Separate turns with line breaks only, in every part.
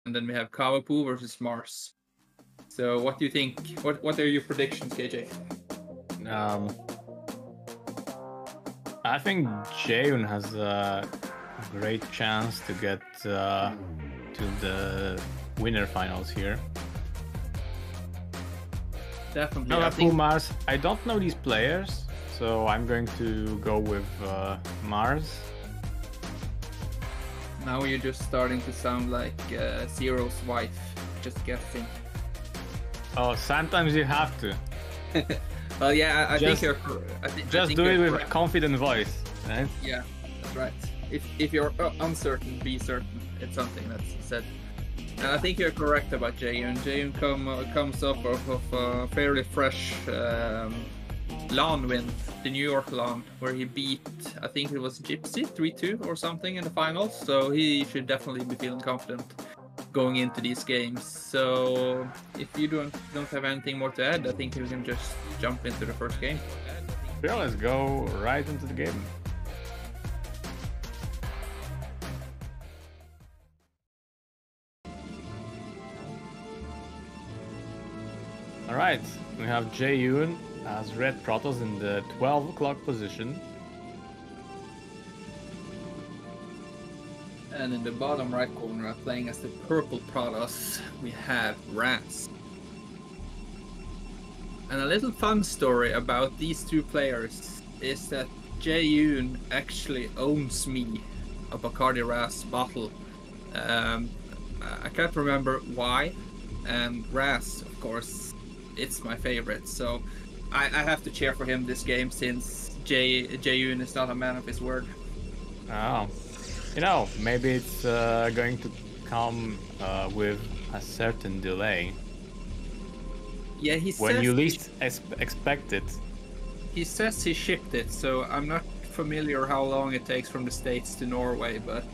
and then we have Cavapoo versus Maars. So what do you think? What are your predictions, KJ?
I think Jaeyun has a great chance to get to the winner finals here.
Definitely.
Cavapoo, Maars. I don't know these players, so I'm going to go with Maars.
Now you're just starting to sound like Zero's wife, just guessing.
Oh, sometimes you have to.
Well, yeah, I think you're.
Just do it with a confident voice, right?
Yeah, that's right. If you're uncertain, be certain. It's something that's said. And I think you're correct about Jaeyun. Jaeyun comes up of a fairly fresh LAN win, the New York LAN, where he beat, I think it was Gypsy 3-2 or something in the finals. So he should definitely be feeling confident going into these games. So if you don't have anything more to add, I think we can just jump into the first game.
Yeah, let's go right into the game. Alright, we have Jaeyun as red Protoss in the 12 o'clock position.
And in the bottom right corner, playing as the purple Protoss, we have Razz. And a little fun story about these two players is that Jaeyun actually owns me a Bacardi Razz bottle. I can't remember why, and Razz, of course, it's my favorite. So I have to cheer for him this game since Jaeyun is not a man of his word.
Oh. You know, maybe it's going to come with a certain delay.
Yeah, he says
when you least expect it.
He says he shipped it, so I'm not familiar how long it takes from the States to Norway, but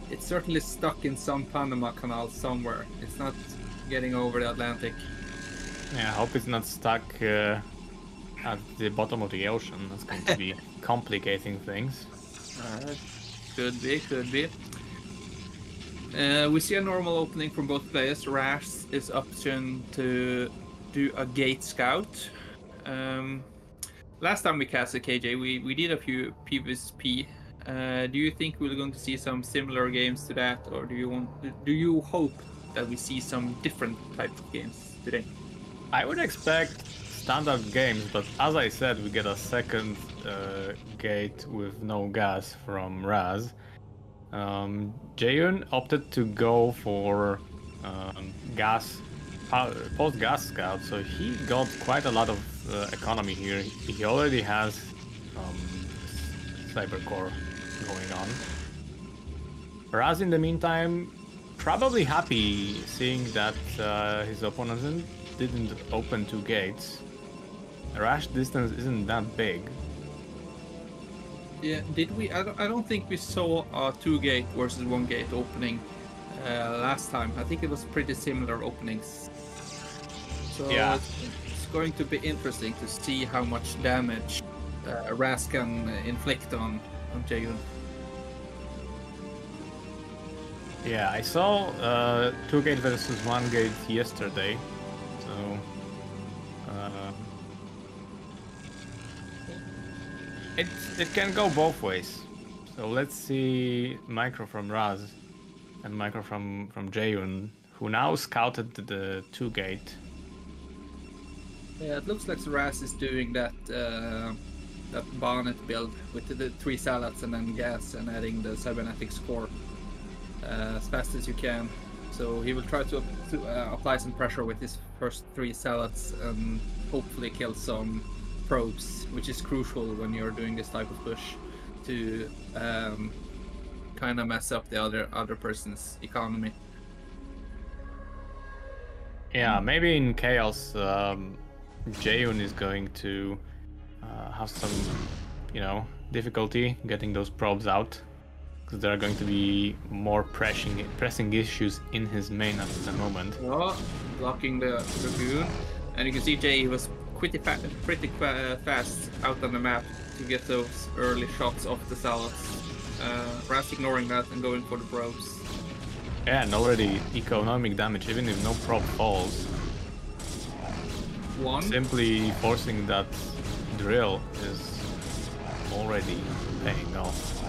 it's certainly stuck in some Panama Canal somewhere. It's not getting over the Atlantic.
Yeah, I hope it's not stuck at the bottom of the ocean. That's going to be complicating things.
Could be. We see a normal opening from both players. Razz is option to do a gate scout. Last time we casted KJ, we did a few PvP. Do you think we're going to see some similar games to that, or do you hope that we see some different types of games today?
I would expect standard games, but as I said, we get a second gate with no gas from Razz. Jaeyun opted to go for post-gas scout, so he got quite a lot of economy here. He already has cybercore going on. Razz, in the meantime, probably happy seeing that his opponent didn't open two gates. The rush distance isn't that big.
Yeah, did we? I don't think we saw a 2-gate versus 1-gate opening last time. I think it was pretty similar openings. So
yeah,
it's going to be interesting to see how much damage Razz can inflict on Jaeyun.
Yeah, I saw 2-gate versus 1-gate yesterday, so it can go both ways. So let's see micro from Razz and micro from Jaeyun, who now scouted the 2-gate.
Yeah, it looks like Razz is doing that bonnet build with the 3 salads and then gas and adding the cybernetics core as fast as you can. So he will try to apply some pressure with his first 3 salads and hopefully kill some probes, which is crucial when you're doing this type of push to kind of mess up the other person's economy.
Yeah, maybe in chaos, Jaeyun is going to have some, difficulty getting those probes out, because there are going to be more pressing issues in his main at the moment.
Oh, blocking the Dragoon, and you can see Jay was pretty fast out on the map to get those early shots off the salads. Razz ignoring that and going for the probes.
Yeah, and already economic damage, even if no prop falls.
One.
Simply forcing that drill is already paying off.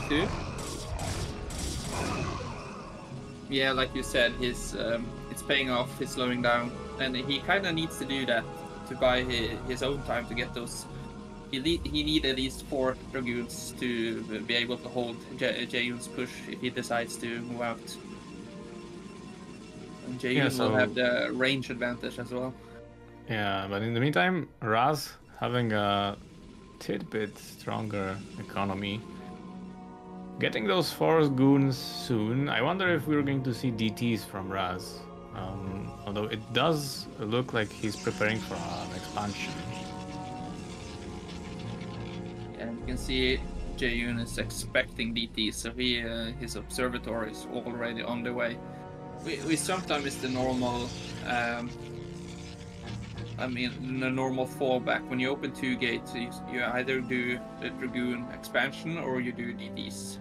2. Yeah, like you said, it's paying off. He's slowing down, and he kind of needs to do that to buy his own time to get those. He need at least 4 Dragoons to be able to hold Jaeyun's push if he decides to move out. And Jaeyun will have the range advantage as well.
Yeah, but in the meantime, Razz having a tidbit stronger economy. Getting those 4 goons soon. I wonder if we're going to see DTs from Razz. Although it does look like he's preparing for an expansion.
And you can see Jaeyun is expecting DTs, so his observatory is already on the way. We sometimes it's the normal, the normal fallback. When you open 2 gates, you either do the Dragoon expansion or you do DTs.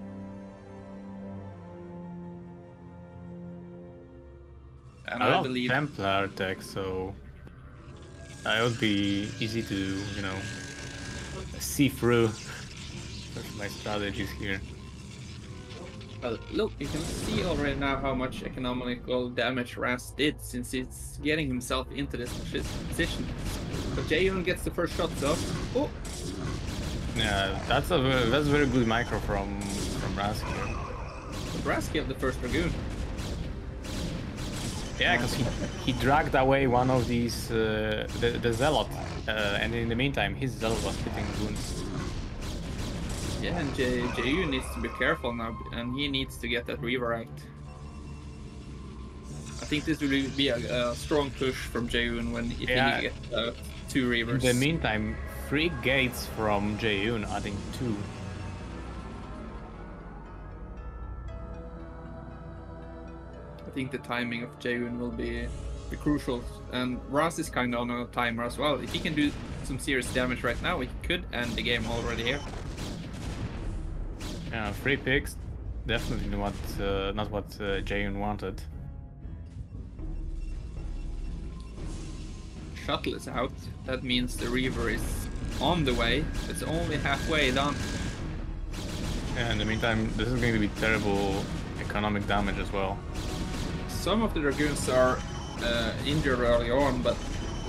And
I believe Templar tech, so it would be easy to, see through my strategies here.
Well, look, you can see already now how much economical damage Razz did since it's getting himself into this position. But Jaeyun gets the first shot though. Oh!
Yeah, that's very good micro from Razz here.
But Razz killed the first Dragoon.
Yeah, because he dragged away one of these, the Zealot, and in the meantime his Zealot was hitting goons.
Yeah, and Jaeyun needs to be careful now, and he needs to get that Reaver out. I think this will be a strong push from Jaeyun if he gets 2 Reavers.
In the meantime, 3 gates from Jaeyun, adding 2.
I think the timing of Jaeyun will be crucial, and Razz is kind of on a timer as well. If he can do some serious damage right now, he could end the game already here.
Yeah, 3 picks, definitely not what Jaeyun wanted.
Shuttle is out. That means the Reaver is on the way. It's only halfway done.
Yeah, in the meantime, this is going to be terrible economic damage as well.
Some of the Dragoons are injured early on, but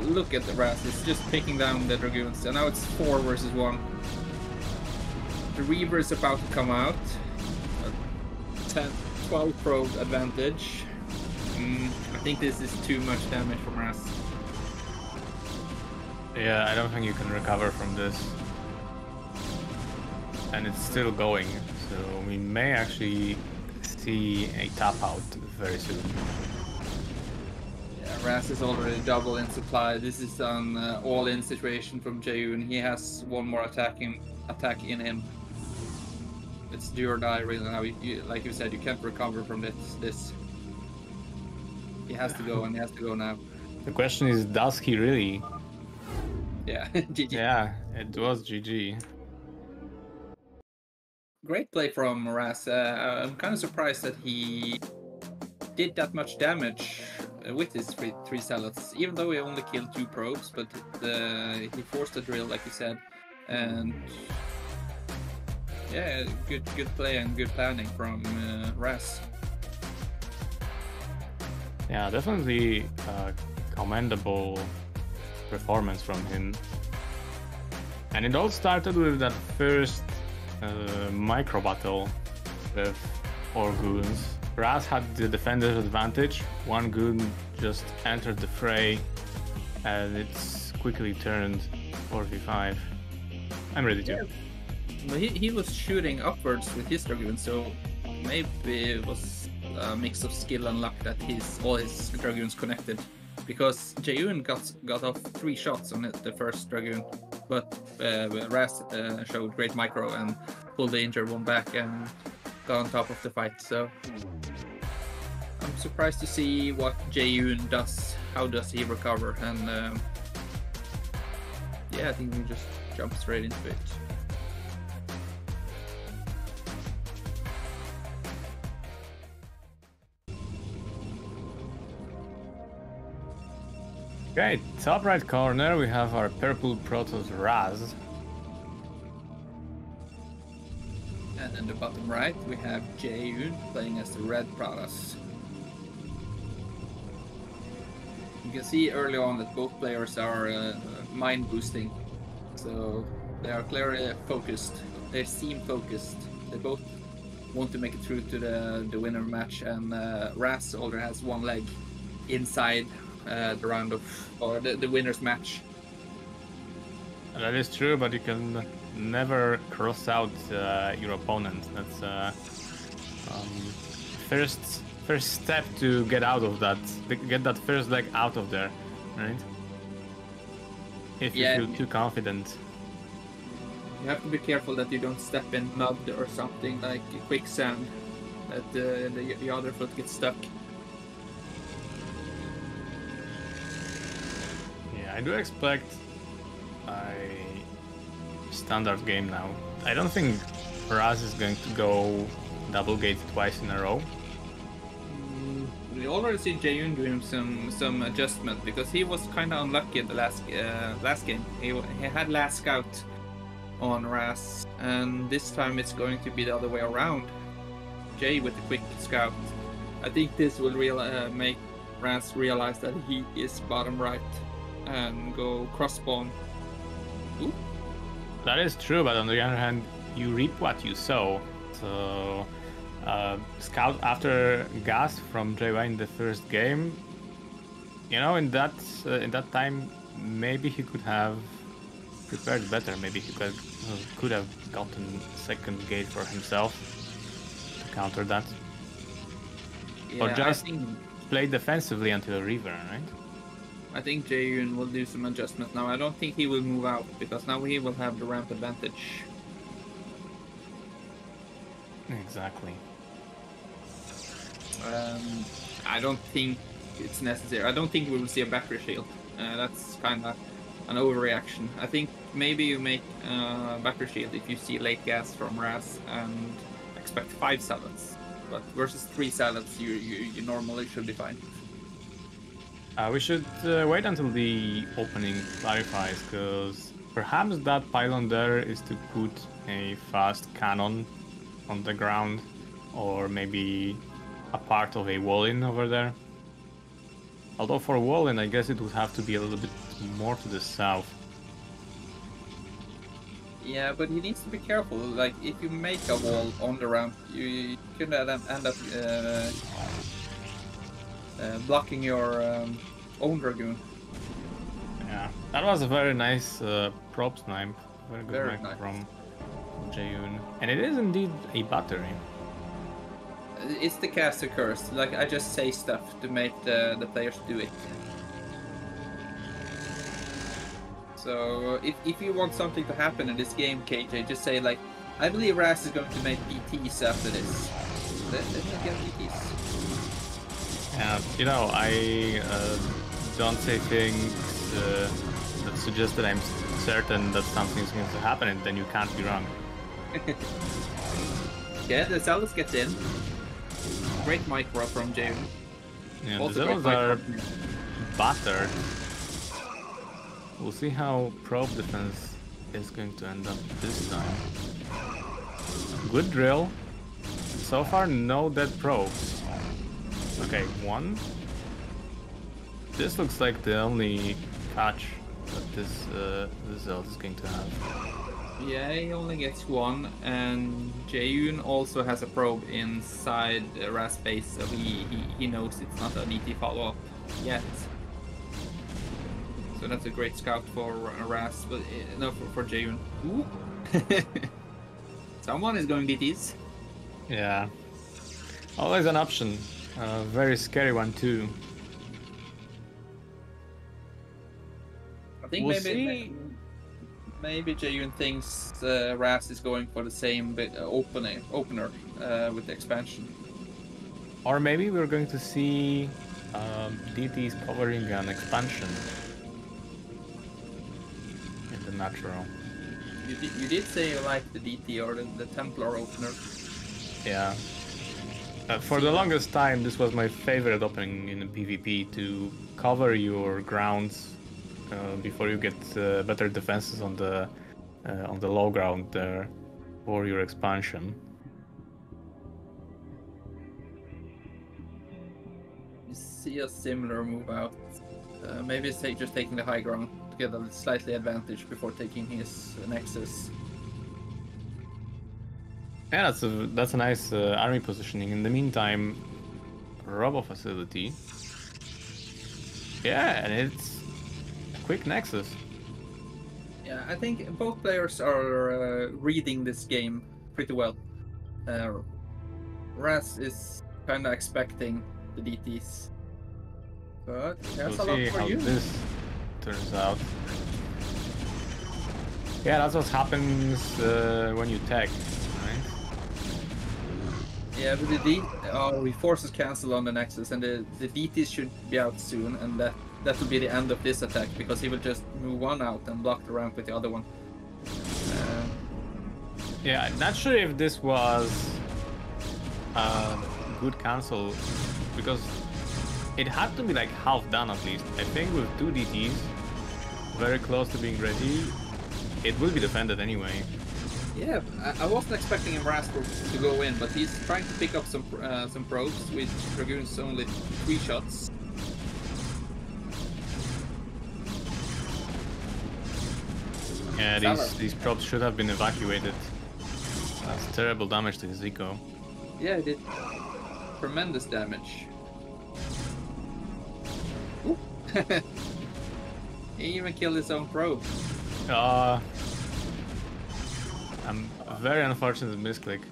look at the Razz. It's just picking down the Dragoons, and now it's 4 versus 1. The Reaver is about to come out. 12 probe advantage. I think this is too much damage from Razz.
Yeah, I don't think you can recover from this. And it's still going, so we may actually see a tap out very soon.
Yeah, Razz is already double in supply. This is an all-in situation from Jaeyun. He has 1 more attack in him. It's do or die really now. Like you said, you can't recover from this. He has to go, and he has to go now.
The question is, does he really?
Yeah, GG.
Yeah, it was GG.
Great play from Razz. I'm kind of surprised that he did that much damage with his 3 Zealots, even though he only killed 2 probes, but he forced a drill, like you said, and yeah, good play and good planning from Razz.
Yeah, definitely commendable performance from him. And it all started with that first micro battle with 4 goons. Razz had the defender's advantage. 1 goon just entered the fray, and it's quickly turned 4v5. I'm ready to.
Yeah. But he was shooting upwards with his Dragoon, so maybe it was a mix of skill and luck that all his Dragoons connected. Because Jaeyun got off 3 shots on the first Dragoon, but Razz showed great micro and pulled the injured one back and got on top of the fight. So I'm surprised to see what Jaeyun does. How does he recover? And yeah, I think we just jump straight into it.
Okay, top right corner we have our purple Protoss Razz.
And in the bottom right, we have Jaeyun playing as the red Protoss. You can see early on that both players are mind boosting, so they are clearly focused. They're team focused. They both want to make it through to the winner match, and Razz already has one leg inside the round of, or the winner's match.
That is true, but you can never cross out your opponent. That's first step to get out of that, get that first leg out of there, right? If you feel too confident.
You have to be careful that you don't step in mud or something like quicksand, that the other foot gets stuck.
Yeah, I do expect a standard game now. I don't think Razz is going to go double gate twice in a row.
We already see Jaeyun doing some adjustment, because he was kind of unlucky in the last game. He had last scout on Razz, and this time it's going to be the other way around. Jay with the quick scout. I think this will make Razz realize that he is bottom right and go cross spawn. Ooh.
That is true, but on the other hand, you reap what you sow. So scout after gas from Jaeyun in the first game, you know, in that time maybe he could have prepared better. Maybe he could have gotten second gate for himself to counter that,
Yeah,
or just play defensively until River, right?
I think Jaeyun will do some adjustment now. I don't think he will move out, because now he will have the ramp advantage.
Exactly.
I don't think it's necessary. I don't think we will see a battery shield. That's kind of an overreaction. I think maybe you make battery shield if you see late gas from Razz and expect 5 salads. But versus 3 salads, you normally should be fine.
We should wait until the opening clarifies, because perhaps that pylon there is to put a fast cannon on the ground, or maybe a part of a wall-in over there. Although for wall-in, I guess it would have to be a little bit more to the south.
Yeah, but he needs to be careful. Like, if you make a wall on the ramp, you could end up blocking your own Dragoon.
Yeah, that was a very nice prop snipe. Very good
Very
snipe
nice.
from Jaeyun. And it is indeed a battery.
It's the caster curse. Like, I just say stuff to make the players do it. So if you want something to happen in this game, KJ, just say like, I believe Razz is going to make DTs after this. Let me get DTs.
Yeah, you know, I don't say things that suggest that I'm certain that something's going to happen, and then you can't be wrong.
Yeah, the Zealous gets in. Great micro from Jaeyun.
Yeah,
Also
the Zealous
great
are
micro.
battered. We'll see how probe defense is going to end up this time. Good drill. So far, no dead probes. Okay, 1. This looks like the only catch that this Zealot is going to have.
Yeah, he only gets 1, and Jaeyun also has a probe inside Razz base, so he knows it's not an ET follow-up yet. So that's a great scout for Razz, but no, for Jaeyun. Ooh. Someone is going DTs.
Yeah, always an option. Very scary one too.
I think
We'll see.
maybe Jaeyun thinks Razz is going for the same opener with the expansion.
Or maybe we're going to see DTs covering an expansion in the natural.
You did say you like the DT or the Templar opener.
Yeah. For the longest time, this was my favorite opening in the PvP, to cover your grounds before you get better defenses on the low ground there for your expansion.
You see a similar move out. Maybe it's just taking the high ground to get a slightly advantage before taking his Nexus.
Yeah, that's a nice army positioning. In the meantime, Robo facility. Yeah, and it's a quick Nexus.
Yeah, I think both players are reading this game pretty well. Razz is kind of expecting the DTs, but that's
we'll
a
see
lot for
how
you.
this turns out. Yeah, that's what happens when you tech, right?
Yeah, but he forces cancel on the Nexus, and the DTs should be out soon, and that will be the end of this attack, because he will just move one out and block the ramp with the other one.
Yeah, not sure if this was a good cancel, because it had to be like half done at least. I think with 2 DTs very close to being ready, it will be defended anyway.
Yeah, I wasn't expecting him Razz to go in, but he's trying to pick up some probes with Dragoon's only 3 shots.
Yeah, these probes should have been evacuated. That's terrible damage to his eco.
Yeah, it did tremendous damage. Ooh. He even killed his own probe.
I'm a very unfortunate misclick.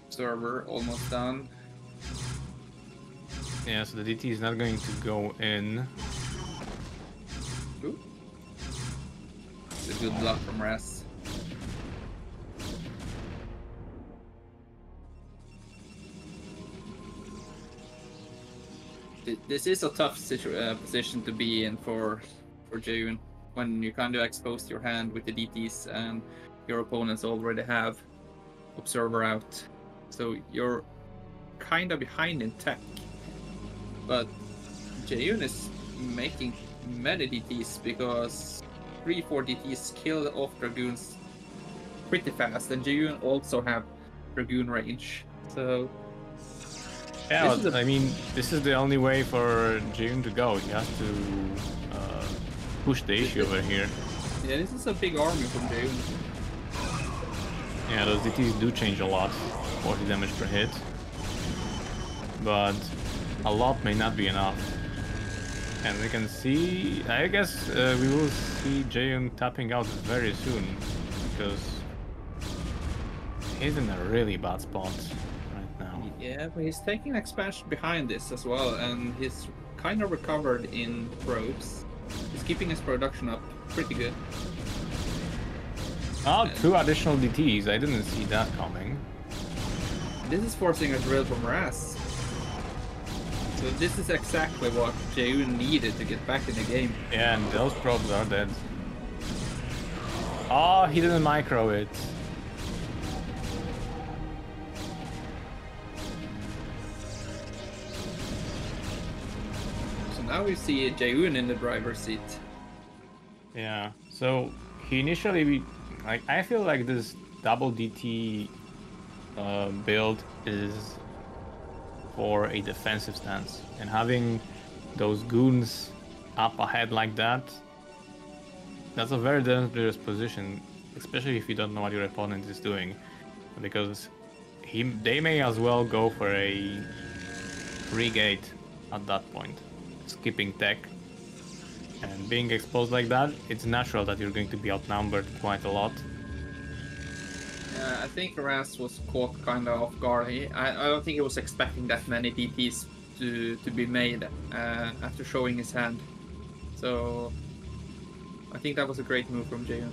Server almost done.
Yeah, so the DT is not going to go in.
Ooh. It's a good block from Razz. This is a tough position to be in for Jaeyun, when you kind of exposed your hand with the DTs and your opponents already have Observer out. So you're kind of behind in tech. But Jaeyun is making many DTs, because 3-4 DTs kill off Dragoons pretty fast, and Jaeyun also have Dragoon range. So
yeah, I mean, this is the only way for Jaeyun to go. He has to push the issue over here.
Yeah, this is a big army from Jaeyun.
Yeah, those DTs do change a lot, 40 damage per hit. But a lot may not be enough. And we can see, I guess we will see Jaeyun tapping out very soon, because he's in a really bad spot right now.
Yeah, but he's taking expansion behind this as well, and he's kind of recovered in probes. He's keeping his production up pretty good.
Oh, 2 additional DTs, I didn't see that coming.
This is forcing a drill from Razz. So this is exactly what Jaeyun needed to get back in the game.
Yeah, and those probes are dead. Oh, he didn't micro it.
So now we see Jaeyun in the driver's seat.
Yeah, so he initially, like, I feel like this double DT build is for a defensive stance, and having those goons up ahead like that, that's a very dangerous position, especially if you don't know what your opponent is doing, because they may as well go for a free gate at that point, skipping tech, and being exposed like that, it's natural that you're going to be outnumbered quite a lot.
I think Razz was caught kind of off guard. I don't think he was expecting that many DTs to be made after showing his hand. So I think that was a great move from Jaeyun.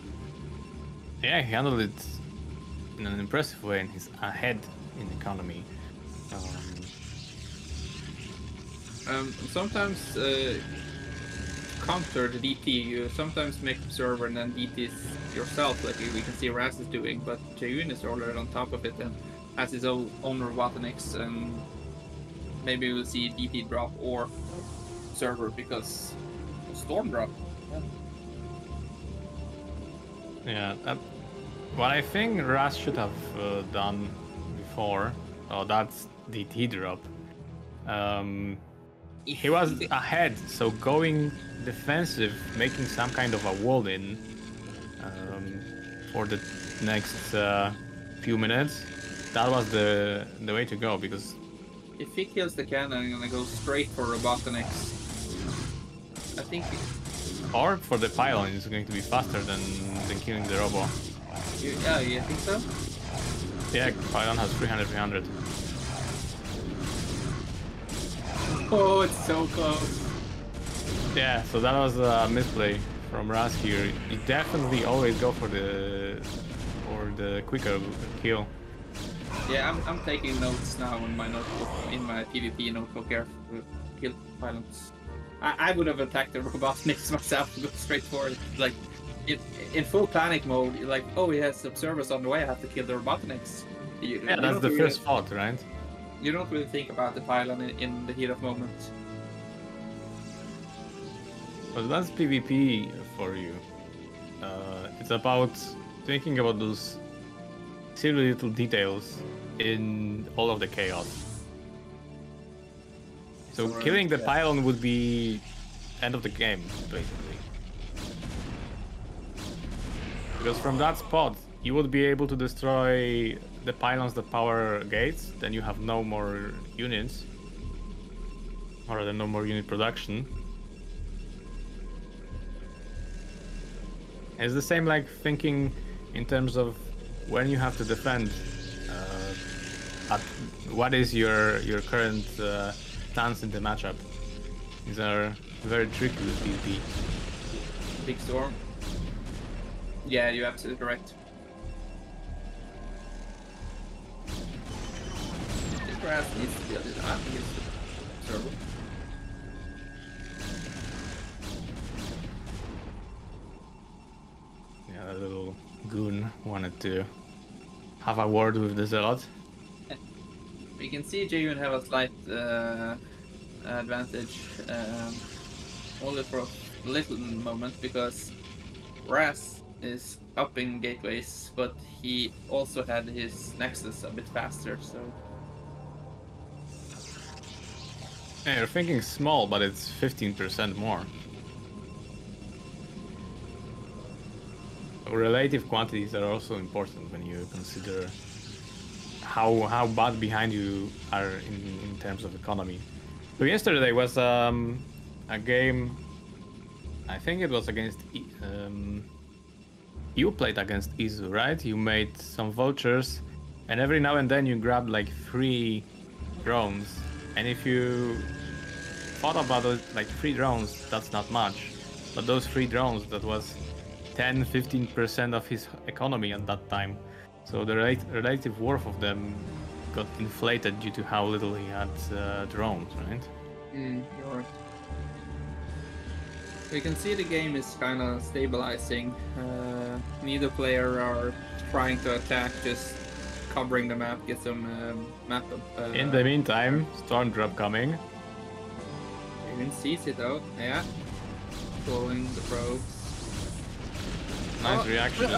Yeah, he handled it in an impressive way, and he's ahead in economy.
Sometimes counter the DT, you sometimes make Observer and then DTs yourself, like we can see Razz is doing, but Jaeyun is already on top of it, and has his own robotics, and maybe we'll see DP drop or server because storm drop.
Yeah, what I think Razz should have done before, that's DT drop. He was ahead, so going defensive, making some kind of a wall in for the next few minutes, that was the way to go, because
if he kills the cannon, I'm gonna go straight for Robotniks. I think.
Or for the pylon, it's going to be faster than killing the robo.
Yeah, you think so?
Yeah, pylon has 300.
Oh, it's so close.
Yeah, so that was a misplay from Razz here. You definitely always go for the quicker kill.
Yeah, I'm taking notes now in my notebook, in my PvP notebook here. Kill pylons. I would have attacked the Robotniks myself to go straight for it. Like, in full panic mode, like, oh, he has observers on the way, I have to kill the Robotniks.
Yeah, that's the first thought, right?
You don't really think about the pylon in the heat of moment.
But that's PvP for you. It's about thinking about those silly little details in all of the chaos. So killing the pylon would be end of the game, basically. Because from that spot, you would be able to destroy the pylons that power gates, then you have no more units. Or rather, no more unit production. It's the same like thinking in terms of when you have to defend. What is your current stance in the matchup? These are very tricky with PvP.
Big storm. Yeah, you're absolutely correct. This grass needs to be built up against the server.
Yeah, that little goon wanted to have a word with the Zealot.
We can see Jaeyun have a slight advantage, only for a little moment, because Razz is upping gateways, but he also had his Nexus a bit faster, so...
Yeah, you're thinking small, but it's 15% more. Relative quantities are also important when you consider how bad behind you are in terms of economy. So yesterday was a game, I think it was against you played against Izu, right? You made some vultures, and every now and then you grabbed like 3 drones, and if you thought about it, like 3 drones, that's not much, but those 3 drones, that was 10-15% of his economy at that time. So the relative worth of them got inflated due to how little he had drones, right?
You're right. You can see the game is kind of stabilizing. Neither player are trying to attack, just covering the map, get some map up.
In the meantime, storm drop coming.
Even sees it though, yeah. Pulling the probes.
Nice reaction.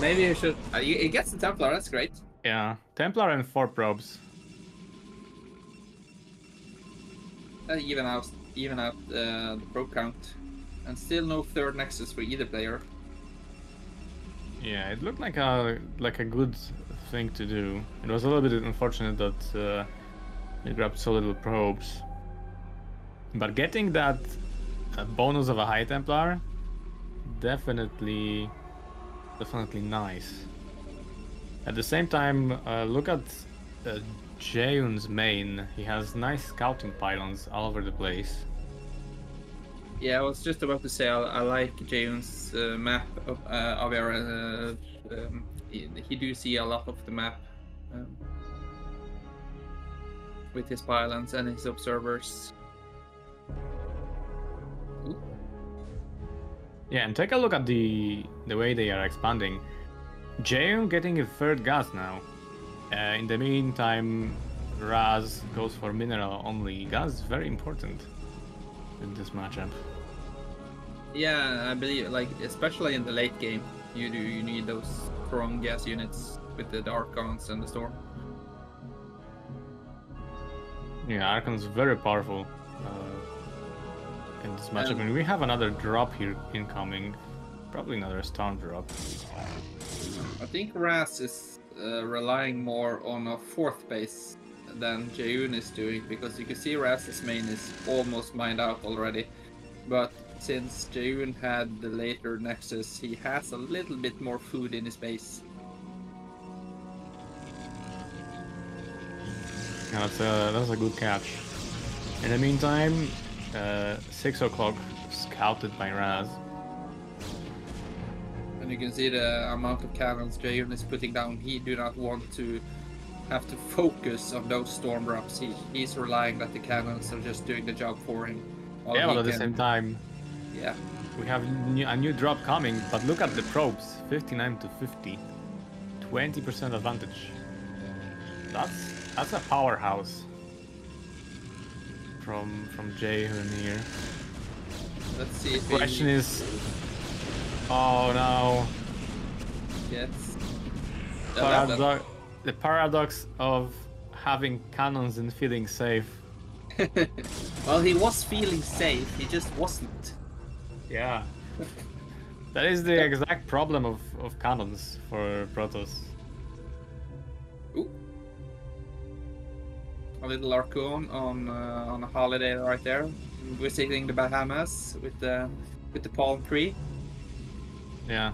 Maybe you should... it gets the Templar, that's great.
Yeah, Templar and 4 probes.
Even out the probe count. And still no third Nexus for either player.
Yeah, it looked like a good thing to do. It was a little bit unfortunate that he grabbed so little probes. But getting that bonus of a High Templar, definitely nice. At the same time, look at Jaeyun's main. He has nice scouting pylons all over the place.
Yeah, I was just about to say I like Jaeyun's map of Avera. He do see a lot of the map with his pylons and his observers.
Yeah, and take a look at the way they are expanding. Jaeyun getting a 3rd gas now. In the meantime, Razz goes for mineral only. Gas is very important in this matchup.
Yeah, I believe, like, especially in the late game, you need those strong gas units with the Archons and the Storm.
Yeah, Archon's very powerful in this matchup. And we have another drop here incoming. Probably another Storm drop.
I think Razz is relying more on a 4th base than Jaeyun is doing, because you can see Razz's main is almost mined out already. But since Jaeyun had the later Nexus, he has a little bit more food in his base.
Yeah, that's a good catch. In the meantime, 6 o'clock scouted by Razz.
And you can see the amount of cannons Jaeyun is putting down. He do not want to have to focus on those storm drops. He's relying that the cannons are just doing the job for him.
Yeah, but at the same time,
yeah,
we have a new drop coming. But look at the probes, 59 to 50, 20% advantage. That's a powerhouse from Jaeyun here.
Let's see if
the question is, oh no.
Yes.
The paradox of having cannons and feeling safe.
Well, he was feeling safe, he just wasn't.
Yeah. That is the exact problem of cannons for Protoss.
Ooh. A little Archon on a holiday right there, visiting the Bahamas with the palm tree.
Yeah.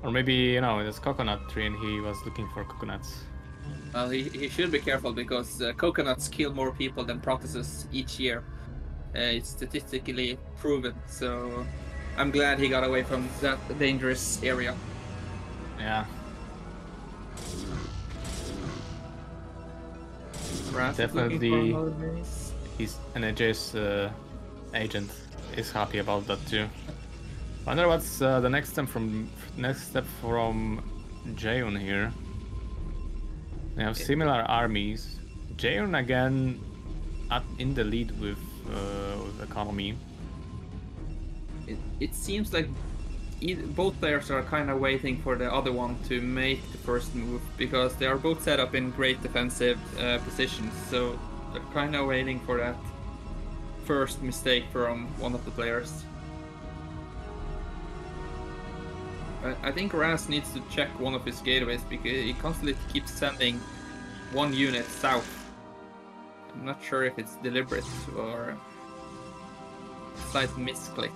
Or maybe, you know, there's coconut tree and he was looking for coconuts.
Well, he should be careful, because coconuts kill more people than Protosses each year. It's statistically proven, so I'm glad he got away from that dangerous area.
Yeah. Definitely, his NHS agent is happy about that too. Wonder what's the next step from Jaeyun here. They have similar armies. Jaeyun again in the lead with economy.
It seems like both players are kind of waiting for the other one to make the first move, because they are both set up in great defensive positions, so they're kind of waiting for that first mistake from one of the players. I think Razz needs to check one of his gateways, because he constantly keeps sending one unit south. I'm not sure if it's deliberate or a slight misclick.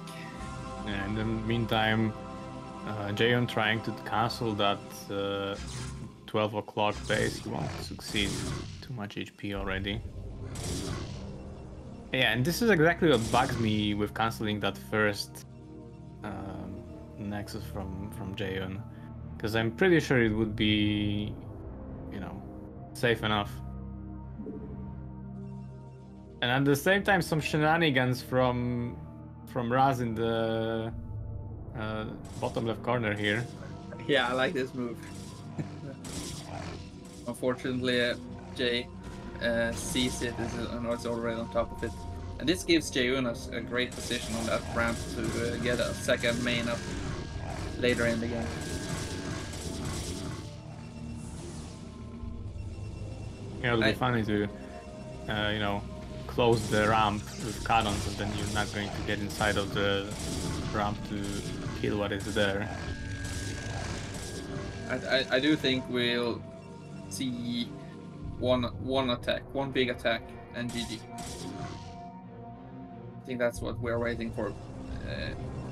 Yeah, in the meantime, Jaeyun trying to cancel that 12 o'clock base. He won't succeed. Too much HP already. Yeah, and this is exactly what bugs me with canceling that first Nexus from Jaeyun, because I'm pretty sure it would be, you know, safe enough. And at the same time, some shenanigans from Razz in the bottom left corner here.
Yeah, I like this move. Unfortunately, Jay sees it and it's already on top of it. And this gives Jaeyun a great position on that ramp to get a second main up later in the game.
Yeah, it'll be funny to, you know, close the ramp with cannons, and then you're not going to get inside of the ramp to kill what is there.
I do think we'll see one big attack, and GG. I think that's what we're waiting for.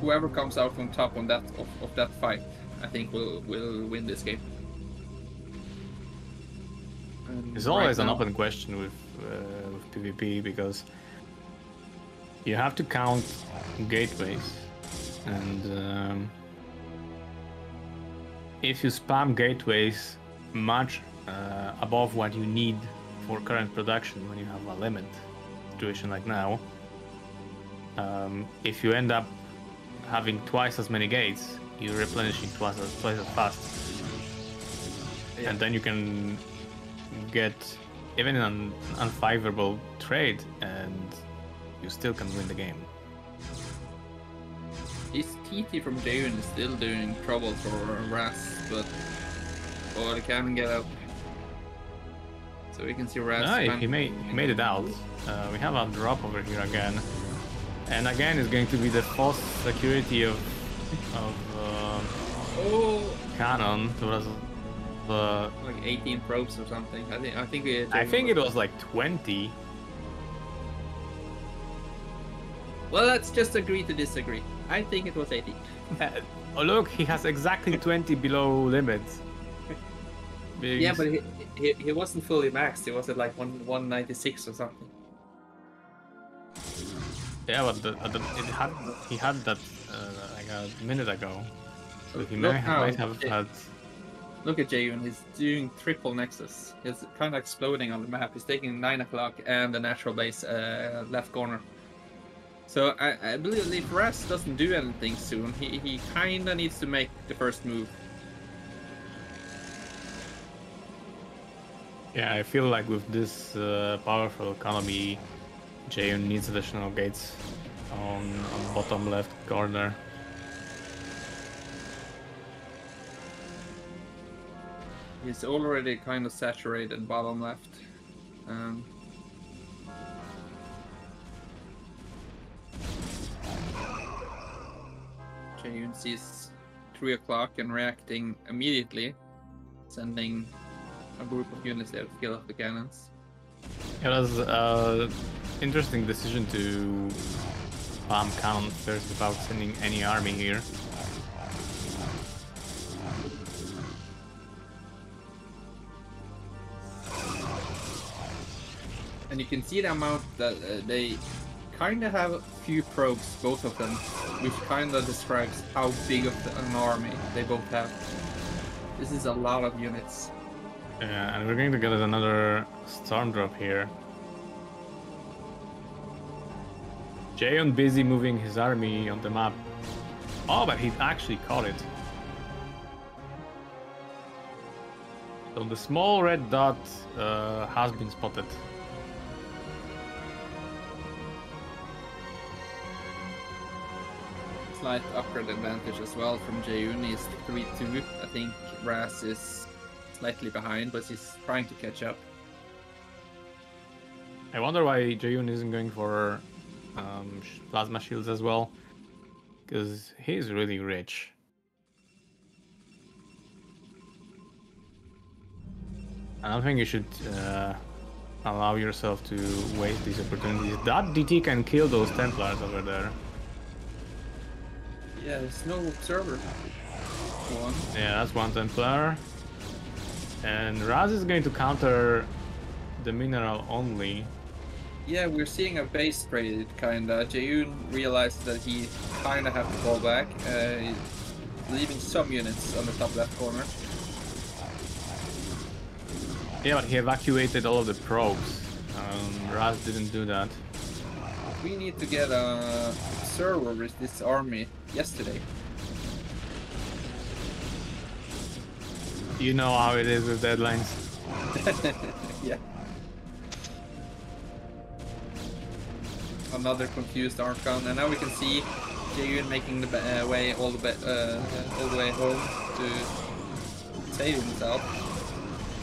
Whoever comes out from top on that of that fight, I think will win this game.
It's always an open question with PvP, because you have to count gateways, and if you spam gateways much above what you need for current production, when you have a limit situation like now, if you end up having twice as many gates, you're replenishing twice as fast. and then you can get even an unfavorable trade, and you still can win the game.
This TT from Jaeyun is still doing trouble for Razz, but he can get up. So we can see Razz.
No, he made it out. We have a drop over here again, and again it's going to be the false security of Cannon. It was
like 18 probes or something. I think
it was like 20.
Well, let's just agree to disagree. I think it was 18.
Oh look, he has exactly 20 below limits.
Yeah, but he wasn't fully maxed. He was at like 196 or something.
Yeah, but he had that like a minute ago. So he might have had.
Look at Jaeyun. He's doing triple nexus. He's kind of exploding on the map. He's taking 9 o'clock and the natural base left corner. So I believe if Razz doesn't do anything soon, he kind of needs to make the first move.
Yeah, I feel like with this powerful economy, Jaeyun needs additional gates on bottom left corner.
He's already kind of saturated bottom left. Jaeyun sees 3 o'clock and reacting immediately, sending a group of units there to kill off the cannons.
It was an interesting decision to bomb cannon first without sending any army here.
And you can see the amount that they kind of have a few probes, both of them, which kind of describes how big of an army they both have. This is a lot of units.
Yeah, and we're going to get another storm drop here. Jaeyun busy moving his army on the map. Oh, but he actually caught it. So the small red dot has been spotted.
Slight upgrade advantage as well from Jaeyun. He's 3-2. I think Razz is slightly behind, but he's trying to catch up.
I wonder why Jaeyun isn't going for plasma shields as well, because he's really rich. I don't think you should allow yourself to waste these opportunities. That DT can kill those Templars over there.
Yeah, there's no observer. One.
Yeah, that's one Templar. And Razz is going to counter the mineral only.
Yeah, we're seeing a base trade kinda. Jaeyun realized that he kinda have to fall back, leaving some units on the top left corner.
Yeah, but he evacuated all of the probes. Razz didn't do that.
We need to get a server with this army yesterday.
You know how it is with deadlines.
Yeah. Another confused Archon, and now we can see Jaeyun making the way all the way home to save himself.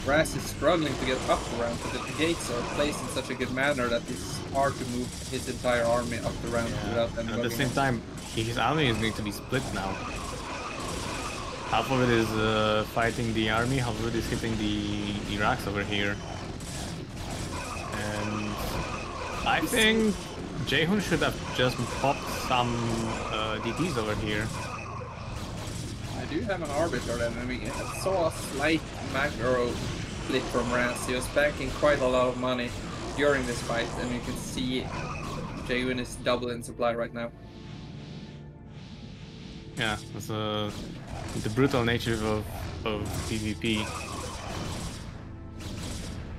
Razz is struggling to get up the ramp, but the gates are placed in such a good manner that it's hard to move his entire army up the ramp without them.
At the same time, his army is going to be split now. Half of it is fighting the army, half of it is hitting the racks over here. And I think Jaeyun should have just popped some DTs over here.
I do have an arbiter then, and we saw a slight macro split from Razz. He was banking quite a lot of money during this fight, and you can see Jaeyun is double in supply right now.
Yeah, that's the brutal nature of PvP.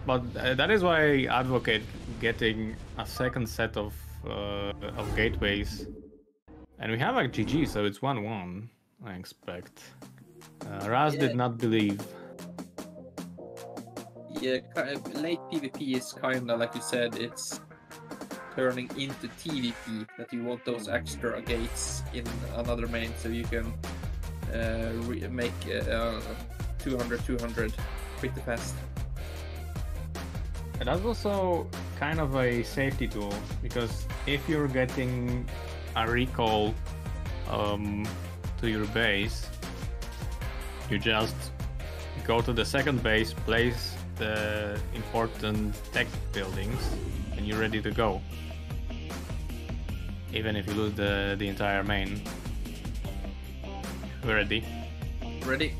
But that is why I advocate getting a second set of gateways. And we have a GG, so it's 1-1, I expect. Razz did not believe.
Yeah, late PvP is kind of like you said, it's turning into TvP, that you want those extra gates in another main so you can make 200 pretty fast.
And that's also kind of a safety tool, because if you're getting a recall to your base, you just go to the second base, place the important tech buildings, and you're ready to go. Even if you lose the entire main. We're ready.
Ready?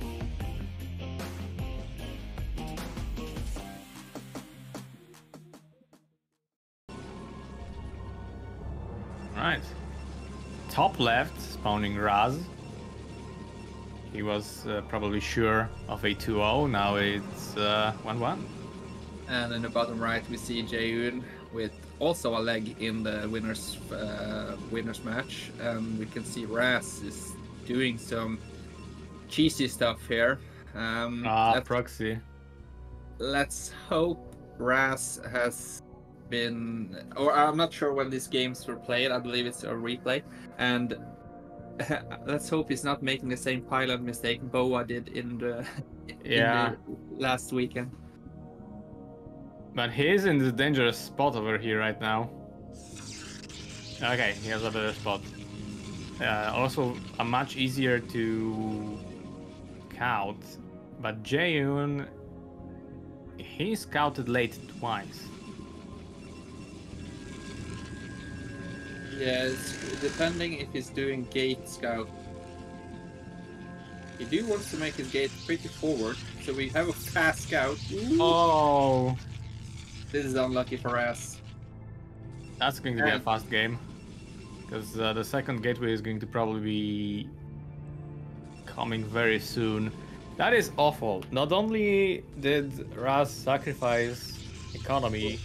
Right. Top left, spawning Razz. He was probably sure of a 2-0, now it's 1-1.
And in the bottom right we see Jaeyun with also a leg in the winners match, and we can see Razz is doing some cheesy stuff here.
Proxy.
Let's hope Razz has been, or I'm not sure when these games were played, I believe it's a replay, and let's hope he's not making the same pilot mistake Boa did in the last weekend.
But he's in the dangerous spot over here right now. Okay, he has a better spot. Also, a much easier to scout. But Jaeyun, he scouted late twice.
Yeah, it's depending if he's doing gate scout. He wants to make his gate pretty forward, so we have a fast scout. Ooh.
Oh!
This is unlucky for us.
That's going to be a fast game. Because the second gateway is going to probably be coming very soon. That is awful. Not only did Razz sacrifice economy,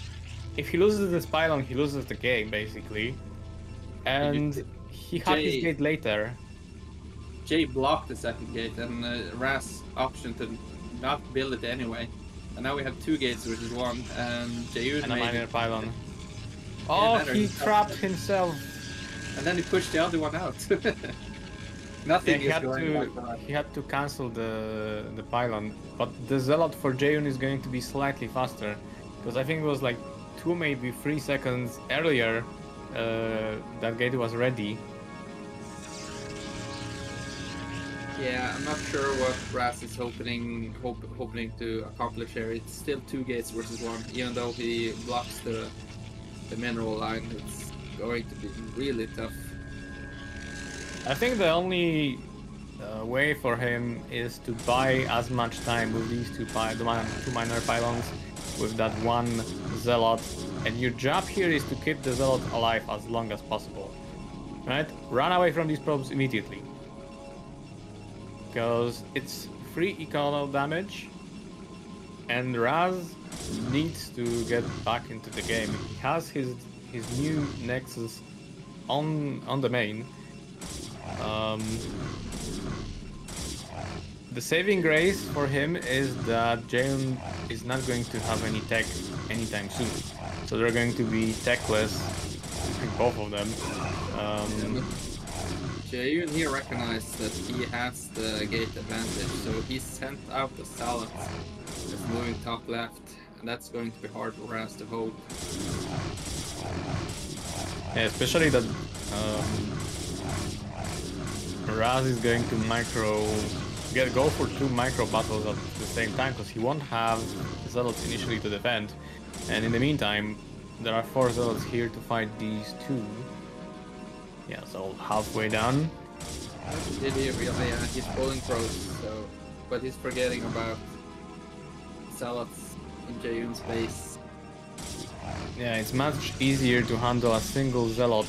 if he loses this pylon, he loses the game, basically. And he had his gate later.
Jay blocked the second gate, and Razz option to not build it anyway. And now we have two gates versus one, and Jaeyun
and a minor pylon.
Yeah,
oh, he trapped himself.
And then he pushed the other one out. Nothing
he had to cancel the pylon, but the zealot for Jaeyun is going to be slightly faster, because I think it was like 2, maybe 3 seconds earlier that gate was ready.
Yeah, I'm not sure what Razz is hoping to accomplish here. It's still 2 gates versus 1, even though he blocks the mineral line. It's going to be really tough.
I think the only way for him is to buy as much time with these two minor pylons, with that one zealot, and your job here is to keep the zealot alive as long as possible. Right? Run away from these probes immediately. Because it's free econo damage, and Razz needs to get back into the game. He has his new Nexus on the main. The saving grace for him is that Jaeyun is not going to have any tech anytime soon, so they're going to be techless, both of them.
Jaeyun here recognized that he has the gate advantage, so he sent out the salad that's moving top left, and that's going to be hard for Razz to hold.
Yeah, especially that Razz is going to go for 2 micro battles at the same time, because he won't have zealots initially to defend, and in the meantime there are 4 zealots here to fight these 2. Yeah, so halfway done.
Did he really? Yeah, he's pulling pros, so, but he's forgetting about zealots in Jaeyun's base.
Yeah, it's much easier to handle a single zealot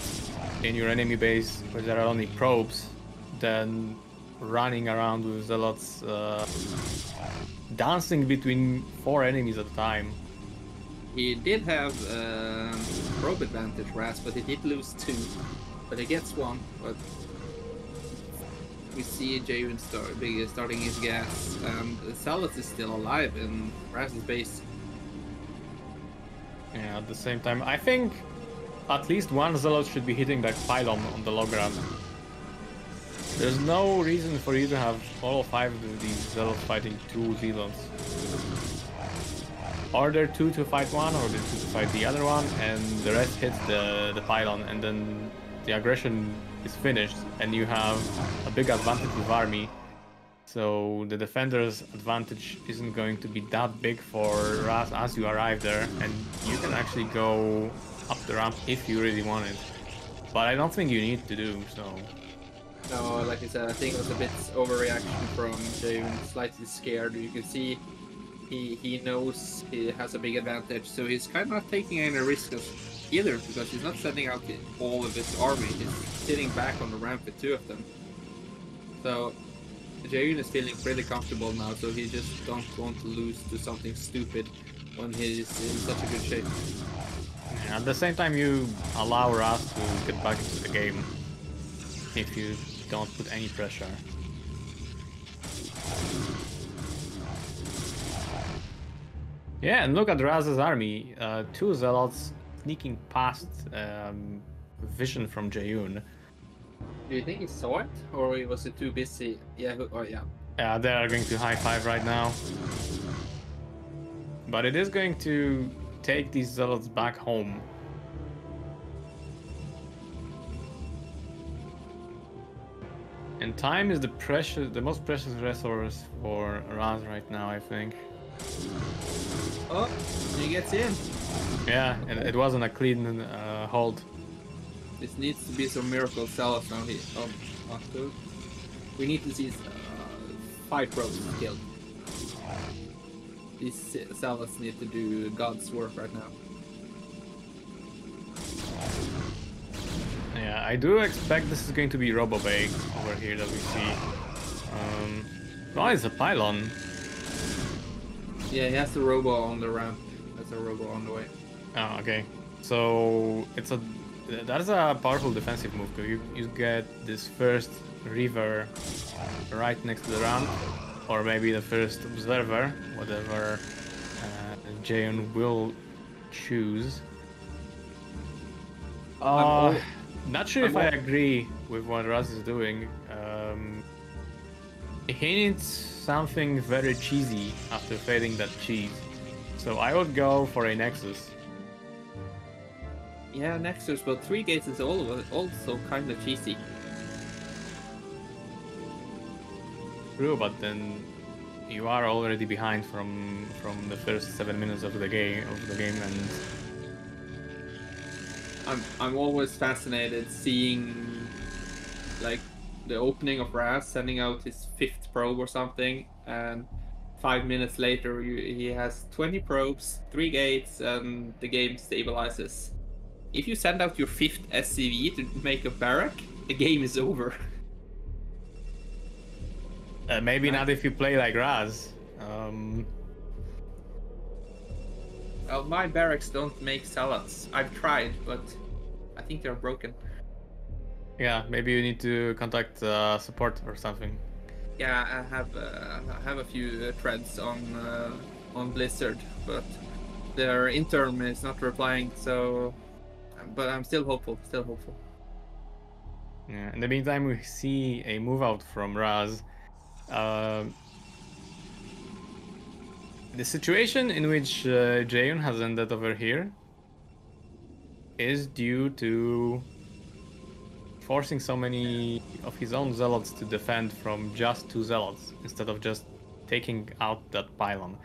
in your enemy base where there are only probes than running around with zealots dancing between 4 enemies at a time.
He did have probe advantage, Razz, but he did lose 2. But he gets 1, but we see Jaeyun starting his gas, and the Zealot is still alive in Razz's base.
Yeah, at the same time, I think at least one Zealot should be hitting that pylon on the log ramp. There's no reason for you to have all 5 of these Zealots fighting 2 Zealots. Or they're 2 to fight one, or they're 2 to fight the other one, and the rest hits the pylon, and then the aggression is finished, and you have a big advantage with army. So the defender's advantage isn't going to be that big for Razz as you arrive there, and you can actually go up the ramp if you really want it. But I don't think you need to do so.
No, like I said, I think it was a bit overreaction from Jaeyun, slightly scared. You can see he knows he has a big advantage, so he's kind of not taking any risks either, because he's not sending out all of his army. He's sitting back on the ramp with 2 of them. So Jaeyun is feeling pretty comfortable now, so he just don't want to lose to something stupid when he's in such a good shape.
Yeah, at the same time, you allow Razz to get back into the game if you don't put any pressure. Yeah, and look at Razz's army. 2 Zealots sneaking past vision from Jaeyun.
Do you think he saw it, or was he too busy? Yeah, oh yeah.
Yeah, they are going to high five right now. But it is going to take these Zealots back home. And time is the most precious resource for Razz right now, I think.
Oh, he gets in.
Yeah, and it wasn't a clean hold.
This needs to be some miracle Zealots now. We need to see 5 probes killed. These Zealots need to do God's work right now.
Yeah, I do expect this is going to be RoboBay over here that we see. Oh, it's a pylon.
Yeah, he has the robo on the ramp. That's a robo on the way.
Oh, okay. So that's a powerful defensive move. You get this first Reaver right next to the ramp, or maybe the first Observer, whatever Jaeyun will choose. Not sure if I agree with what Razz is doing. He needs something very cheesy after failing that cheese. So I would go for a Nexus.
Yeah, Nexus, but 3 gates is also kind of cheesy.
True, but then you are already behind from the first 7 minutes of the game, and
I'm always fascinated seeing like the opening of Razz sending out his 5th probe or something, and 5 minutes later he has 20 probes, 3 gates, and the game stabilizes. If you send out your 5th SCV to make a barrack, the game is over.
Maybe not if you play like Razz.
Well, my barracks don't make Zealots. I've tried, but I think they're broken.
Yeah, maybe you need to contact support or something.
Yeah, I have a few threads on Blizzard, but their intern is not replying. So, but I'm still hopeful.
Yeah. In the meantime, we see a move out from Razz. The situation in which Jaeyun has ended over here is due to forcing so many of his own Zealots to defend from just 2 Zealots instead of just taking out that pylon.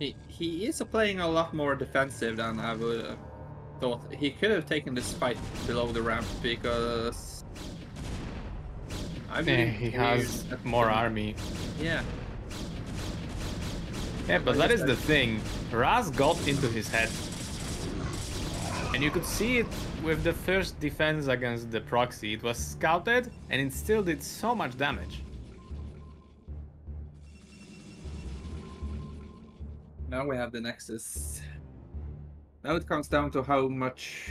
He is playing a lot more defensive than I would have thought. He could have taken this fight below the ramp because
he has more army.
Yeah.
Yeah, but that is the thing. Razz got into his head. And you could see it with the first defense against the proxy. It was scouted and it still did so much damage.
Now we have the Nexus. Now it comes down to how much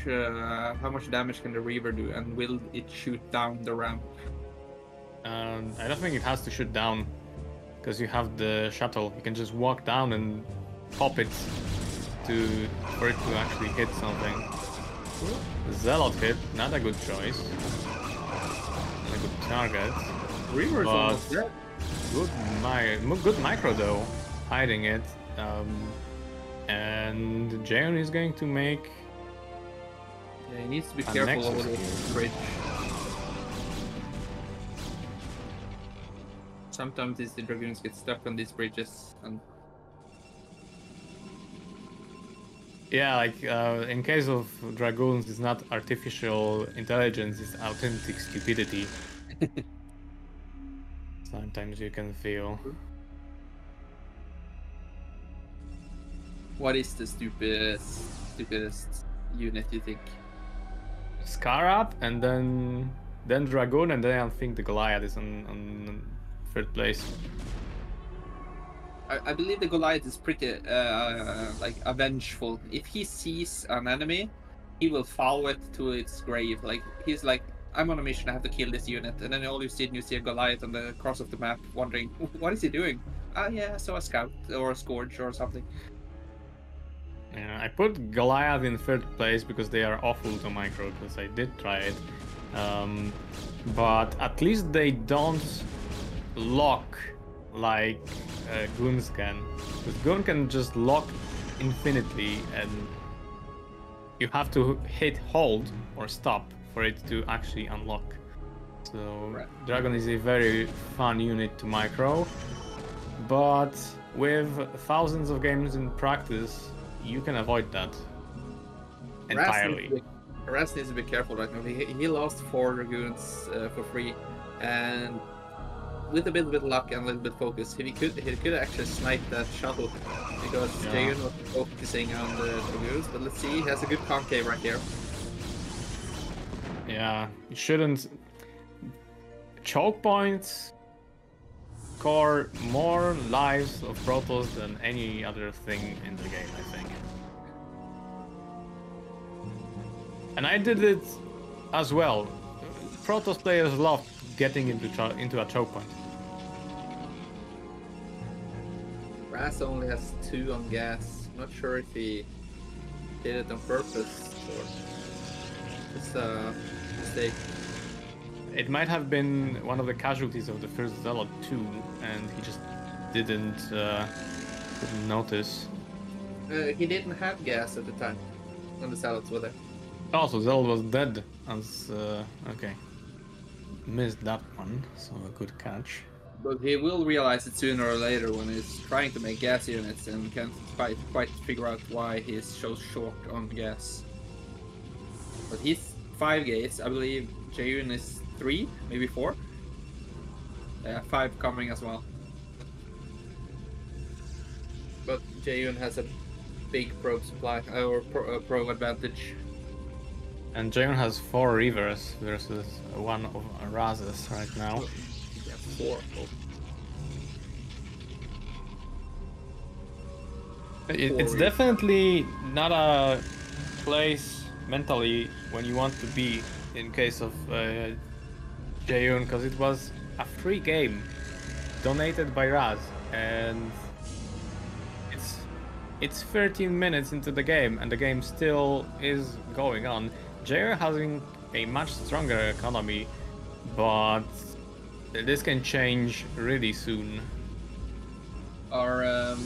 damage can the Reaver do, and will it shoot down the ramp?
I don't think it has to shoot down, because you have the shuttle. You can just walk down and pop it. for it to actually hit something. Zealot hit, not a good choice. Not a good target.
Reaver's almost dead.
Good micro though, hiding it. And Jaeyun is going to make.
Yeah, he needs to be careful over the bridge. Sometimes the Dragoons get stuck on these bridges and.
Yeah, like in case of Dragoons, it's not artificial intelligence, it's authentic stupidity. Sometimes you can feel.
What is the stupidest unit you think?
Scarab and then Dragoon, and then I think the Goliath is on third place.
I believe the Goliath is pretty like vengeful. If he sees an enemy, he will follow it to its grave. Like he's like, I'm on a mission, I have to kill this unit, and then all you see a Goliath on the cross of the map, wondering what is he doing? Ah, yeah, I saw a scout or a scourge or something.
Yeah, I put Goliath in third place because they are awful to micro, because I did try it. But at least they don't lock like Goons can. Because Goon can just lock infinitely, and you have to hit hold or stop for it to actually unlock. So right. Dragon is a very fun unit to micro, but with thousands of games in practice, you can avoid that entirely.
Razz needs to be careful right now. He lost 4 Dragoons for free, and with a bit of luck and a little bit focus, he could actually snipe that shuttle, because Jaeyun was focusing on the Dragoons. But let's see, he has a good concave right here.
Yeah, you shouldn't. Choke points score more lives of Protoss than any other thing in the game, I think. And I did it as well. Protoss players love getting into a choke point.
Razz only has 2 on gas. I'm not sure if he did it on purpose or just a mistake.
It might have been one of the casualties of the first Zealot too, and he just didn't notice.
He didn't have gas at the time when the Zealots were there.
Oh, so Zealot was dead. As okay, missed that one. So a good catch.
But he will realize it sooner or later when he's trying to make gas units and can't quite figure out why he's so short on gas. But he's 5 gates, I believe. Jaeyun is 3, maybe 4. 5 coming as well. But Jaeyun has a big probe supply, or probe advantage.
And Jaeyun has 4 Reavers versus 1 of Razz's right now.
Yeah, 4. Oh.
It's definitely not a place mentally when you want to be in case of Jaeyun, because it was a free game donated by Razz, and it's 13 minutes into the game and the game still is going on. Jaeyun having a much stronger economy, but this can change really soon.
Our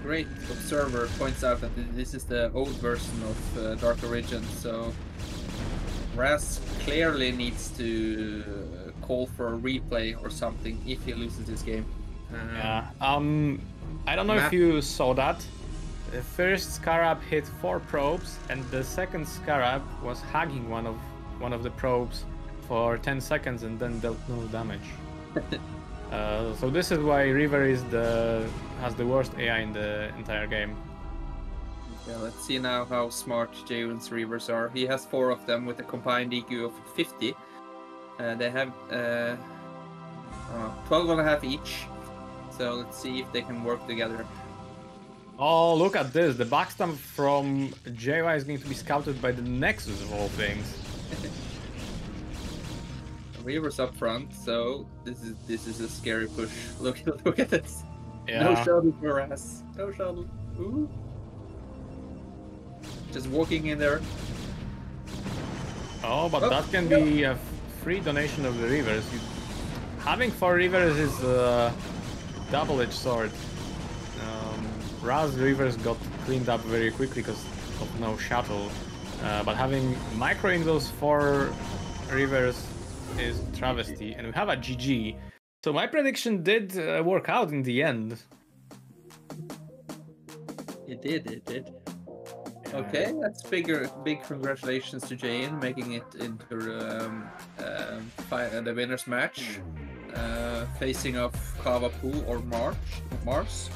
great observer points out that this is the old version of Dark Origins, so Razz clearly needs to call for a replay or something if he loses this game.
Yeah. I don't know if you saw that. The first Scarab hit 4 probes, and the second Scarab was hugging one of the probes for 10 seconds and then dealt no damage. So this is why Reaver has the worst AI in the entire game.
Yeah, let's see now how smart Jaeyun's Reavers are. He has 4 of them with a combined EQ of 50. They have 12.5 each. So let's see if they can work together.
Oh, look at this. The backstamp from Jaeyun is going to be scouted by the Nexus of all things.
Reavers up front, so this is a scary push. Look at this.
Yeah.
No shuttle for Razz. No shuttle. Ooh. Just walking in there.
Oh, but that can be a free donation of the rivers. Having 4 rivers is a double-edged sword. Razz rivers got cleaned up very quickly because of no shuttle. But having microing those 4 rivers is travesty. And we have a GG. So my prediction did work out in the end.
It did. Okay, that's big congratulations to Jaeyun making it into the winners match, facing off Cavapoo or Maars.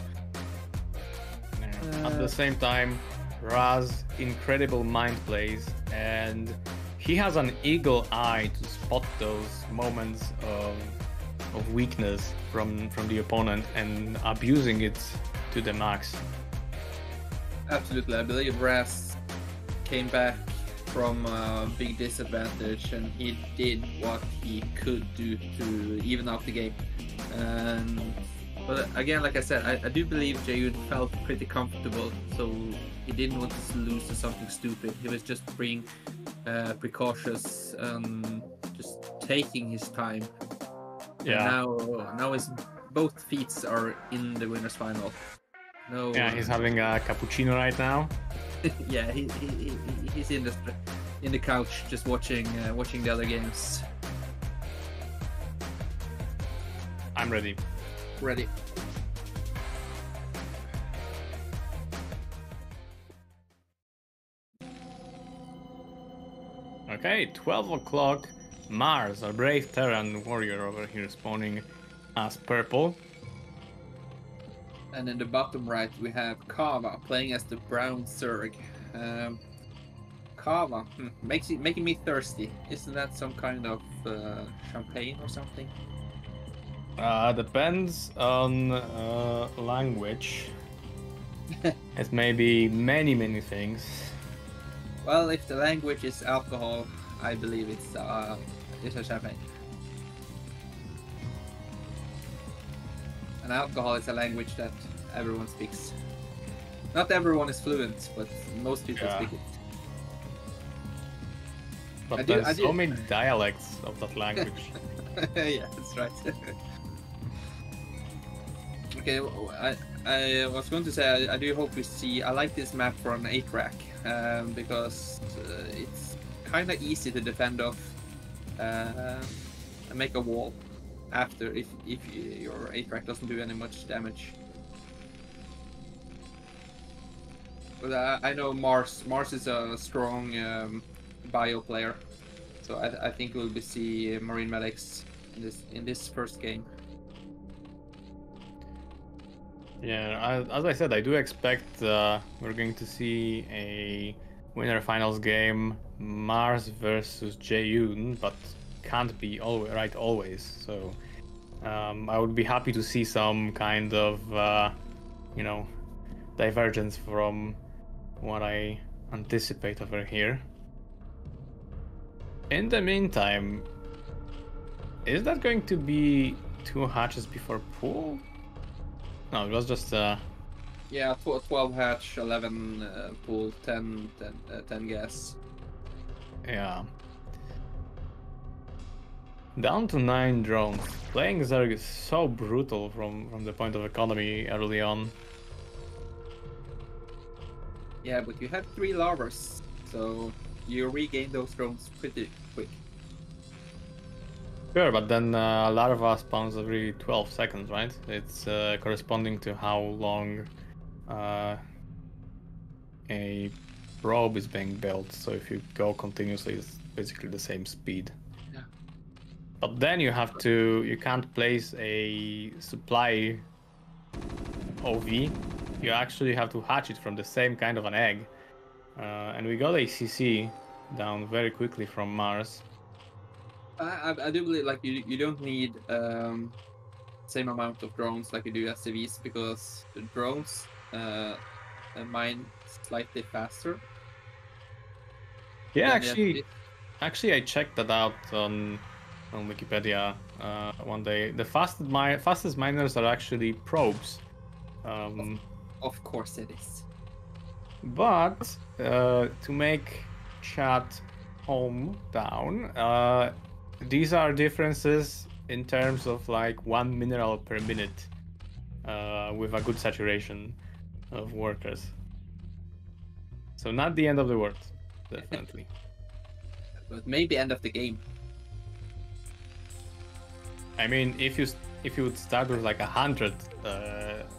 At the same time, Razz incredible mind plays, and he has an eagle eye to spot those moments of weakness from the opponent and abusing it to the max.
Absolutely, I believe Razz came back from a big disadvantage and he did what he could do to even out the game. But again, like I said, I do believe Jaeyun felt pretty comfortable, so he didn't want to lose to something stupid. He was just being precautious and just taking his time.
Yeah.
And now both feats are in the winners final. No.
Yeah, he's having a cappuccino right now.
Yeah, he's in the couch just watching the other games.
I'm ready.
Ready.
Okay, 12 o'clock. Maars, a brave Terran warrior over here spawning as purple.
And in the bottom right, we have Kava playing as the brown Zerg. Kava, making me thirsty. Isn't that some kind of champagne or something?
Depends on language. It may be many things.
Well, if the language is alcohol, I believe it's a champagne. And alcohol is a language that everyone speaks. Not everyone is fluent, but most people speak it.
But there's so many dialects of that language.
Yeah, that's right. Okay, I was going to say I do hope we see. I like this map for an 8-rack because it's kind of easy to defend off and make a wall after if your 8-rack doesn't do any much damage. But I know Maars is a strong bio player, so I think we'll see Marine Medics in this first game.
Yeah, as I said, I do expect we're going to see a winner finals game, Maars versus Jaeyun, but can't be always. So I would be happy to see some kind of divergence from what I anticipate over here. In the meantime, is that going to be 2 hatches before pool? No, it was just
yeah, 12 hatch, 11 pool, 10 gas.
Yeah. Down to 9 drones. Playing Zerg is so brutal from the point of economy early on.
Yeah, but you have 3 larvas, so you regain those drones pretty quick.
Sure, but then larva spawns every 12 seconds, right? It's corresponding to how long a probe is being built. So if you go continuously, it's basically the same speed.
Yeah.
But then you can't place a supply OV. You actually have to hatch it from the same kind of an egg. And we got a CC down very quickly from Maars.
I do believe like you don't need same amount of drones like you do SCVs because the drones mine slightly faster.
Yeah, actually I checked that out on Wikipedia one day. The fastest miners are actually probes.
Of course it is.
But to make chat home down, these are differences in terms of like 1 mineral per minute with a good saturation of workers. So not the end of the world, definitely.
But maybe end of the game.
I mean, if you would start with like 100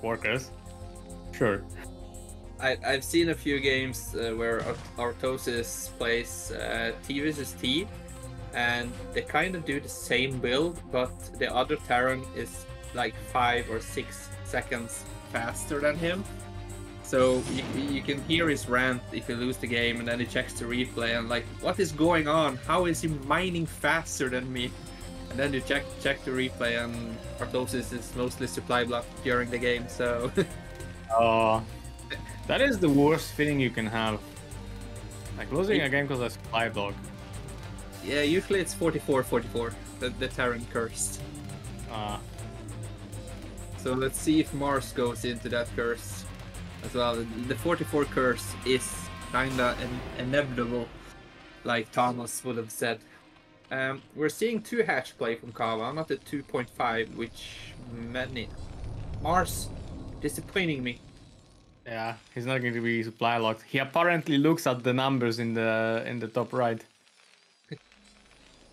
workers, sure.
I've seen a few games where Artosis plays T versus T, and they kind of do the same build, but the other Terran is like 5 or 6 seconds faster than him. So you can hear his rant if you lose the game, and then he checks the replay and like, what is going on? How is he mining faster than me? And then you check the replay, and Artosis is mostly supply blocked during the game. So
that is the worst feeling you can have. Like losing a game because of supply block.
Yeah, usually it's 44-44, the Terran curse. So let's see if Maars goes into that curse as well. The 44 curse is kinda inevitable, like Thomas would have said. We're seeing 2 hatch play from Cava, not the 2.5, which many. Maars, disappointing me.
Yeah, he's not going to be supply locked. He apparently looks at the numbers in the top right.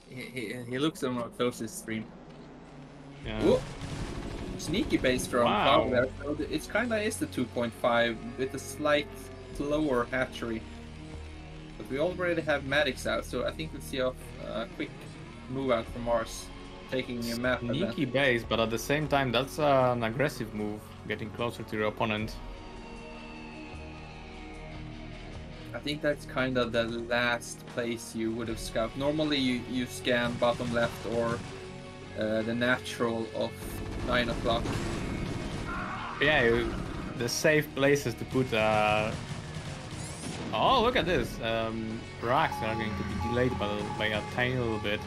He looks on our closest stream.
Yeah.
Whoa. Sneaky base from
Wow.
Cava there. So it's kinda is the 2.5 with a slight lower hatchery. But we already have medics out, so I think we'll see a quick move out from Maars, taking a map.
Sneaky base, but at the same time, that's an aggressive move, getting closer to your opponent.
I think that's kind of the last place you would have scouted. Normally you scan bottom left or the natural of 9 o'clock.
Yeah, the safe places to put. Oh, look at this! Racks are going to be delayed by a tiny little bit.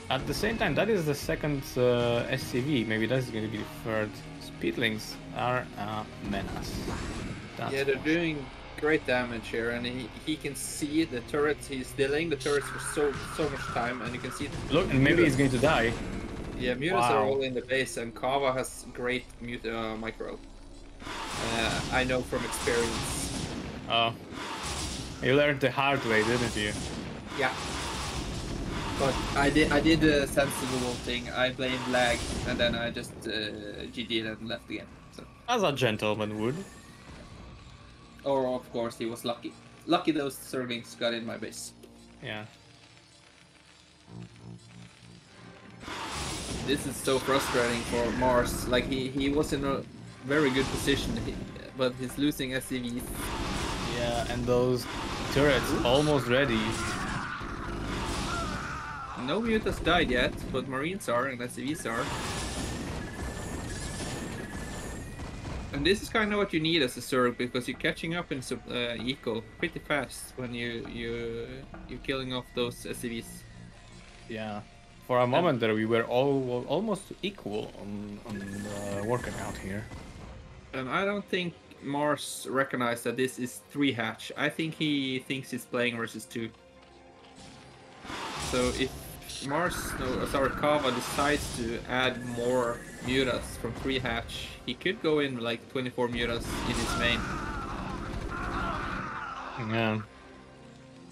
At the same time, that is the second SCV. Maybe that's going to be the third. Speedlings are a menace.
Yeah, they're doing great damage here, and he can see the turrets. He's delaying the turrets for so much time, and you can see.
Look, and maybe he's going to die.
Yeah, mutas are all in the base, and Cava has great micro. I know from experience.
Oh, you learned the hard way, didn't you?
Yeah. But I did a sensible thing. I blamed lag, and then I just GG'd and left again. So.
As a gentleman would.
Or of course he was lucky. Lucky those servings got in my base.
Yeah.
This is so frustrating for Maars. Like he was in a very good position, but he's losing SCVs.
Yeah, and those turrets almost ready.
No mutas died yet, but Marines are and SCVs are. And this is kind of what you need as a Zerg, because you're catching up in eco pretty fast when you're killing off those SCVs.
Yeah. For a moment there, we were all almost equal on working out here.
And I don't think Maars recognized that this is 3 hatch. I think he thinks he's playing versus 2. So if Cava decides to add more mutas from 3 hatch, he could go in like 24 mutas in his main.
Yeah.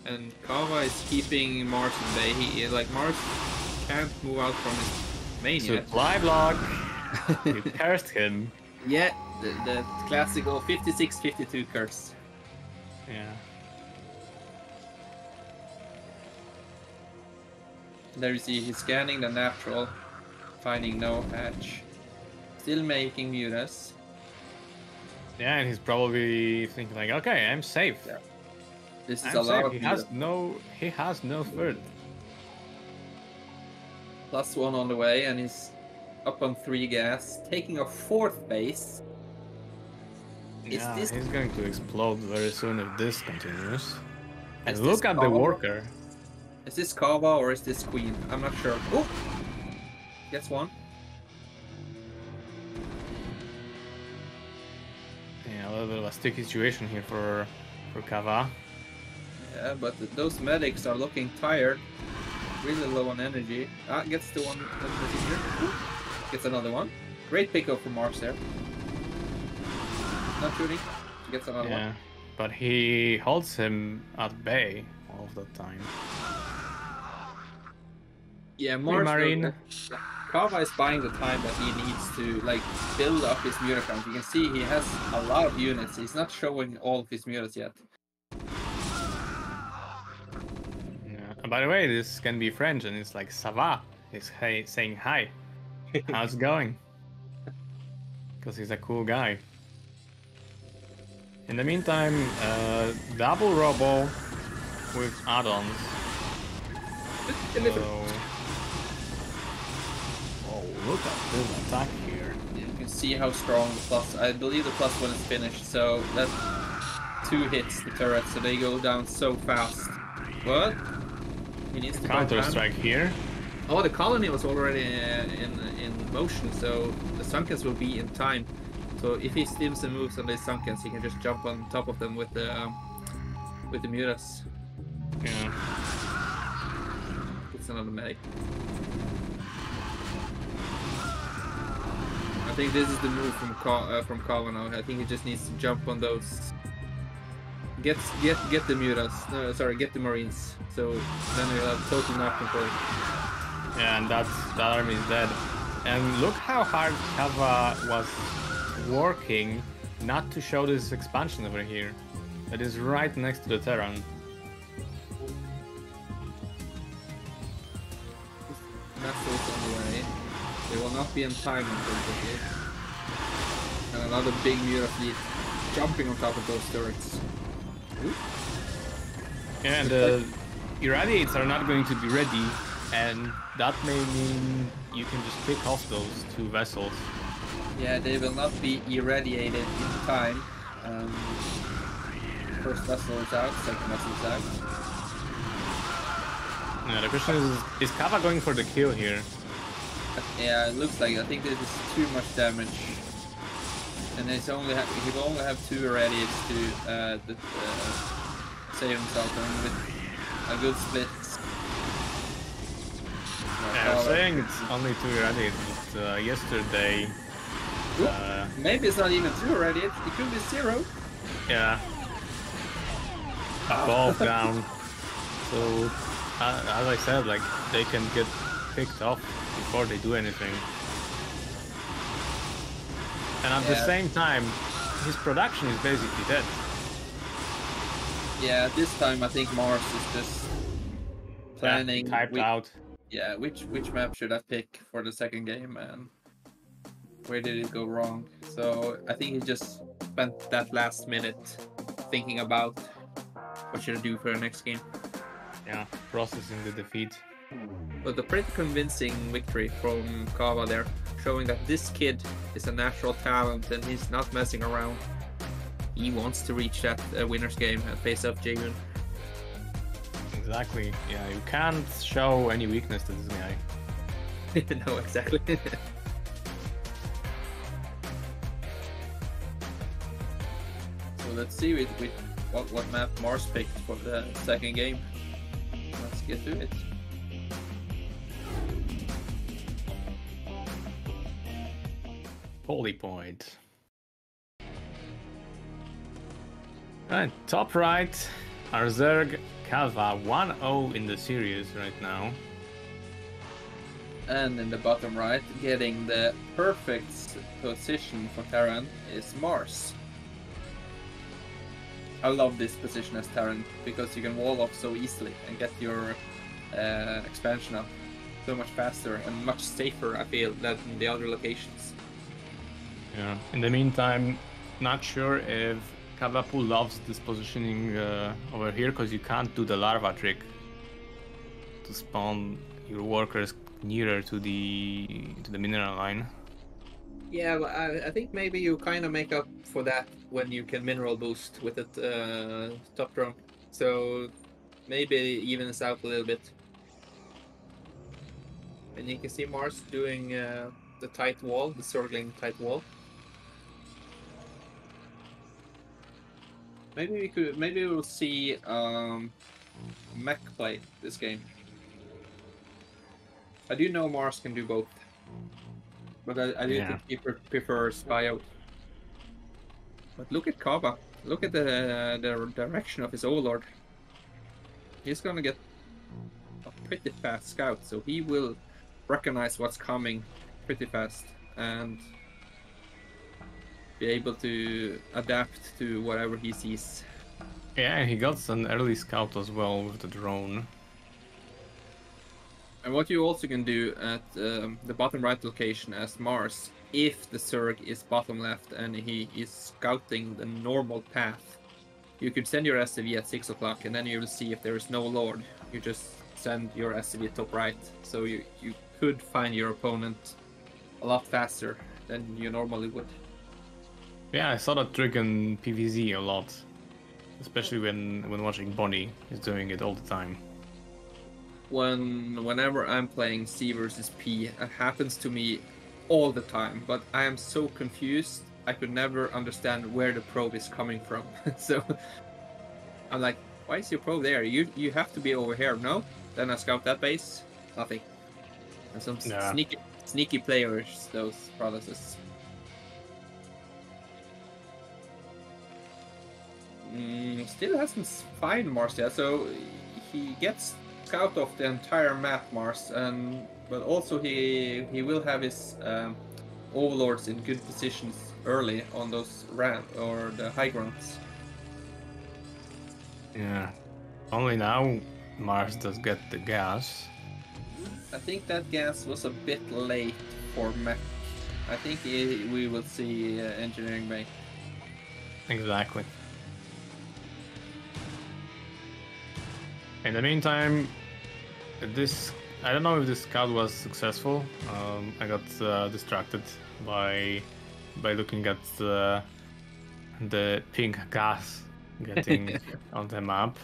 And Cava is keeping Maars in bay. Maars can't move out from his main yet.
Supply block! You cursed him.
Yeah, the classical 56-52 curse.
Yeah.
There you see he's scanning the natural, finding no hatch. Still making mutas.
Yeah, and he's probably thinking like, okay, I'm safe.
Yeah. This is
I'm
a lot
safe.
of
He has no third.
+1 on the way, and he's up on 3 gas, taking a 4th base.
Yeah, he's going to explode very soon if this continues. And
Is
look
this
at the
Cava?
worker.
Is this Cava or is this Queen? I'm not sure. Oh! Gets one.
bit of a sticky situation here for Cava.
Yeah, but those medics are looking tired. Really low on energy. Ah, gets the one. Gets another one. Great pickup from Maars there. Not shooting. Gets another one.
But he holds him at bay all of the time.
Yeah, Maars.
Marine.
Cava is buying the time that he needs to like build up his mute account. You can see he has a lot of units. He's not showing all of his mutes yet.
And by the way, this can be French, and it's like "ça va." He's saying hi. How's it going? Because he's a cool guy. In the meantime, double robo with add-ons. Oh, look at this attack here.
Yeah, you can see how strong the plus. I believe the +1 is finished, so that 2 hits the turret, so they go down so fast. What? He needs to
counter-strike here.
Oh, the colony was already in motion, so the Sunkens will be in time. So if he steams and moves on these Sunkens, he can just jump on top of them with the mutas.
Yeah.
It's another medic. I think this is the move from Kava now. I think he just needs to jump on those. Get the mutas. No, sorry, get the marines. So then we'll have total map control.
Yeah, and that army is dead. And look how hard Cava was working not to show this expansion over here. That is right next to the Terran.
Vessels on the way. They will not be in time unfortunately. And another big Mura fleet jumping on top of those turrets. Ooh.
Yeah, and the irradiates are not going to be ready, and that may mean you can just pick off those 2 vessels.
Yeah, they will not be irradiated in time. First vessel is out, second vessel is out.
Yeah, the question is Cava going for the kill here?
Yeah, it looks like it. I think this is too much damage. And he will only have 2 irradiates to save himself, and with a good split.
Yeah, I'm saying it's only 2 irradiates, but yesterday...
maybe it's not even 2 irradiates, it could be 0.
Yeah. Above, down. So, as I said, like, they can get picked off before they do anything. And at the same time, his production is basically dead.
Yeah, this time I think Maars is just planning.
Typed out.
Yeah, which map should I pick for the second game, and where did it go wrong? So I think he just spent that last minute thinking about what should I do for the next game.
Yeah, processing the defeat.
But a pretty convincing victory from Cava there, showing that this kid is a natural talent and he's not messing around. He wants to reach that winner's game and face up Jaeyun.
Exactly. Yeah, you can't show any weakness to this guy.
No, exactly. So let's see with what map Maars picked for the second game. Let's get to it.
Holy point. Right, top right, Arzerg Cava 1-0 in the series right now.
And in the bottom right, getting the perfect position for Terran is Maars. I love this position as Terran because you can wall off so easily and get your expansion up so much faster and much safer, I feel, than the other locations.
Yeah. In the meantime, not sure if Cavapoo loves this positioning over here, because you can't do the larva trick to spawn your workers nearer to the mineral line.
Yeah, but I think maybe you kind of make up for that when you can mineral boost with it top drone. So maybe it evens out a little bit. And you can see Maars doing the tight wall, the circling tight wall. Maybe we'll see mech play this game. I do know Maars can do both, but I do think he prefers buyout. But look at Kaba. Look at the direction of his overlord. He's gonna get a pretty fast scout, so he will recognize what's coming pretty fast and be able to adapt to whatever he sees.
Yeah, he got an early scout as well with the drone.
And what you also can do at the bottom right location as Maars, if the Zerg is bottom left and he is scouting the normal path, you could send your SCV at 6 o'clock and then you will see if there is no Lord. You just send your SCV top right, so you could find your opponent a lot faster than you normally would.
Yeah, I saw that trick in PvZ a lot, especially when watching Bonnie. He's doing it all the time.
Whenever I'm playing C versus P, it happens to me all the time, but I am so confused. I could never understand where the probe is coming from. So I'm like, why is your probe there? You have to be over here. No? Then I scout that base. Nothing. And some sneaky players, those processes. Still hasn't found Maars yet, so he gets scout off the entire map, Maars, but also he will have his overlords in good positions early on those or the high grounds.
Yeah, only now Maars does get the gas.
I think that gas was a bit late for mech. I think we will see engineering bay.
Exactly. In the meantime, I don't know if this scout was successful. I got distracted by looking at the pink gas getting on the map.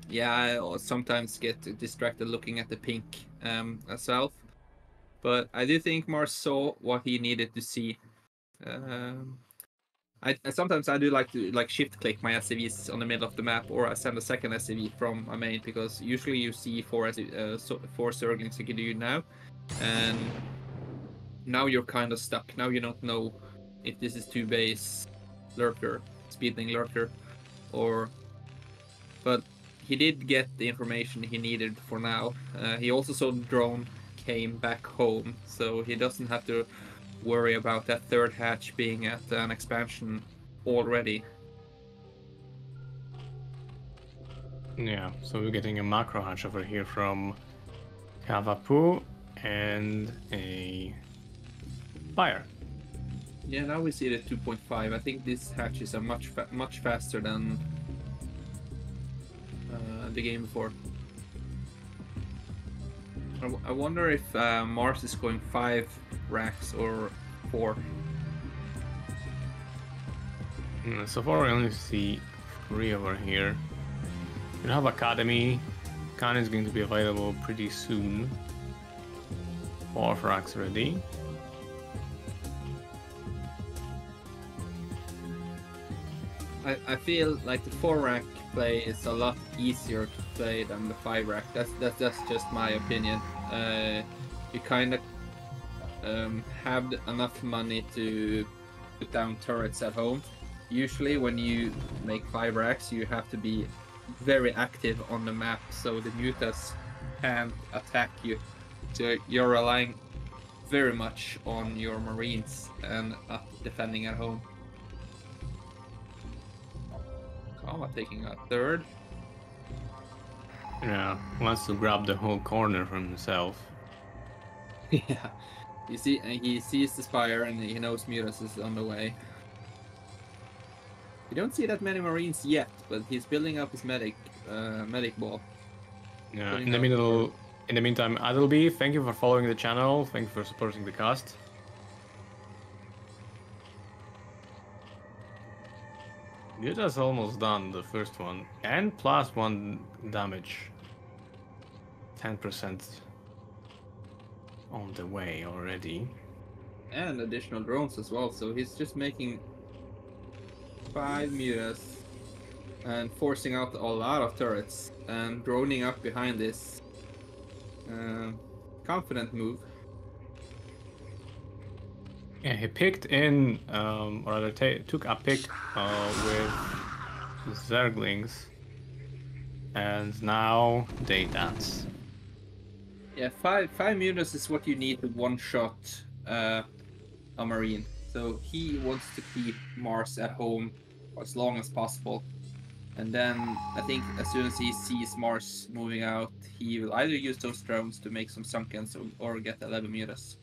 Yeah, I sometimes get distracted looking at the pink as well. But I do think Maars saw what he needed to see. I sometimes I do like to shift click my SCVs on the middle of the map, or I send a second SCV from my main, because usually you see four Zerglings you can do now, and now you're kind of stuck. Now you don't know if this is 2-base lurker, speedling lurker, or. But he did get the information he needed for now. He also saw the drone came back home, so he doesn't have to worry about that third hatch being at an expansion already.
Yeah, so we're getting a macro hatch over here from Cavapoo and a fire.
Yeah, now we see the 2.5. I think these hatches are much faster than the game before. I wonder if Maars is going 5 racks or 4.
So far we only see 3 over here. We have Academy. Khan is going to be available pretty soon. 4 racks ready.
I feel like the 4-rack play is a lot easier to play than the 5-rack. That's just my opinion. You kind of have enough money to put down turrets at home. Usually when you make 5 racks, you have to be very active on the map, so the mutas can't attack you. So you're relying very much on your marines and defending at home. Kama taking a third.
Yeah, wants to grab the whole corner for himself.
Yeah, you see, he sees the spire and he knows Mutas is on the way. You don't see that many marines yet, but he's building up his medic ball.
Yeah, in the meantime, Adelby, thank you for following the channel. Thank you for supporting the cast. Yuta's almost done the first one, and plus 1 damage. 10% on the way already.
And additional drones as well, so he's just making 5 mutas and forcing out a lot of turrets and droning up behind this. Confident move.
Yeah, he picked in, or rather took a pick with Zerglings, and now they dance.
Yeah, five mutas is what you need to one-shot a Marine. So he wants to keep Maars at home for as long as possible. And then I think as soon as he sees Maars moving out, he will either use those drones to make some sunkens or get 11 mutas.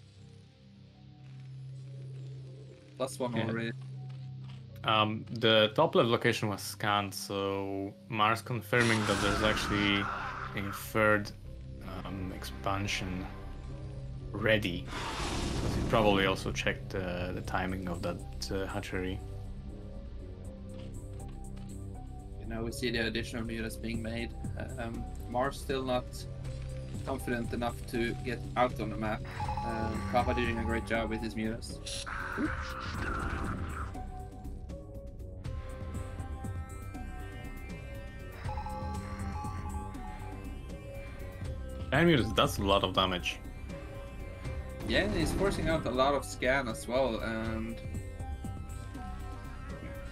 +1 already.
The top left location was scanned, so Maars confirming that there's actually a third expansion ready. Because he probably also checked the timing of that hatchery.
Now we see the additional mutas being made. Maars still not confident enough to get out on the map. Cava doing a great job with his mutas.
And mutas, that's a lot of damage.
Yeah, he's forcing out a lot of scan as well, and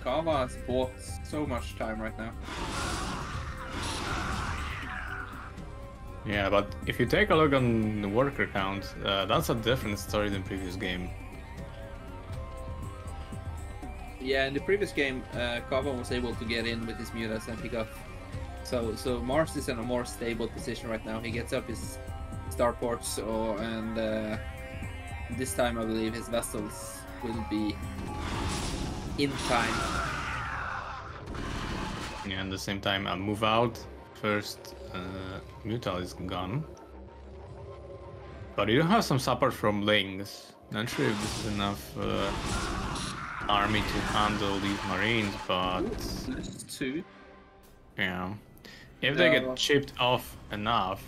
Cava has bought so much time right now.
Yeah, but if you take a look on the worker count, that's a different story than previous game.
Yeah, in the previous game, Cava was able to get in with his mutas and pick up. So Maars is in a more stable position right now. He gets up his starports, and this time I believe his vessels will be in time.
Yeah, at the same time, I move out. First, Mutal is gone. But you have some support from Lings. Not sure if this is enough army to handle these Marines, but...
There's 2.
Yeah. If they get chipped off enough,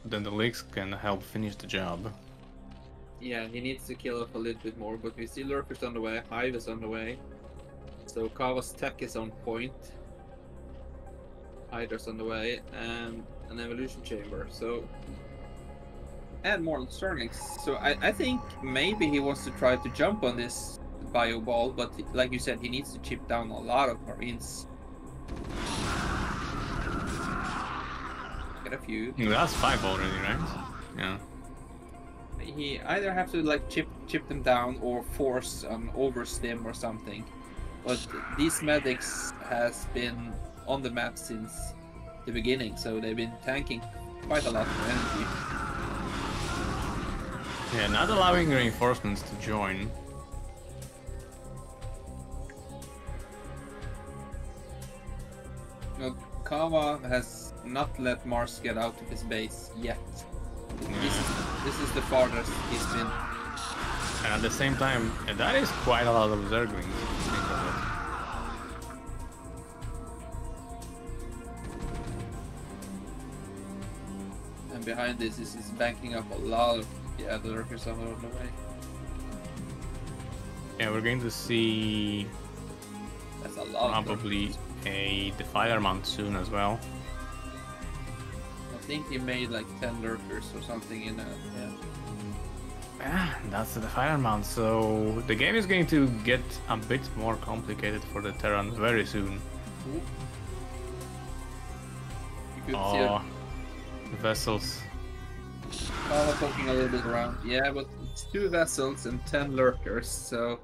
then the Lings can help finish the job.
Yeah, he needs to kill off a little bit more, but we see Lurkers on the way, Hive is on the way. So Cava's tech is on point. Hydra's on the way, and an evolution chamber. So, and more Starlings. So I think maybe he wants to try to jump on this bio ball, but like you said, he needs to chip down a lot of Marines. Get a few.
That's 5 already, right? Yeah.
He either have to like chip them down or force an overstim or something. But these medics has been on the map since the beginning, so they've been tanking quite a lot of energy.
Yeah, not allowing reinforcements to join.
No, Cava has not let Maars get out of his base yet. This is the farthest he's been.
And at the same time, that is quite a lot of Zerglings.
And behind this is banking up a lot of the Lurkers on the way.
Yeah, we're going to see
That's a lot.
probably a Defiler mount soon as well.
I think he made like 10 Lurkers or something in a
Yeah, that's the Defiler mount, so the game is going to get a bit more complicated for the Terran very soon.
You could see
vessels.
Cava poking a little bit around. Yeah, but it's 2 vessels and 10 Lurkers, so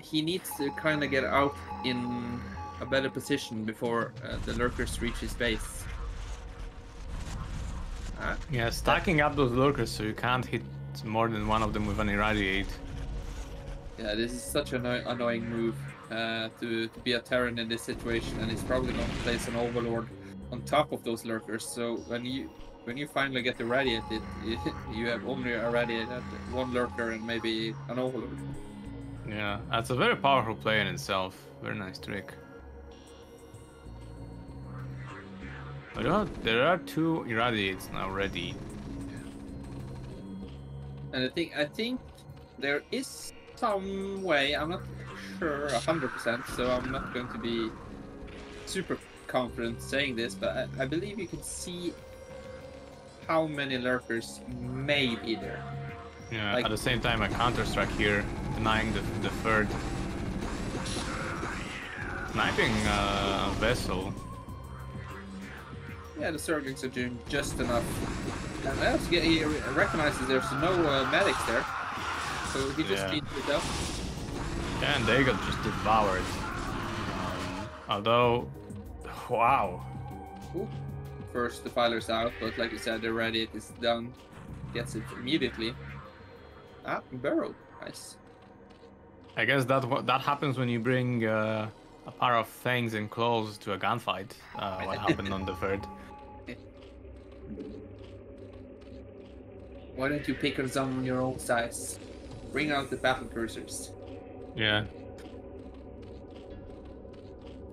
he needs to kind of get out in a better position before the Lurkers reach his base.
Yeah, stacking up those Lurkers so you can't hit more than one of them with an Irradiate.
Yeah, this is such an annoying move to be a Terran in this situation, and he's probably going to place an Overlord on top of those Lurkers. So when you finally get irradiated, you have only irradiated 1 Lurker and maybe an Overlord.
Yeah, that's a very powerful play in itself. Very nice trick. But there are 2 Irradiates now ready.
And I think there is some way, I'm not sure 100%, so I'm not going to be super confident saying this, but I believe you can see how many lurkers may be there.
Yeah,
Like,
at the same time, a counter-strike here, denying the third. Sniping vessel.
yeah, the Zerglings are doing just enough. And that's, he recognizes there's no medics there, so he just beats it up.
Yeah, and they got just devoured. Although, wow.
Ooh. First defiler's out, but like you said, they're ready. It is done. Gets it immediately. Ah, barrel. Nice.
I guess that happens when you bring a pair of things in close to a gunfight. What happened on the third?
Why don't you pick on some your own size? Bring out the battle cruisers.
Yeah.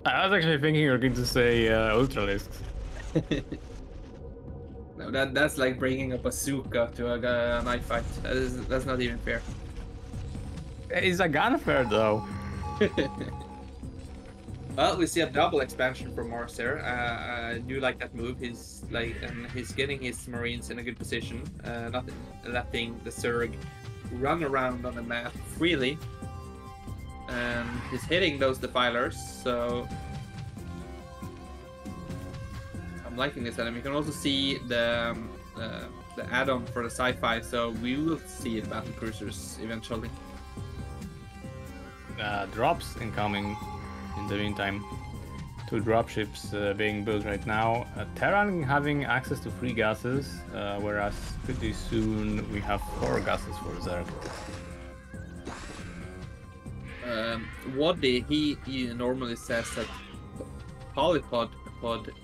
I was actually thinking you were going to say Ultralisks.
No, that's like bringing a bazooka to a knife fight. That's not even fair.
It's a gunfair though.
Well, we see a double expansion from Maars there. I do like that move. He's getting his Marines in a good position, not letting the Zerg run around on the map freely, and he's hitting those defilers. So I'm liking this item. You can also see the add-on for the sci-fi, so we will see the battle cruisers eventually.
Drops incoming. In the meantime, 2 dropships being built right now. Terran having access to 3 gases, whereas pretty soon we have 4 gases for Zerg.
Waddy, he normally says that Polypod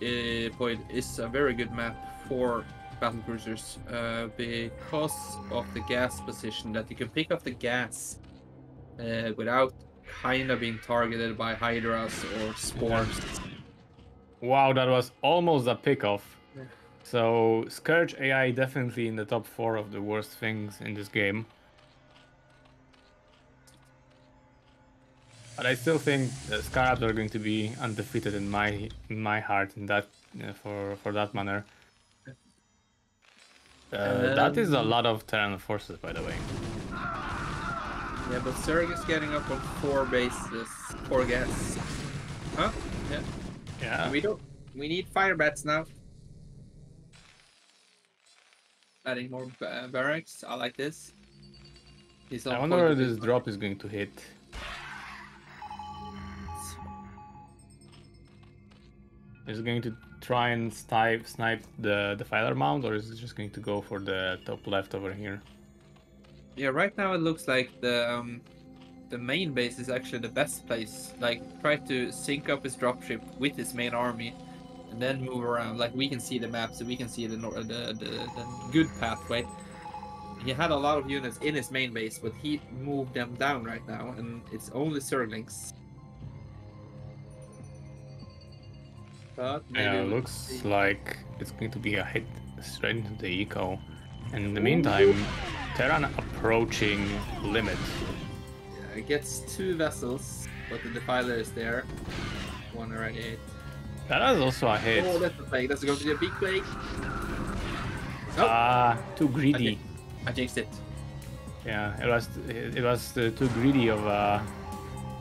is a very good map for battlecruisers because of the gas position, that you can pick up the gas without kind of being targeted by hydras or spores.
Wow, that was almost a pickoff.
Yeah.
So Scourge AI definitely in the top 4 of the worst things in this game. But I still think Scarabs are going to be undefeated in my heart in that for that manner. That is a lot of Terran forces, by the way.
Yeah, but Zerg is getting up on 4 bases, 4 gas. Huh? Yeah.
Yeah.
We need fire bats now. Adding more barracks. I like this.
I wonder where this drop is going to hit. Is it going to try and snipe the Filer Mount, or is it just going to go for the top left over here?
Yeah, right now it looks like the main base is actually the best place. Like, try to sync up his dropship with his main army, and then move around. Like, we can see the map, so we can see the good pathway. He had a lot of units in his main base, but he moved them down right now, and it's only Zerglings. But
yeah, looks like it's going to be a hit straight into the eco. And in the meantime, Terran approaching limit.
Yeah, it gets 2 vessels, but the defiler is there. 1 already hit.
That is also a hit.
Oh, that's a plague. That's going to be a big plague.
Ah, too greedy.
I jinxed it.
Yeah, it was too greedy of.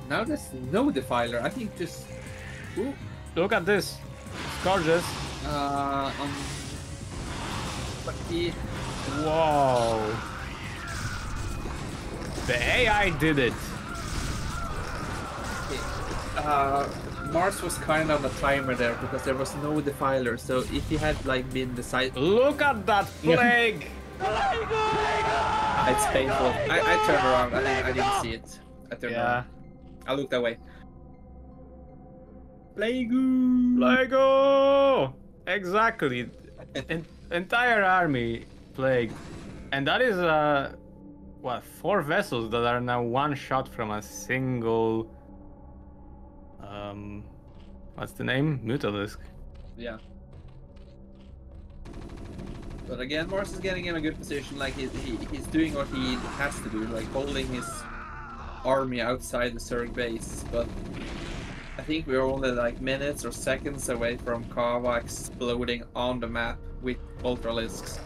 Now there's no defiler. I think just. Ooh.
Look at this, it's gorgeous. Whoa! The AI did it.
Maars was kind of a timer there because there was no defiler. So if he had like been the side,
look at that plague!
It's painful. I turned around. I didn't see it. I turned around. I looked away.
Lego! Exactly. Entire army plague, and that is what, 4 vessels that are now 1 shot from a single. What's the name? Mutalisk.
Yeah. But again, Maars is getting in a good position. Like he's doing what he has to do, like holding his army outside the Zerg base, but I think we're only like minutes or seconds away from Cava exploding on the map with Ultralisks.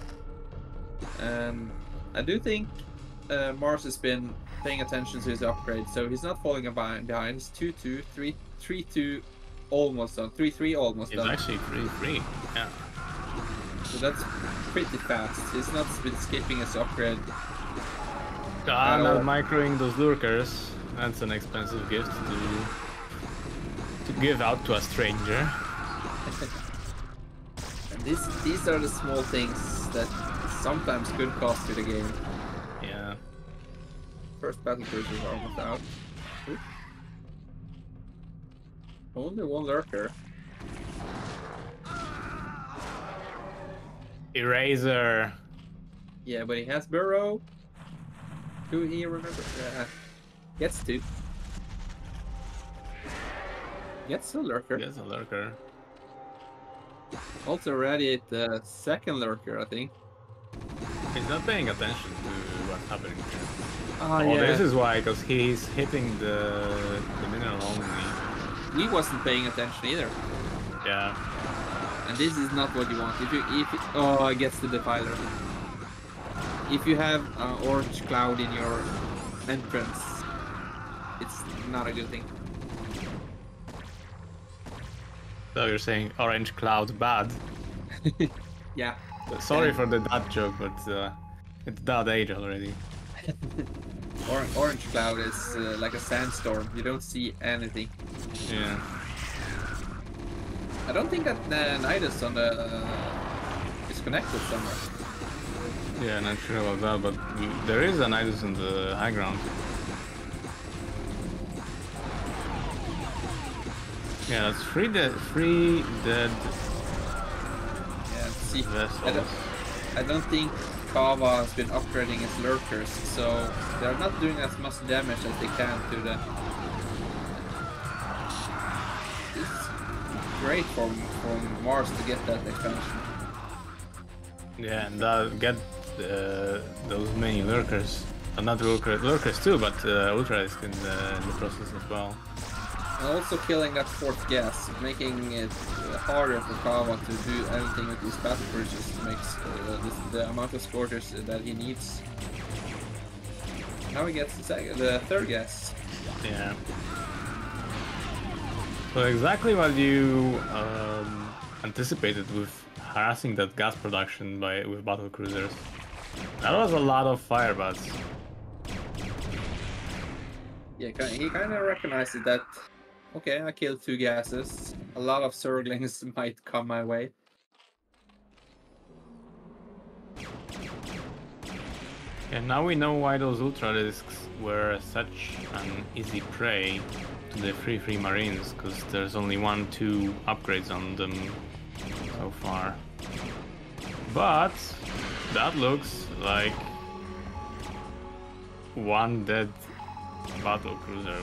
And I do think Maars has been paying attention to his upgrade, so he's not falling behind. He's 2-2, 3-2, almost done. 3-3, almost
he's
done.
He's actually 3-3, yeah.
So that's pretty fast. He's not been skipping his upgrade.
Not microing those lurkers. That's an expensive gift to give out to a stranger.
And these are the small things that sometimes could cost you the game.
Yeah.
First battle cruisers are almost out. Oops. Only one lurker.
Eraser.
Yeah, but he has burrow. Do he remember? Gets to. Gets a lurker.
Gets a lurker.
Also ready at the second lurker, I think.
He's not paying attention to what's happening here.
Oh,
Oh,
yeah.
this is why, because he's hitting the mineral only.
He wasn't paying attention either.
Yeah.
And this is not what you want. Oh, it gets the defiler. If you have an orange cloud in your entrance, it's not a good thing.
So you're saying orange cloud bad?
Yeah.
Sorry for the dad joke, but it's that age already.
Orange cloud is like a sandstorm. You don't see anything.
Yeah.
I don't think that Nidus on the is connected somewhere.
Yeah, not sure about that, but there is a Nidus in the high ground. Yeah, that's three dead
Yeah, see,
vessels.
I don't think Cava has been upgrading his lurkers, so they're not doing as much damage as they can to the. It's great for Maars to get that expansion.
Yeah, and get those many lurkers. Not lurkers too, but Ultra is in the process as well.
And also killing that fourth gas, making it harder for Cava to do anything with these battle cruisers makes the amount of scorchers that he needs. Now he gets the third gas.
Yeah. So exactly what you anticipated with harassing that gas production with battle cruisers. That was a lot of firebats.
Yeah, he kind of recognizes that. Okay, I killed 2 gases. A lot of Zerglings might come my way.
And now we know why those Ultralisks were such an easy prey to the 3-3 Marines, because there's only 1-2 upgrades on them so far. But that looks like one dead battle cruiser.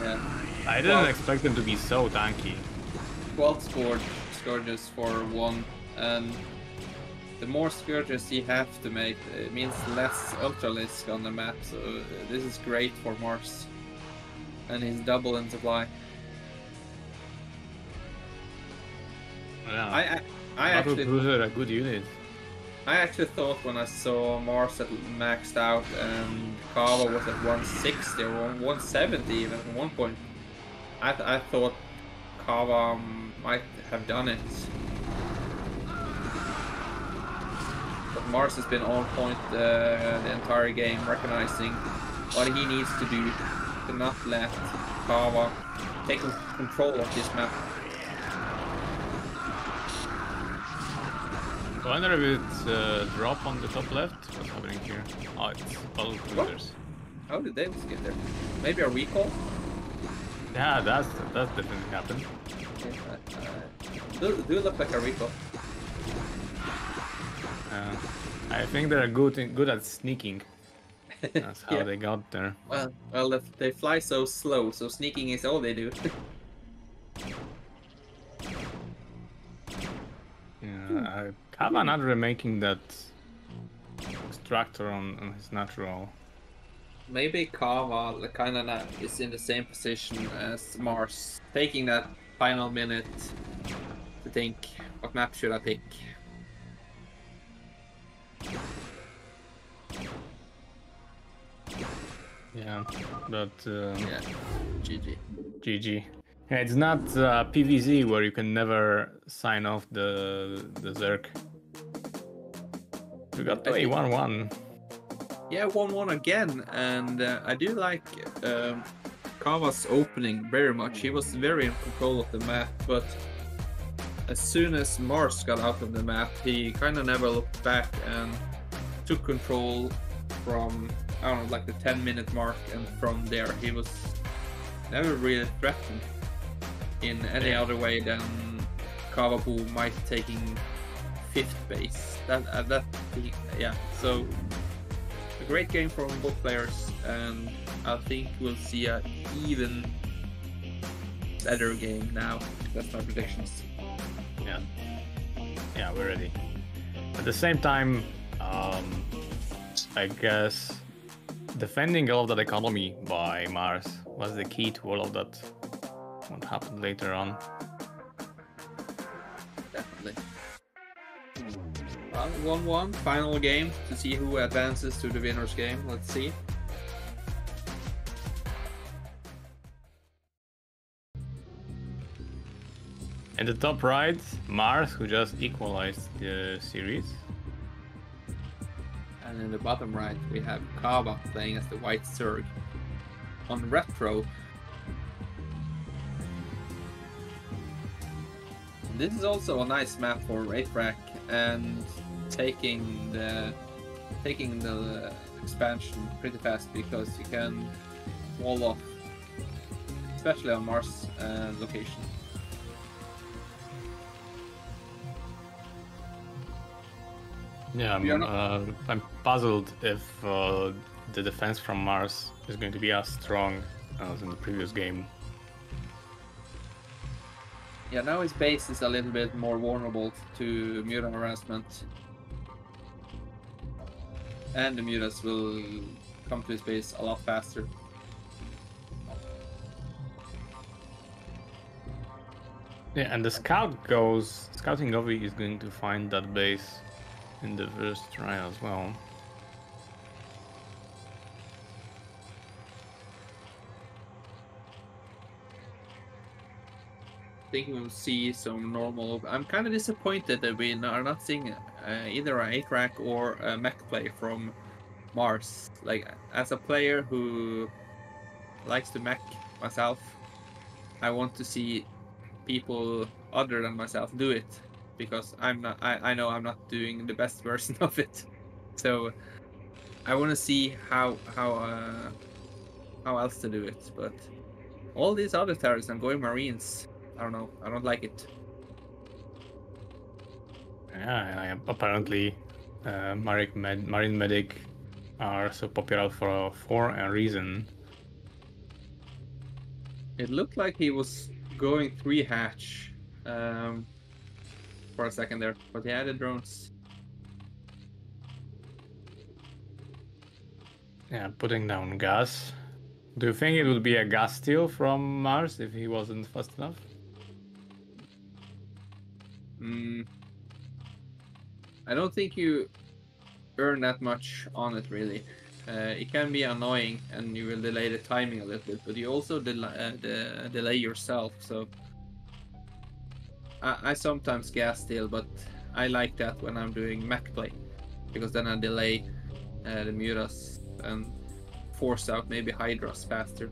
Yeah.
I didn't expect them to be so tanky.
12 scourges for 1, and the more scourges you have to make, it means less Ultralisk on the map, so this is great for Maars. And he's double in supply.
Yeah.
I
battle
actually
cruiser a good unit.
I actually thought when I saw Maars at maxed out and Cava was at 160 or 170 even at one point, I thought Cava might have done it. But Maars has been on point the entire game, recognizing what he needs to do to not let Cava take control of this map.
I wonder if it's drop on the top left. What's happening here? Oh, it's battle cruisers.
How did they get there? Maybe a recall?
Yeah, that's definitely happened.
Do look like a recall.
I think they're good at sneaking. That's how
Yeah.
they got there.
Well, they fly so slow, so sneaking is all they do.
Yeah, Kava not remaking that extractor on his natural.
maybe Kava kind of is in the same position as Maars, taking that final minute to think, what map should I pick?
Yeah, but
Yeah, GG.
GG. Yeah, it's not PVZ where you can never sign off the Zerk. We got to a 1-1.
Yeah, 1-1 again, and I do like Kava's opening very much. He was very in control of the map, but as soon as Maars got out of the map, he kind of never looked back and took control from, I don't know, like the 10-minute mark, and from there he was never really threatened in any other way than Cavapoo might taking 5th base. Yeah, so a great game from both players, and I think we'll see an even better game now. That's my predictions.
Yeah, we're ready. At the same time, I guess defending all of that economy by Maars was the key to all of that. What happened later on?
Definitely. Well, 1-1, final game to see who advances to the winner's game. Let's see.
In the top right, Maars, who just equalized the series.
And in the bottom right, we have Kava playing as the White Zerg. On Retro, this is also a nice map for Raid-Rack and taking the expansion pretty fast, because you can wall off, especially on Maars location.
Yeah, I'm puzzled if the defense from Maars is going to be as strong as in the previous game.
Yeah, now his base is a little bit more vulnerable to Muta harassment. And the Mutas will come to his base a lot faster.
Yeah, and the scouting Govi is going to find that base in the first try as well.
I think we'll see some normal. I'm kind of disappointed that we are not seeing either an 8-rack or a mech play from Maars. Like, as a player who likes to mech myself, I want to see people other than myself do it, because I know I'm not doing the best version of it. So I want to see how else to do it. But all these other turrets and going Marines, I don't know. I don't like it.
Yeah, apparently Marine Medic are so popular for a reason.
It looked like he was going 3-hatch for a second there, but he had the drones.
Yeah, putting down gas. Do you think it would be a gas steal from Maars if he wasn't fast enough?
I don't think you earn that much on it, really. It can be annoying, and you will delay the timing a little bit, but you also delay yourself. So I sometimes gas steal, but I like that when I'm doing mech play, because then I delay the Mutas and force out maybe Hydras faster.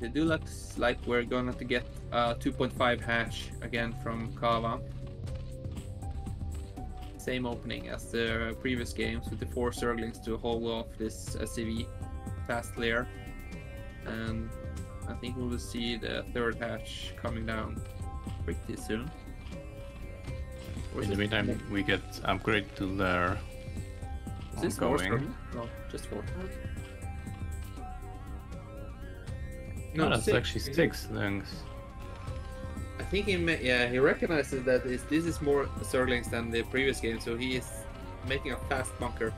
It do looks like we're going to get a 2.5 hatch again from Kava. Same opening as the previous games, with the 4 Zerglings to hold off this SCV fast layer. And I think we will see the 3rd hatch coming down pretty soon.
In the meantime, we get upgrade to their
Is this 4 Zerglings? No, just 4.
No, that's 6. Actually 6 things.
I think he recognizes that this is more Zerglings than the previous game, so he is making a fast bunker.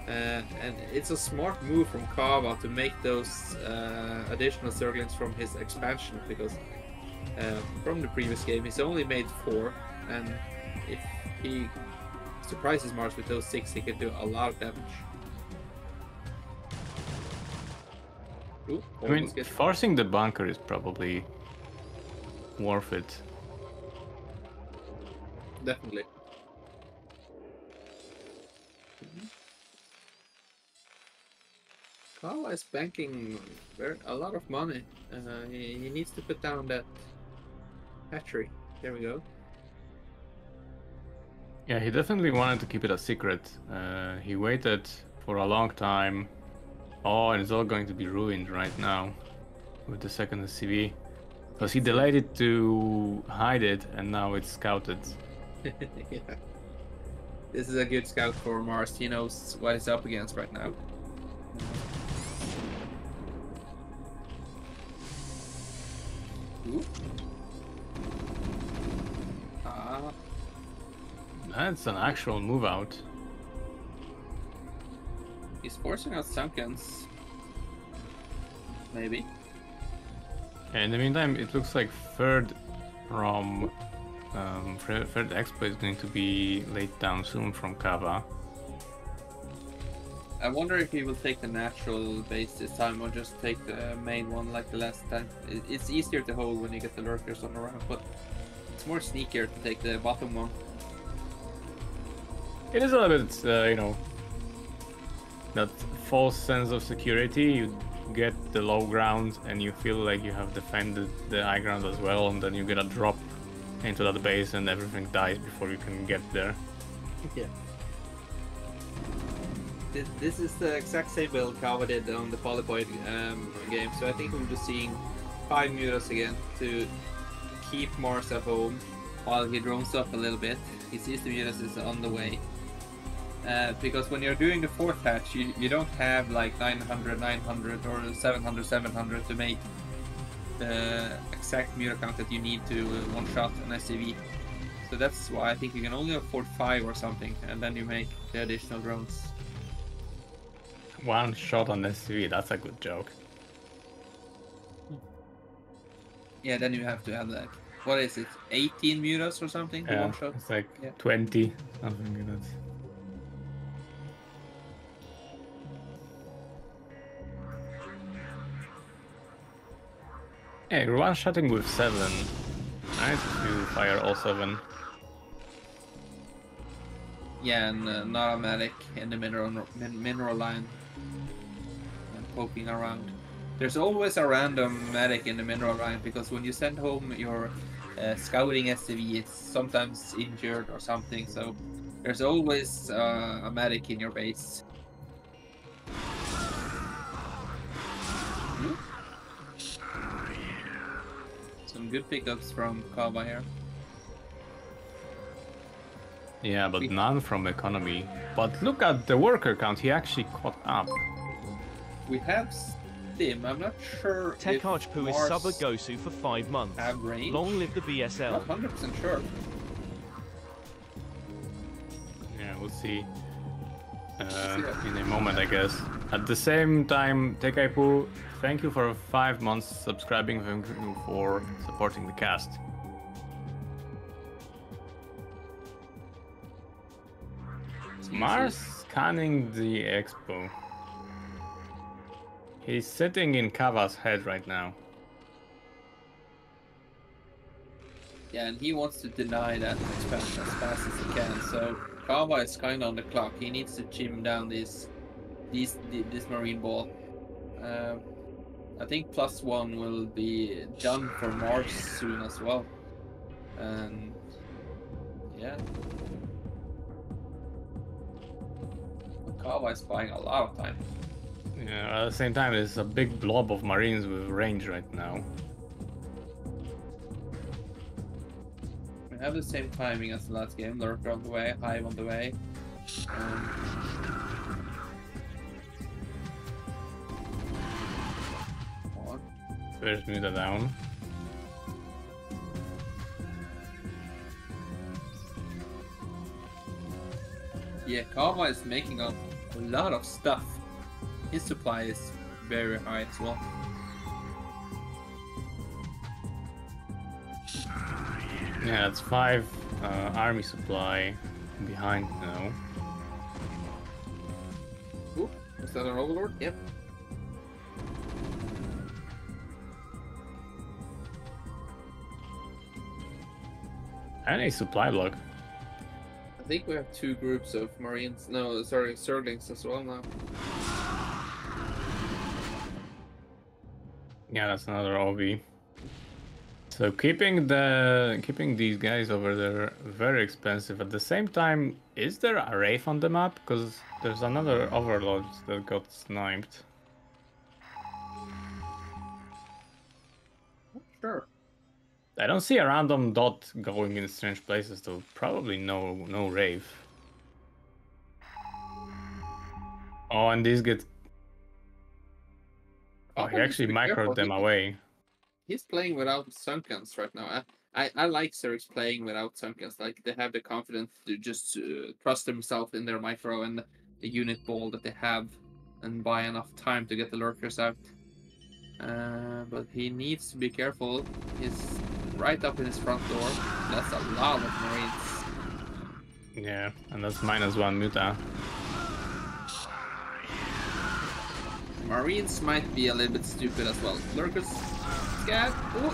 And it's a smart move from Cava to make those additional Zerglings from his expansion, because from the previous game he's only made 4, and if he surprises Maars with those 6, he can do a lot of damage. Ooh,
I mean, forcing the bunker is probably worth it.
Definitely. Kala is banking a lot of money. He needs to put down that hatchery. There we go.
Yeah, he definitely wanted to keep it a secret. He waited for a long time. Oh, and it's all going to be ruined right now with the second SCV. Because he delayed it to hide it, and now it's scouted.
Yeah. This is a good scout for Maars. He knows what he's up against right now. Ooh.
That's an actual move out.
He's forcing out Sunkens. Maybe.
In the meantime, it looks like third from third expo is going to be laid down soon from Cava.
I wonder if he will take the natural base this time or just take the main one like the last time. It's easier to hold when you get the lurkers on the ramp, but it's more sneakier to take the bottom one.
It is a little bit, you know, that false sense of security. You get the low ground and you feel like you have defended the high ground as well, and then you get a drop into that base and everything dies before you can get there.
Yeah. This is the exact same build Cava did on the Polypoid game, so I think we'll be seeing 5 mutas again to keep Maars at home while he drones up a little bit. He sees the mutas is on the way. Because when you're doing the 4th hatch, you don't have like 900, 900 or 700, 700 to make the exact muta count that you need to one-shot an SCV. So that's why I think you can only afford 5 or something, and then you make the additional drones.
One shot on SCV, that's a good joke.
Yeah, then you have to have like, what is it, 18 mutas or something?
Yeah,
one shot?
it's like 20, something like that. Yeah, you're one-shotting with 7. Nice if you fire all 7.
Yeah, and not a medic in the mineral line. And poking around. There's always a random medic in the mineral line, because when you send home your scouting SCV, it's sometimes injured or something, so there's always a medic in your base. Some good pickups from Cava here.
Yeah, but none from economy. But look at the worker count, he actually caught up.
We have Stim, I'm not sure
Tech
if
Archpoo is sub a Gosu for 5 months.
have range.
Long live the BSL.
Not 100% sure.
Yeah, we'll see. In a moment, I guess. At the same time, Cavapoo, thank you for 5 months subscribing, thank you for supporting the cast. Maars scanning the expo. He's sitting in Cava's head right now.
Yeah, and he wants to deny that expansion as fast as he can, so Cava is kind of on the clock. He needs to chim down this marine ball. I think +1 will be done for Maars soon as well. And yeah. Cava is buying a lot of time.
Yeah, at the same time, there's a big blob of marines with range right now.
We have the same timing as the last game. Lurker on the way, Hive on the way.
First muta down.
Yeah, Cava is making up a lot of stuff. His supply is very high as well.
Yeah, it's 5 army supply behind now.
Ooh, is that an overlord? Yep.
And a supply block.
I think we have 2 groups of Marines. No, sorry, Zerglings as well now.
Yeah, that's another OV. So keeping these guys over there very expensive. At the same time, is there a Wraith on the map? Because there's another Overlord that got sniped.
Sure.
I don't see a random dot going in strange places, though. Probably no Wraith. Oh, and these get. Oh, he actually microed them away.
He's playing without Sunkens right now. I like Zergs playing without Sunkens. Like, they have the confidence to just trust themselves in their micro and the unit ball that they have and buy enough time to get the lurkers out. But he needs to be careful. He's right up in his front door. That's a lot of Marines.
Yeah, and that's -1 muta.
Marines might be a little bit stupid as well. Lurkers, scat. Ooh.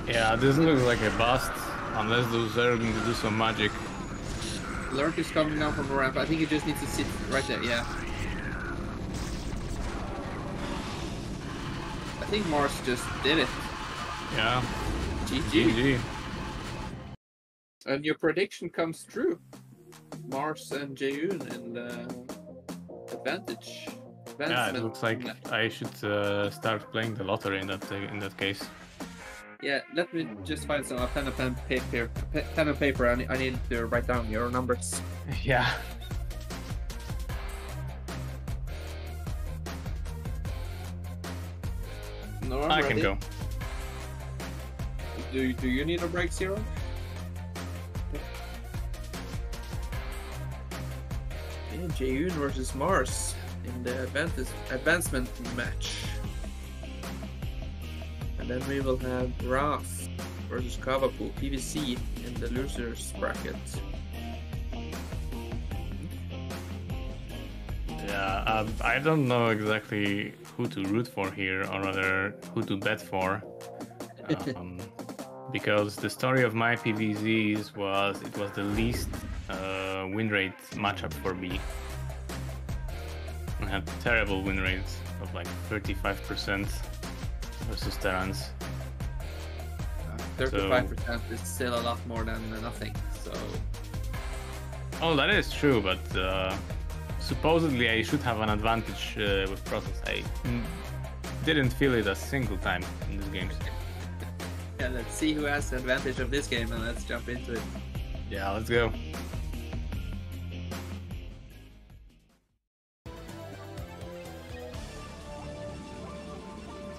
Yeah, this looks like a bust, unless those are going to do some magic.
Lurkers coming down from the ramp. I think he just needs to sit right there. Yeah. I think Maars just did it.
Yeah.
GG.
GG.
And your prediction comes true. Maars and Jaeyun in the advantage.
Yeah, it looks like I should start playing the lottery in that case.
Yeah, let me just find some pen and paper. I need to write down your numbers.
Yeah.
No, I'm
I
ready.
can go.
Do you need a break, Zero? And Jaeyun versus Maars in the advancement match. And then we will have Razz versus Cavapoo PVC in the losers bracket.
Yeah, I don't know exactly who to root for here, or rather who to bet for. Because the story of my PVZs was the least win rate matchup for me. I had terrible win rates of like 35% versus Terrans.
35% is still a lot more than nothing. So.
Oh, that is true, but supposedly I should have an advantage with Protoss. I didn't feel it a single time in this game.
Yeah, let's see who has the advantage of this game, and let's jump into it.
Yeah, let's go.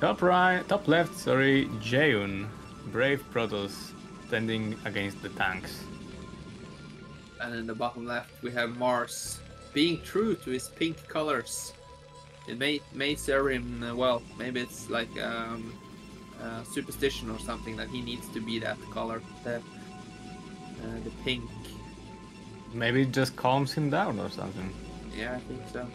Top left, sorry, Jaeyun, brave Protoss, standing against the tanks.
And in the bottom left, we have Maars, being true to his pink colors. It may serve him well. Maybe it's like superstition or something that he needs to be that color, the pink.
Maybe it just calms him down or something.
Yeah, I think so.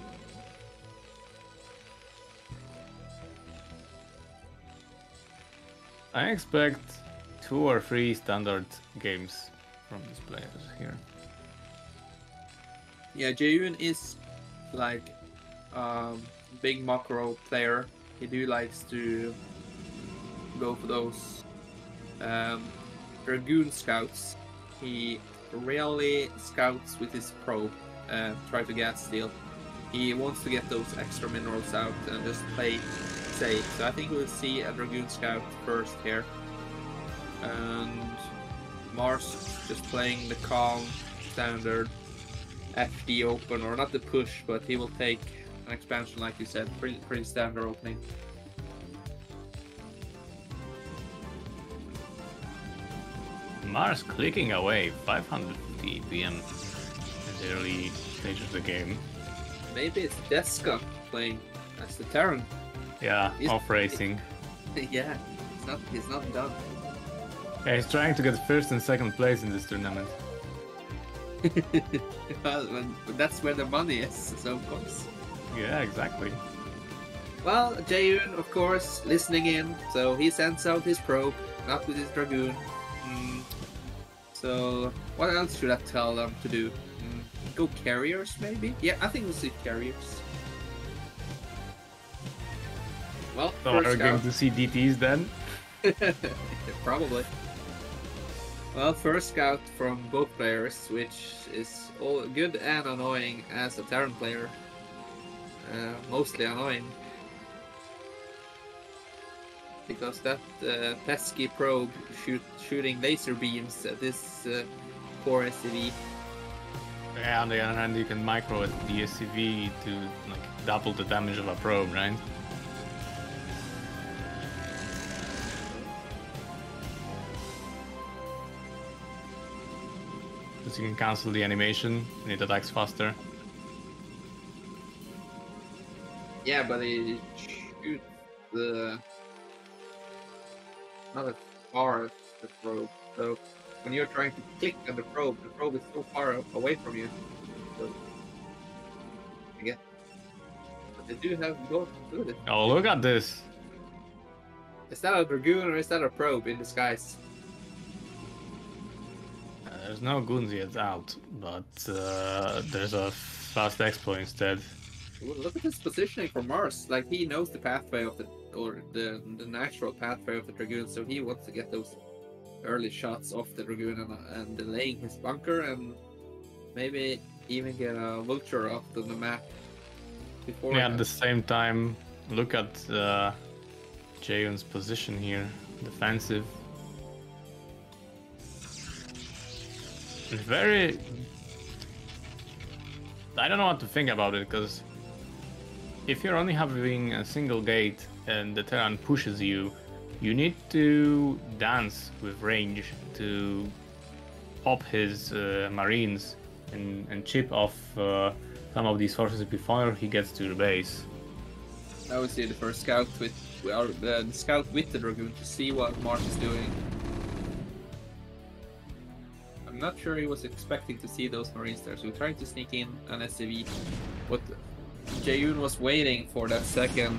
I expect 2 or 3 standard games from these players here.
Yeah, Jaeyun is like big macro player. He likes to go for those Dragoon scouts. He rarely scouts with his probe, try to gas steal. He wants to get those extra minerals out and just play safe. So I think we'll see a Dragoon scout first here. And Maars just playing the calm, standard FD open, or not the push, but he will take an expansion like you said, pretty standard opening.
Maars clicking away 550 PM in the early stage of the game.
Maybe it's Deska playing as the Terran.
Yeah, off racing.
Yeah, he's not done.
Yeah, he's trying to get first and second place in this tournament.
Well, that's where the money is, so of course.
Yeah, exactly.
Well, Jaeyun, of course, listening in, so he sends out his probe, not with his Dragoon. So, what else should I tell them to do? Go carriers, maybe? Yeah, I think we'll see carriers. Well,
So we're going to see DTs then?
Probably. Well, first scout from both players, which is all good and annoying as a Terran player. Mostly annoying. Because that pesky probe shooting laser beams at this poor SCV.
Yeah, on the other hand, you can micro at the SCV to like double the damage of a probe, right? Because you can cancel the animation and it attacks faster.
Yeah, but it shoots the not as far as the probe. So when you're trying to click on the probe is so far away from you. So yeah. But they do have both good.
Oh, look at this!
Is that a Dragoon or is that a probe in disguise?
There's no goons yet out, but there's a fast expo instead.
Look at this positioning for Maars. Like, he knows the pathway of the natural pathway of the Dragoon, so he wants to get those early shots off the Dragoon and delaying his bunker, and maybe even get a vulture off the map before.
Yeah, at the same time, look at Jaeyun's position here, defensive. It's very... I don't know what to think about it, because if you're only having a single gate and the Terran pushes you, you need to dance with range to pop his Marines and chip off some of these forces before he gets to the base.
I would see the first scout with the scout with the Dragoon to see what Maars is doing. I'm not sure he was expecting to see those Marines there, so he tried to sneak in an SCV. But Jaeyun was waiting for that second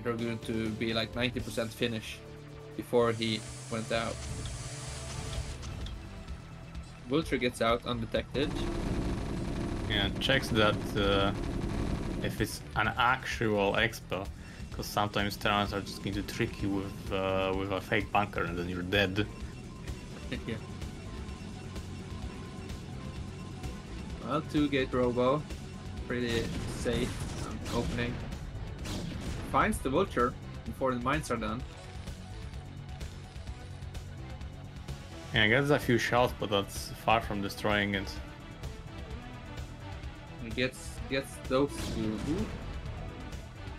Dragoon to be like 90% finish before he went out. Vulture gets out undetected.
Yeah, checks that if it's an actual expo, because sometimes Terrans are just going to trick you with a fake bunker and then you're dead.
Yeah. Well, 2-gate robo, pretty safe opening. Finds the vulture before the mines are done.
Yeah, gets a few shots, but that's far from destroying it.
He gets those two.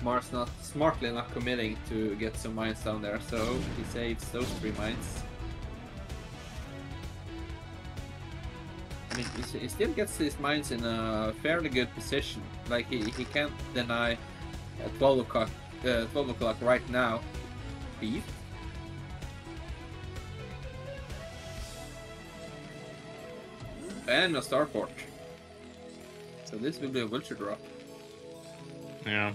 Maars smartly not committing to get some mines down there, so he saves those 3 mines. I mean, he still gets his mines in a fairly good position. Like, he can't deny 12 o'clock right now. Beef. And a starport. So this will be a vulture drop.
Yeah,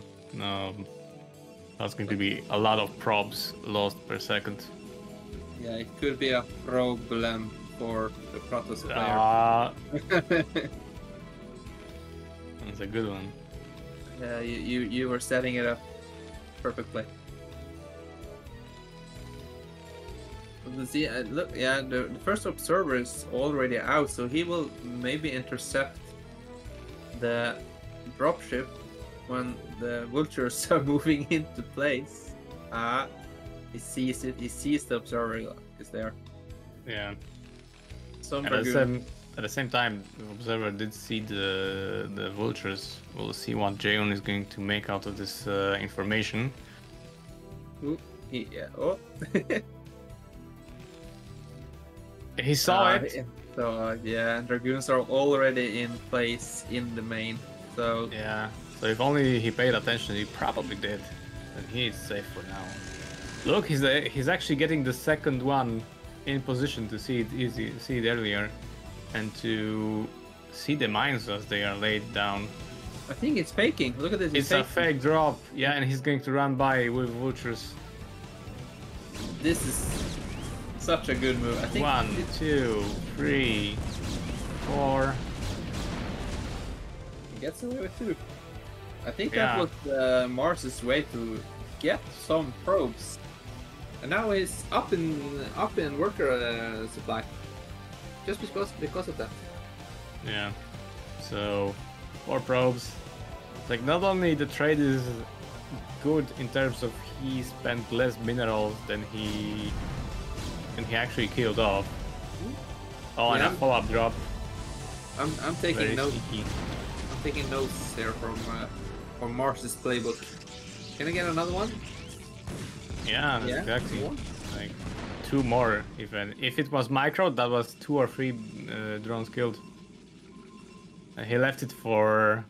that's going to be a lot of probes lost per second.
Yeah, it could be a problem for the Protoss player.
That's a good one.
Yeah, you were setting it up perfectly. See, look, yeah, the first observer is already out, so he will maybe intercept the dropship when the vultures are moving into place. He sees it. He sees the observer is there.
Yeah.
Some
At the same time, the observer did see the vultures. We'll see what Jaeyun is going to make out of this information.
Ooh, yeah. Oh.
He saw it.
So yeah, Dragoons are already in place in the main. So
Yeah. So if only he paid attention, he probably did. And he is safe for now. Look, he's actually getting the second one in position to see it earlier, and to see the mines as they are laid down.
I think it's faking. Look at this.
It's a fake drop. Yeah, and he's going to run by with vultures.
This is such a good move. I think
1, 2, 3, 4.
He gets away with 2. I think
Yeah.
that was Mars's way to get some probes, and now he's up in worker supply, just because of that.
Yeah. So 4 probes. Like, not only the trade is good in terms of he spent less minerals than he actually killed off. Oh, and
Yeah.
a follow-up drop.
I'm taking
Very
notes.
sneaky.
I'm taking notes here from Mars's playbook. Can I get another one?
Yeah,
Yeah,
exactly.
more?
Like 2 more even. If it was micro, that was 2 or 3 drones killed. And he left it for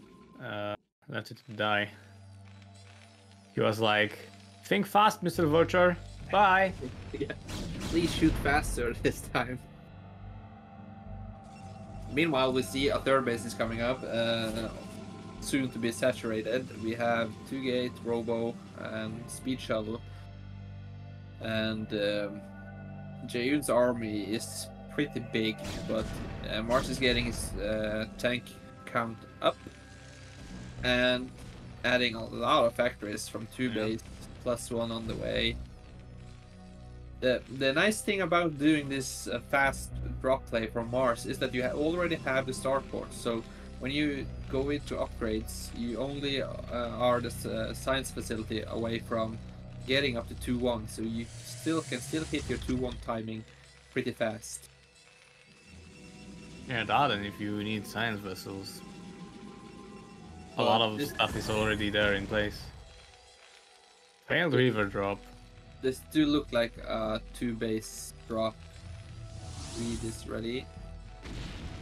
left it to die. He was like, "Think fast, Mr. Vulture. Bye."
Yeah. Please shoot faster this time. Meanwhile, we see a third base is coming up, soon to be saturated. We have 2-gate, Robo, and Speed Shuttle. And Jaeyun's army is pretty big, but Maars is getting his tank count up and adding a lot of factories from 2 base, +1 on the way. The nice thing about doing this fast drop play from Maars is that you already have the starport, so when you go into upgrades, you only are the science facility away from getting up to 2-1, so you can still hit your 2-1 timing pretty fast.
Yeah, that, and if you need science vessels, a
Well,
lot of stuff is already there in place. Failed river drop.
This do look like a 2-base drop. Reed is ready.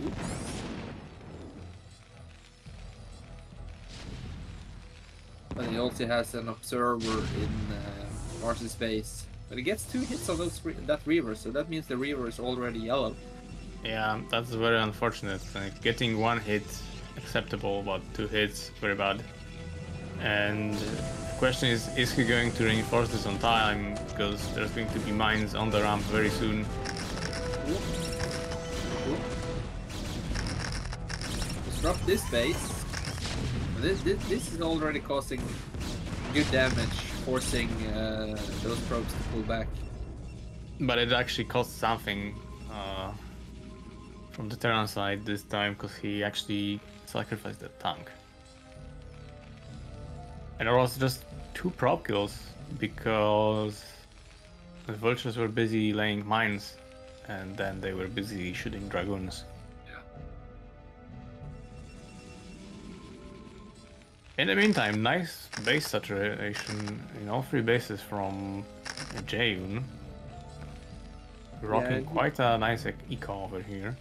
Oop. But he also has an observer in Mars's base. But he gets 2 hits on that river, so that means the river is already yellow.
Yeah, that's very unfortunate. Like, getting 1 hit acceptable, but 2 hits very bad. And the question is he going to reinforce this on time? Because there's going to be mines on the ramp very soon.
Oop. Oop. Disrupt this base. This is already causing good damage, forcing those probes to pull back.
But it actually cost something from the Terran side this time, because he actually sacrificed the tank. And there was just 2 probe kills because the vultures were busy laying mines, and then they were busy shooting dragoons.
Yeah.
In the meantime, nice base saturation in all 3 bases from Jaeyun. Rocking quite a nice eco over here.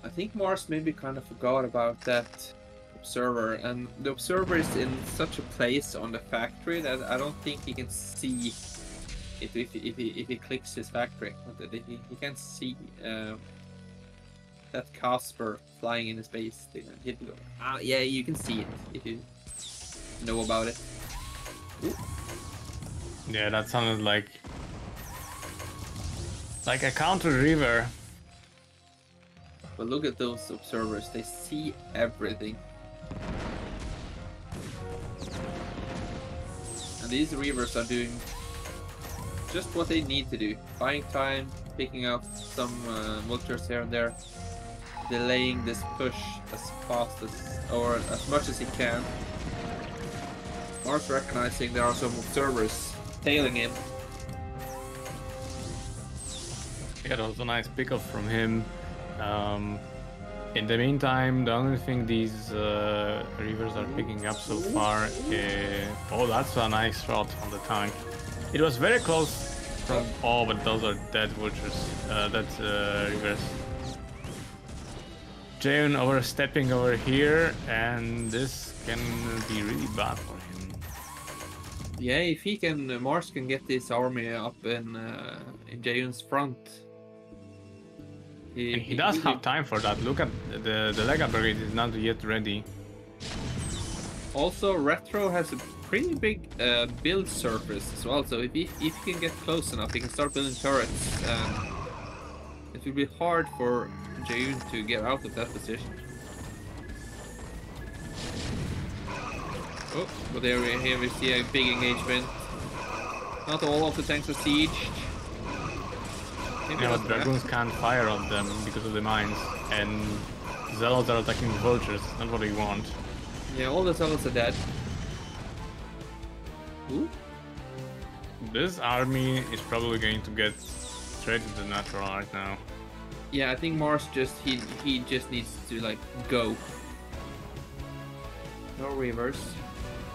I think Maars maybe kind of forgot about that observer, and the observer is in such a place on the factory that I don't think he can see it if he clicks his factory. He can see that Casper flying in his base. Yeah, you can see it if you know about it. Ooh.
Yeah, that sounded like a counter river.
But look at those observers, they see everything. And these reavers are doing just what they need to do. Buying time, picking up some vultures here and there, delaying this push as fast as, or as much as he can. Maars recognizing there are some observers tailing him.
Yeah, that was a nice pickup from him. In the meantime, the only thing these reavers are picking up so far oh, that's a nice shot on the tank. It was very close from... Oh, but those are dead vultures. Dead reavers. Jaeyun overstepping over here, and this can be really bad for him.
Yeah, if he can, Maars can get this army up in Jaeyun's front.
He does have time for that. Look at the Lega Brigade is not yet ready.
Also, Retro has a pretty big build surface as well, so if he can get close enough, he can start building turrets. It will be hard for Jaeyun to get out of that position. Oh, but here we see a big engagement. Not all of the tanks are sieged.
Yeah, but Dragoons can't fire on them because of the mines, and Zealots are attacking vultures, not what we want.
Yeah, all the Zealots are dead. Ooh.
This army is probably going to get straight into natural right now.
Yeah, I think Maars he just needs to like go. No reverse.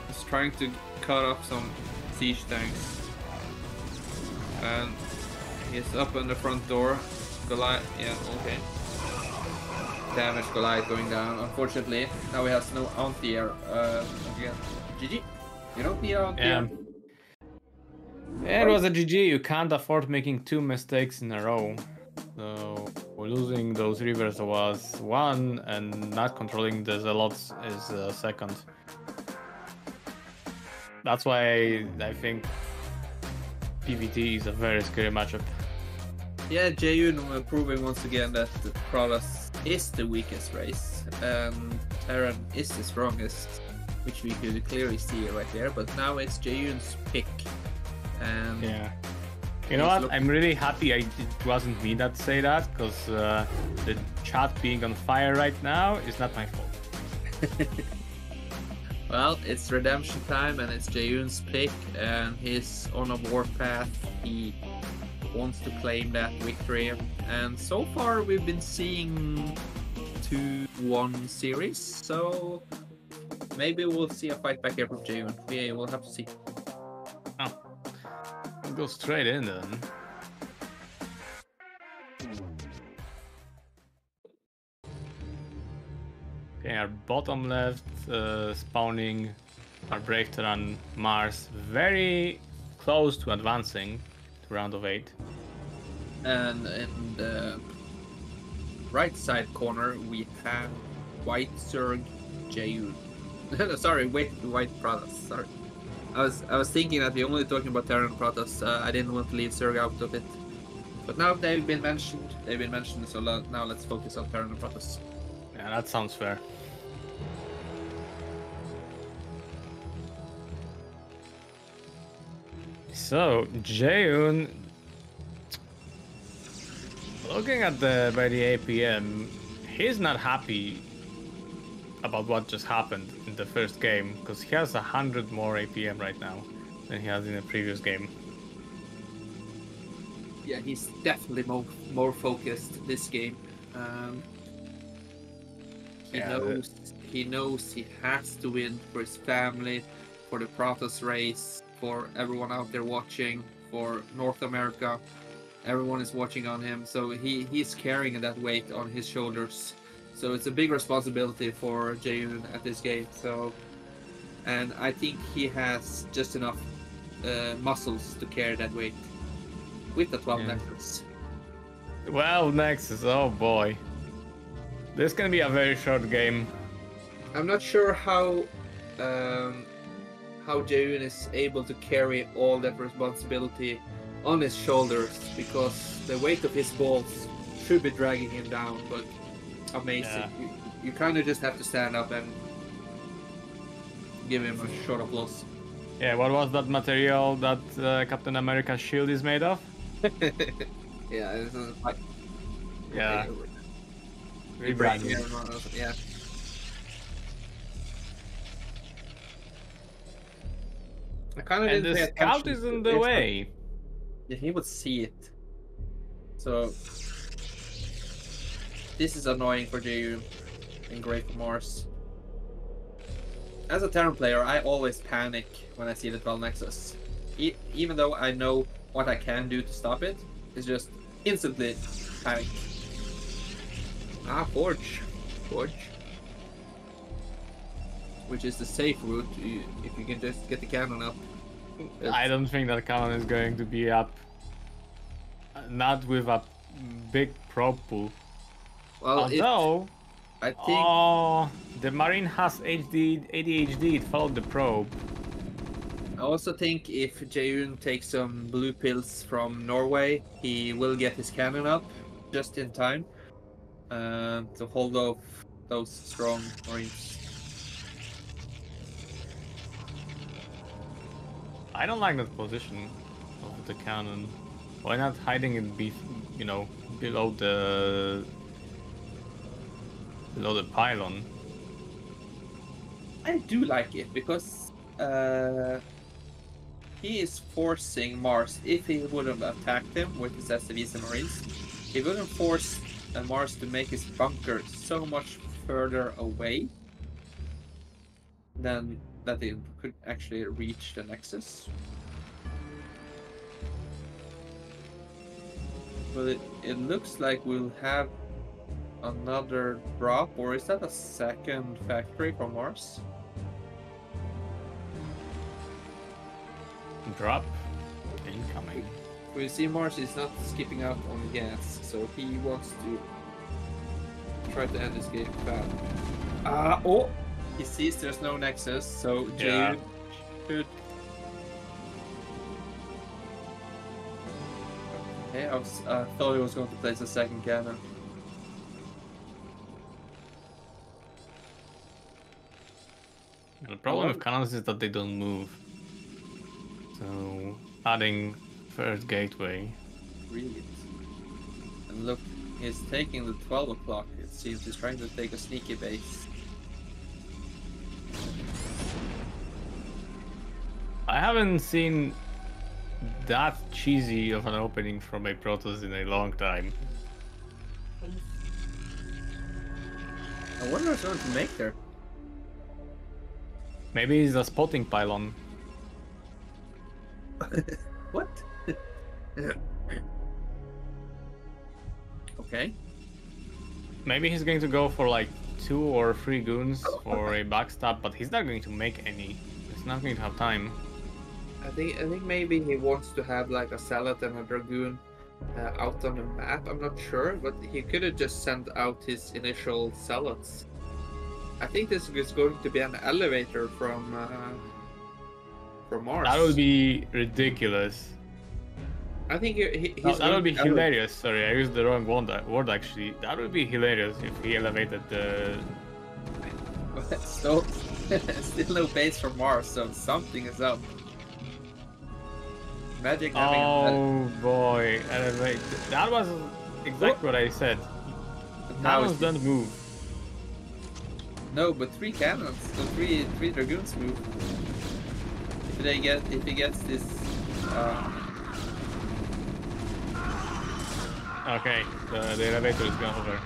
He's trying to cut off some siege tanks. And he's up on the front door. Goliath, yeah, okay. Damage Goliath going down, unfortunately. Now he has no anti-air again. GG. You don't need anti-air.
Yeah, it was a GG. You can't afford making 2 mistakes in a row. So losing those rivers was 1, and not controlling the Zealots is 2nd. That's why I think PvT is a very scary matchup.
Yeah, Jaeyun proving once again that Prowess is the weakest race, and Terran is the strongest, which we could clearly see right there. But now it's Jaeyun's pick. And
yeah. You know what? I'm really happy it wasn't me that say that, because the chat being on fire right now is not my fault.
Well, it's redemption time, and it's Jaeyun's pick, and he's on a warpath. He wants to claim that victory, and so far we've been seeing 2-1 series, so maybe we'll see a fight back here from Jaeyun. Yeah, we'll have to see.
Oh. We'll go straight in then. Okay, our bottom left spawning our Brave Terran Maars very close to advancing to round of 8.
And in the right side corner we have White Zerg Jaeyun. Sorry, White Protoss. Sorry, I was thinking that we're only talking about Terran Protoss. I didn't want to leave Zerg out of it, but now they've been mentioned. So now let's focus on Terran Protoss.
Yeah, that sounds fair. So Jaeyun, looking at by the APM, he's not happy about what just happened in the first game, because he has 100 more APM right now than he has in the previous game.
Yeah, he's definitely more focused this game. He knows he has to win for his family, for the Protoss race, for everyone out there watching, for North America. Everyone is watching on him, so he's carrying that weight on his shoulders. So it's a big responsibility for Jaeyun at this game. So, and I think he has just enough muscles to carry that weight with the 12 Nexus.
12 Nexus, oh boy. This can be a very short game.
I'm not sure how Jaeyun is able to carry all that responsibility on his shoulders, because the weight of his balls should be dragging him down, but amazing. Yeah. You kind of just have to stand up and give him a short applause.
Yeah, what was that material that Captain America's shield is made of?
Yeah, it's like...
Yeah.
Rebranding. Yeah. I kind of didn't
the
pay
scout
attention
is in
to
the
this,
way.
Yeah, he would see it. So this is annoying for Jaeyun and great for Maars. As a Terran player, I always panic when I see the 12 Nexus. Even though I know what I can do to stop it, it's just instantly panic. Ah, Forge. Forge, which is the safe route if you can just get the cannon up.
I don't think that cannon is going to be up. Not with a big probe pool.
Well,
although,
I think...
Oh, the Marine has ADHD, it followed the probe.
I also think if Jaeyun takes some blue pills from Norway, he will get his cannon up just in time to hold off those strong Marines.
I don't like that position of the cannon. Why not hiding it below the pylon?
I do like it because he is forcing Maars. If he would have attacked him with his SCVs and Marines, he wouldn't force Maars to make his bunker so much further away than that he could actually reach the Nexus. But it looks like we'll have another drop, or is that a second factory from Maars?
Drop incoming.
We see Maars is not skipping out on gas, so he wants to try to end this game fast. Oh! He sees there's no Nexus, so Jaeyun should... Okay, I thought he was going to place a second cannon.
The problem with cannons is that they don't move. So adding first gateway.
Read it. And look, he's taking the 12 o'clock. It seems he's trying to take a sneaky base.
I haven't seen that cheesy of an opening from a Protoss in a long time.
I wonder what's going to make there.
Maybe it's a spotting pylon.
What? Okay.
Maybe he's going to go for like 2 or 3 goons for a backstab, but he's not going to make any. He's not going to have time.
I think maybe he wants to have like a Salat and a Dragoon out on the map. I'm not sure, but he could have just sent out his initial Salats. I think this is going to be an elevator from Maars.
That would be ridiculous.
I think
that would be hilarious. Sorry, I used the wrong word actually. That would be hilarious if he elevated the...
Still no base from Maars, so something is up. Magic having
Oh boy, elevate. That was exactly what I said. Cannons don't move.
No, but 3 cannons, so 3 Dragoons move. If he gets this
Okay, the elevator is gone over.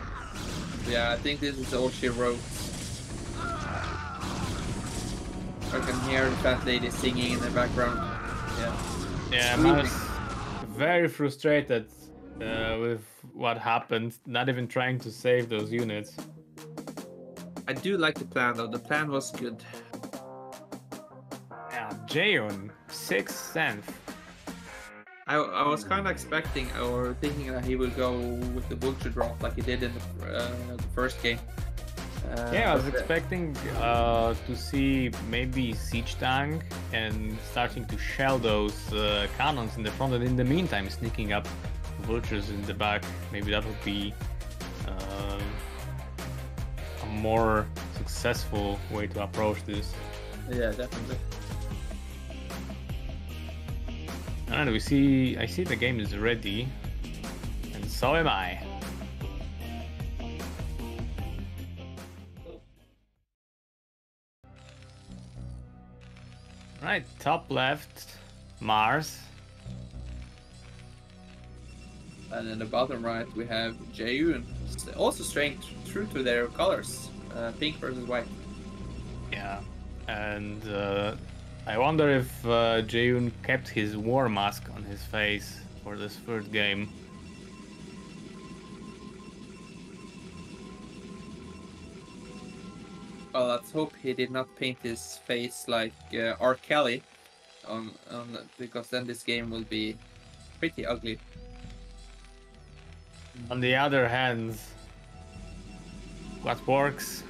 Yeah, I think this is all she wrote. I can hear the fat lady singing in the background. Yeah.
Yeah, Maars very frustrated with what happened, not even trying to save those units.
I do like the plan though, the plan was good.
Yeah, Jaeyun, 6th sense.
I was kind of expecting or thinking that he would go with the vulture drop like he did in the first game.
Yeah, I was expecting to see maybe siege tank and starting to shell those cannons in the front, and in the meantime sneaking up vultures in the back. Maybe that would be a more successful way to approach this.
Yeah, definitely.
And I see the game is ready, and so am I. Right, top left, Maars.
And in the bottom right we have Jaeyun, also staying true to their colors, pink versus white.
Yeah, and I wonder if Jaeyun kept his war mask on his face for this third game.
Well, let's hope he did not paint his face like R. Kelly, because then this game will be pretty ugly.
On the other hand, what works,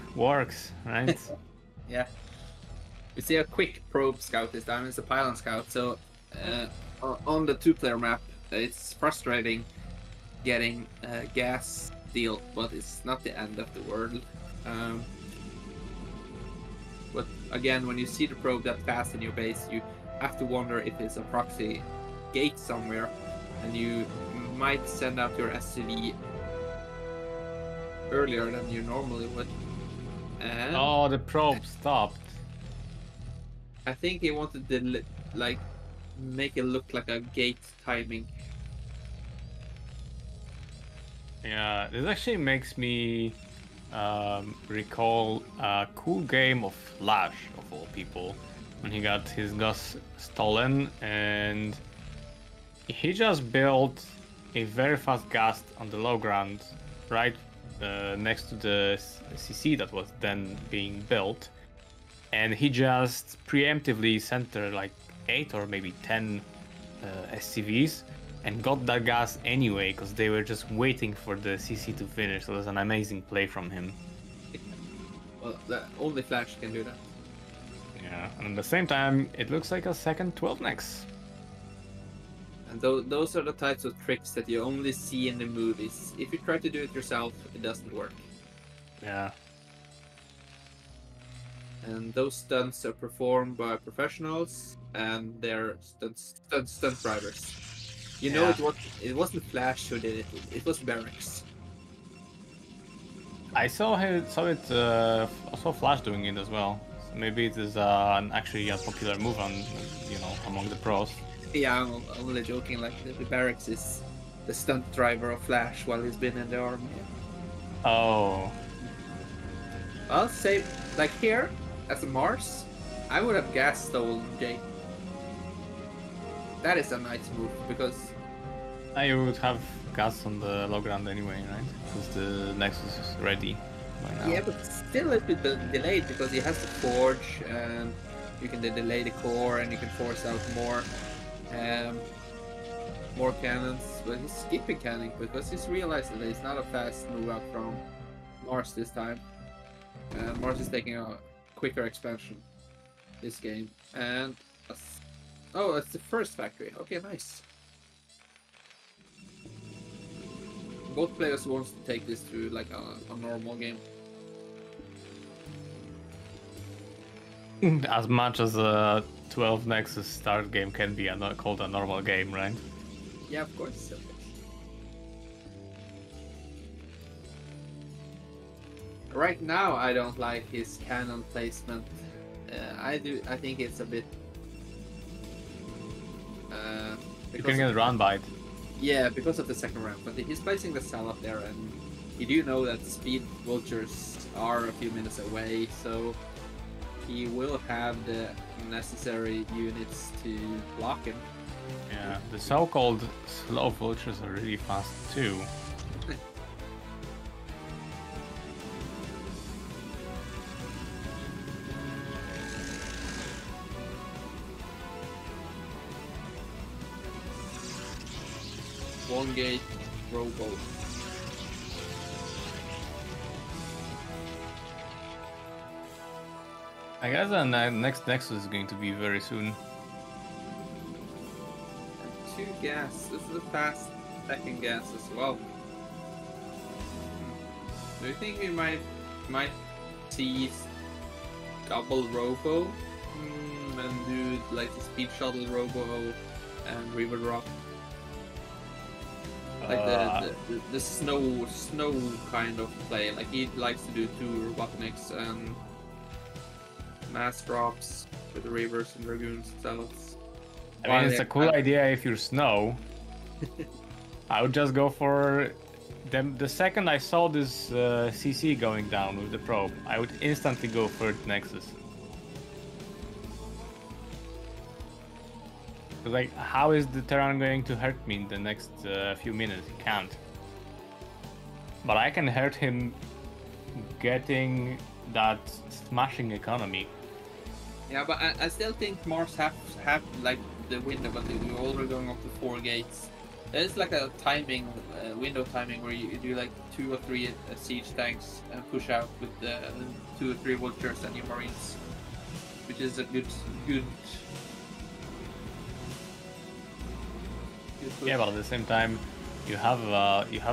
right?
Yeah. We see a quick probe scout this time. It's a pylon scout. So on the 2-player map, it's frustrating getting gas steal, but it's not the end of the world. But again, when you see the probe that fast in your base, you have to wonder if it's a proxy gate somewhere, and you might send out your SCV earlier than you normally would. And
oh, the probe stopped.
I think he wanted to like make it look like a gate timing.
Yeah, this actually makes me recall a cool game of Flash, of all people, when he got his Gus stolen, and he just built a very fast gas on the low ground, right next to the CC that was then being built, and he just preemptively sent there like 8 or maybe 10 SCVs and got that gas anyway, because they were just waiting for the CC to finish. So it was an amazing play from him.
Well, only Flash can do that.
Yeah, and at the same time, it looks like a second 12 next.
And those are the types of tricks that you only see in the movies. If you try to do it yourself, it doesn't work.
Yeah.
And those stunts are performed by professionals, and they're stunt drivers. You know, it wasn't Flash who did it. It was Barracks.
I saw Flash doing it as well. So maybe it is actually a popular move on, among the pros.
Yeah, I'm only joking. Like the Barracks is the stunt driver of Flash while he's been in the army.
Oh.
I'll say, like here, as a Maars, I would have gas stolen Jay. That is a nice move, because
I would have gas on the low ground anyway, right? Because the Nexus is ready by now.
yeah, but still a bit delayed, because he has to forge, and you can delay the core, and you can force out more cannons. But he's skipping cannon because he's realized that it's not a fast move out from Maars this time. And Maars is taking a quicker expansion this game, and oh, it's the first factory. Okay, nice. Both players wants to take this to like a normal game.
As much as a 12 Nexus start game can be called a normal game, right?
Yeah, of course. Right now, I don't like his cannon placement. I think it's a bit.
You can get run by it.
Yeah, because of the second ramp. But he's placing the cell up there, and you do know that speed vultures are a few minutes away, so he will have the necessary units to block him.
Yeah, the so-called slow vultures are really fast too.
One gate, robo.
I guess the next Nexus is going to be very soon.
And 2 gas. This is a fast second gas as well. Do you think we might see double robo and do like the speed shuttle robo and river drop? Like the snow kind of play. Like he likes to do 2 Robotniks and mass drops with the Reavers and Dragoons themselves.
I mean, it's a cool idea if you're Snow. I would just go for them. The second I saw this CC going down with the probe, I would instantly go for Nexus. Like, how is the Terran going to hurt me in the next few minutes? He can't. But I can hurt him getting that smashing economy.
Yeah, but I still think Maars have like the window, but we're already going up to 4 gates. There's like a timing, window timing where you do like 2 or 3 siege tanks and push out with 2 or 3 vultures and your marines, which is a good.
Yeah, but at the same time, you have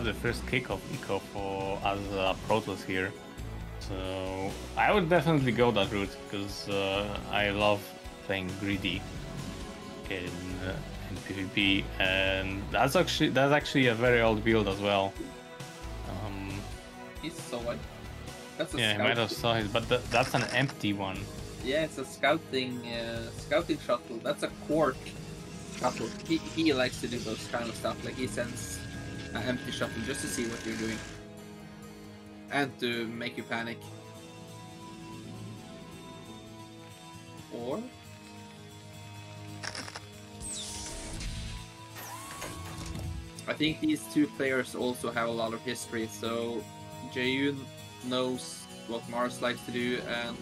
the first kickoff eco for as Protoss here, so I would definitely go that route because I love playing greedy in PvP, and that's actually a very old build as well.
He saw it. That's a
yeah, he might have saw it, but that's an empty one.
Yeah, it's a scouting shuttle. That's a quart shuttle. He likes to do those kind of stuff. Like he sends an empty shuttle just to see what you're doing and to make you panic. Or I think these two players also have a lot of history, so Jaeyun knows what Maars likes to do, and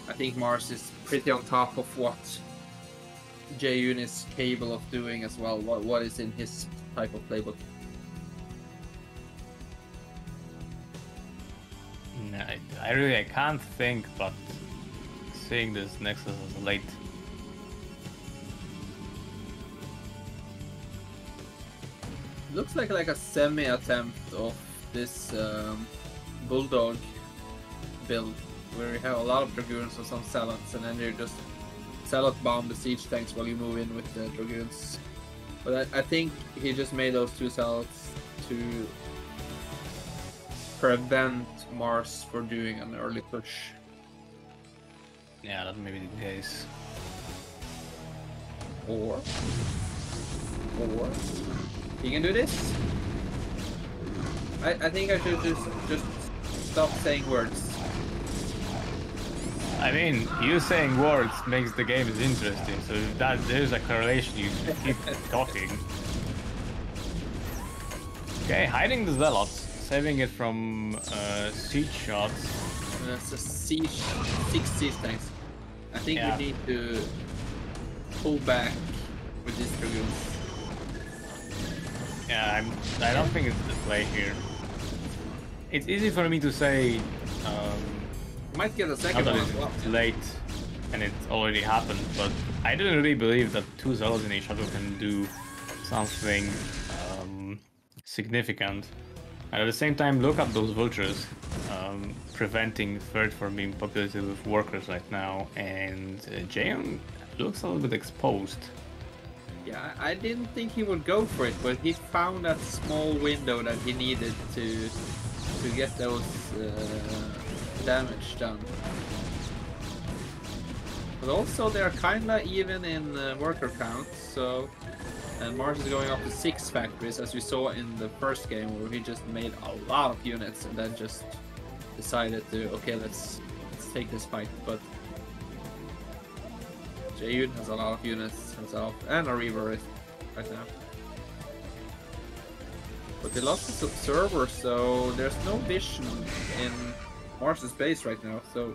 I think Maars is pretty on top of what Jaeyun is capable of doing as well, what is in his type of playbook.
No, I can't think, but seeing this Nexus as late.
Looks like a semi-attempt of this Bulldog build, where you have a lot of Dragoons and some Zealots, and then you just Zealot bomb the siege tanks while you move in with the Dragoons. But I think he just made those 2 Zealots to prevent Maars from doing an early push.
Yeah, that may be the case.
Or he can do this. I think I should just stop saying words.
I mean, you saying words makes the game interesting, so if there's a correlation, you should keep talking. Okay, hiding the Zealots, saving it from siege shots.
That's a 6 siege tanks. I think we need to pull back with these Dragoons.
Yeah, I don't think it's the play here. It's easy for me to say.
Might get a second one.
It's late, and it already happened, but I didn't really believe that 2 Zealots in a shuttle can do something significant. And at the same time, look at those vultures, preventing third from being populated with workers right now, and Jaeyun looks a little bit exposed.
Yeah, I didn't think he would go for it, but he found that small window that he needed to get those damage done. But also they're kinda even in worker count, so and Maars is going up to 6 factories, as we saw in the first game, where he just made a lot of units and then just decided to let's take this fight. But Jaeyun has a lot of units himself, and a Reaver right now. But they lost his observer, so there's no vision in Mars's base right now, so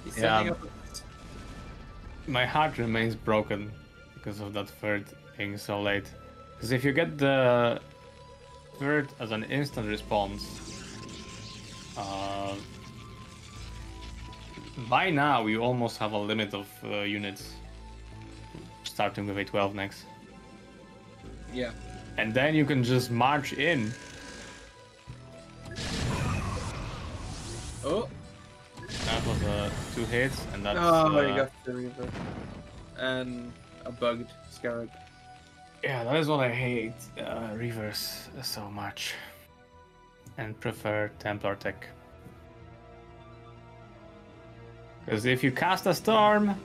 he's setting up.
My heart remains broken because of that third being so late. Because if you get the third as an instant response, by now you almost have a limit of units, starting with a 12 next.
Yeah.
And then you can just march in.
Oh!
That was 2 hits, and that's...
Oh, you got the Reaver. And a bugged Scarab.
Yeah, that is what I hate, Reavers so much. And prefer Templar Tech. Because if you cast a Storm,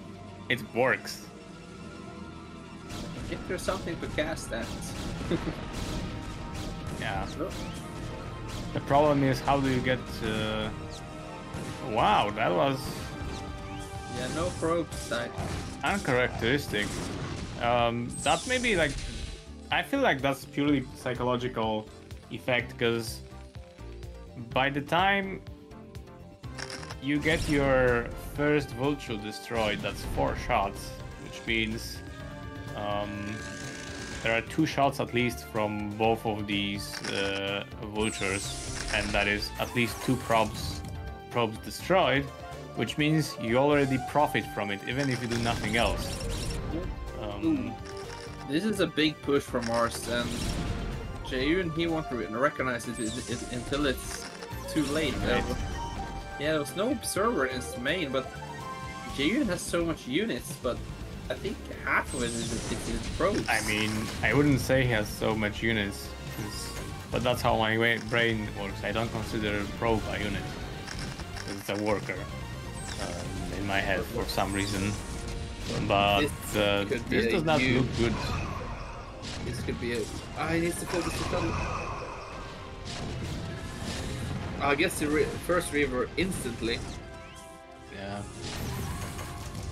it works.
If there's something to cast at.
Yeah. The problem is, how do you get... Wow, that was...
Yeah, no probe side.
Uncharacteristic. That may be like... I feel like that's purely psychological effect, because by the time you get your first vulture destroyed, that's 4 shots, which means there are 2 shots at least from both of these vultures, and that is at least 2 probes destroyed, which means you already profit from it, even if you do nothing else.
This is a big push from Maars, and Jaeyun, he won't recognize it until it's too late.
Right.
Yeah, there was no observer in his main, but Jaeyun has so much units, but I think half of it is probes.
I mean, I wouldn't say he has so much units, but that's how my brain works. I don't consider probe a unit. It's a worker in my head for some reason. But this does not look good.
This could be it. I need to focus the tunnel. I guess the first river instantly.
Yeah.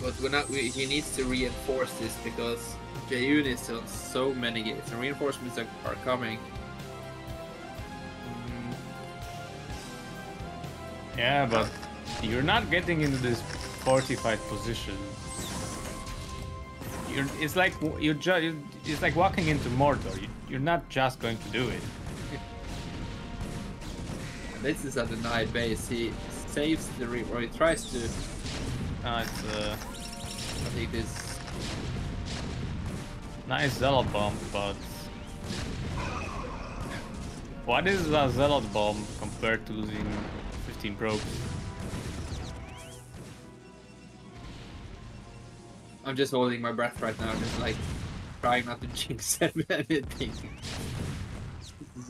But he needs to reinforce this because Jaeyun is on so many gates and reinforcements are coming.
Yeah, but you're not getting into this fortified position. It's like it's like walking into Mordor. You're not just going to do it.
This is a denied base. He saves the river, or he tries to.
I
think this
nice zealot bomb, but what is a zealot bomb compared to losing 15 probes?
I'm just holding my breath right now, just like trying not to jinx anything.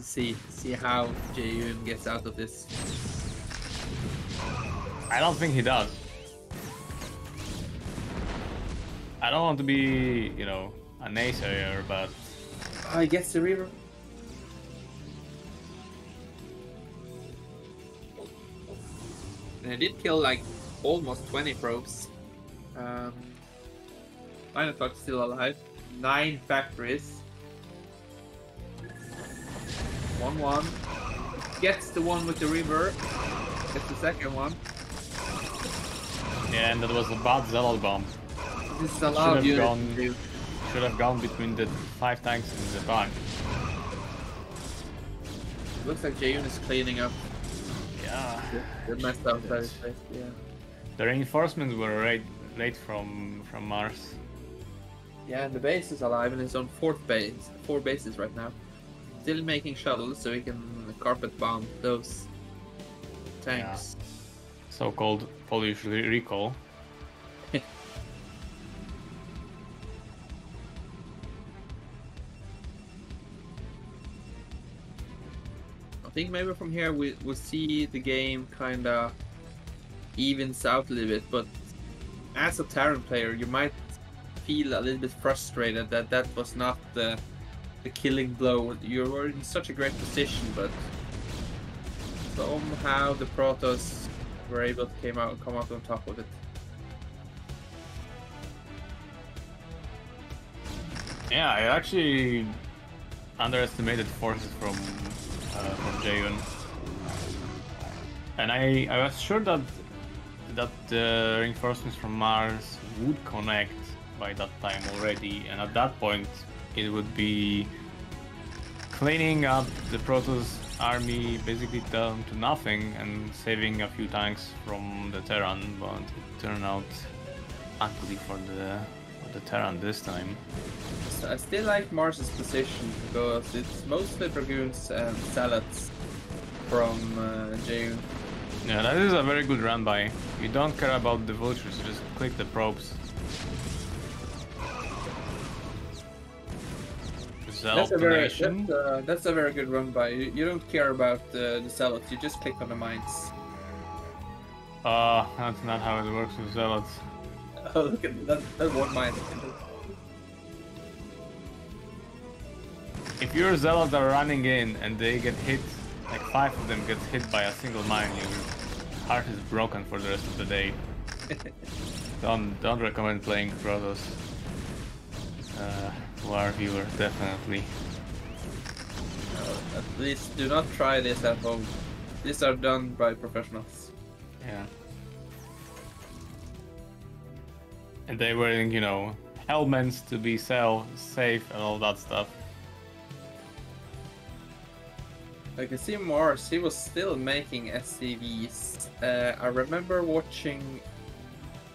see how Jaeyun gets out of this.
I don't think he does. I don't want to be, you know, a naysayer, but
he gets the river. And I did kill like almost 20 probes. 9 o'clock still alive. 9 factories. 1-1. Gets the one with the river. Gets the second one.
yeah, and that was a bad zealot bomb.
This is allowed you
Should have gone between the 5 tanks in the back.
Looks like Jaeyun is cleaning up.
Yeah.
They're messed up that is place, yeah.
The reinforcements were late from Maars.
Yeah, and the base is alive and it's on 4 bases right now. Still making shuttles so he can carpet bomb those tanks.
Yeah. So-called Polish recall.
I think maybe from here we'll see the game kinda evens out a little bit, but as a Terran player you might feel a little bit frustrated that was not the killing blow. You were in such a great position, but somehow the Protoss were able to come out on top of it.
Yeah, I actually underestimated forces from Jaeyun, and I was sure that the reinforcements from Maars would connect by that time already, and at that point it would be cleaning up the Protoss army basically down to nothing and saving a few tanks from the Terran, but it turned out ugly for the Terran this time.
I still like Mars's position because it's mostly Dragoons and Zealots from Jaeyun.
Yeah, that is a very good run by. You don't care about the vultures, you just click the probes.
That's a very good run by. You don't care about the Zealots, you just click on the mines.
That's not how it works with Zealots.
Oh, look at that one mine.
If your Zealots are running in and they get hit, like 5 of them get hit by a single mine, your heart is broken for the rest of the day. Don't recommend playing Protoss. War viewer, definitely.
At least do not try this at home. These are done by professionals.
Yeah. And they were wearing, you know, helmets to be safe and all that stuff.
I can see Maars, he was still making SCVs. I remember watching,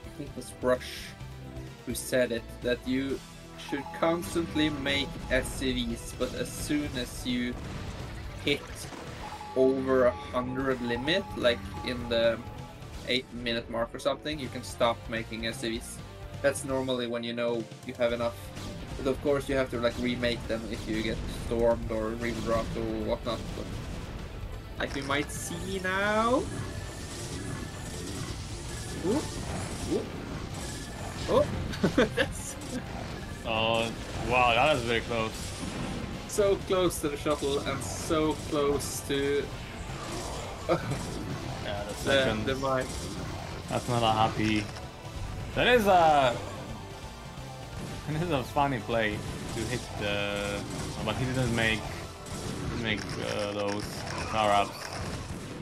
I think it was Rush who said it, that you should constantly make SCVs, but as soon as you hit over 100 limit, like in the 8-minute mark or something, you can stop making SCVs. That's normally when you know you have enough. But of course you have to like remake them if you get stormed or river dropped or whatnot. But like we might see now. Ooh. Ooh. Oh, that's
Oh, wow, that was very close.
so close to the shuttle and so close to
Yeah, the second.
the mine.
That's not a happy. That is a funny play to hit the, but he didn't make those power-ups.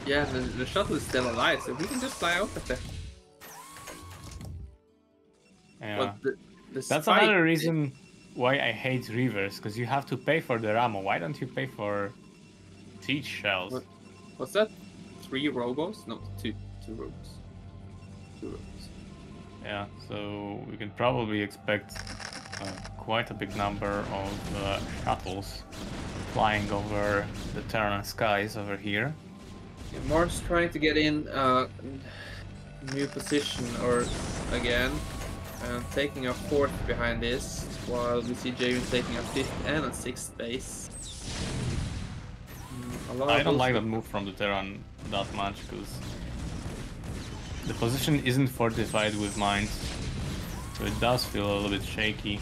Yeah, the shuttle is still alive, so we can just fly out of there.
Yeah.
But the
That's
spike-
another reason why I hate Reavers, because you have to pay for the ammo. Why don't you pay for siege shells?
What? What's that? 3 robos? No, two robos. 2 robos.
Yeah, so we can probably expect quite a big number of shuttles flying over the Terran skies over here.
Yeah, Mars trying to get in new position or again, and taking a 4th behind this, while we see Jaeyun taking a 5th and a 6th base.
I don't like that move from the Terran that much, because the position isn't fortified with mines, so it does feel a little bit shaky.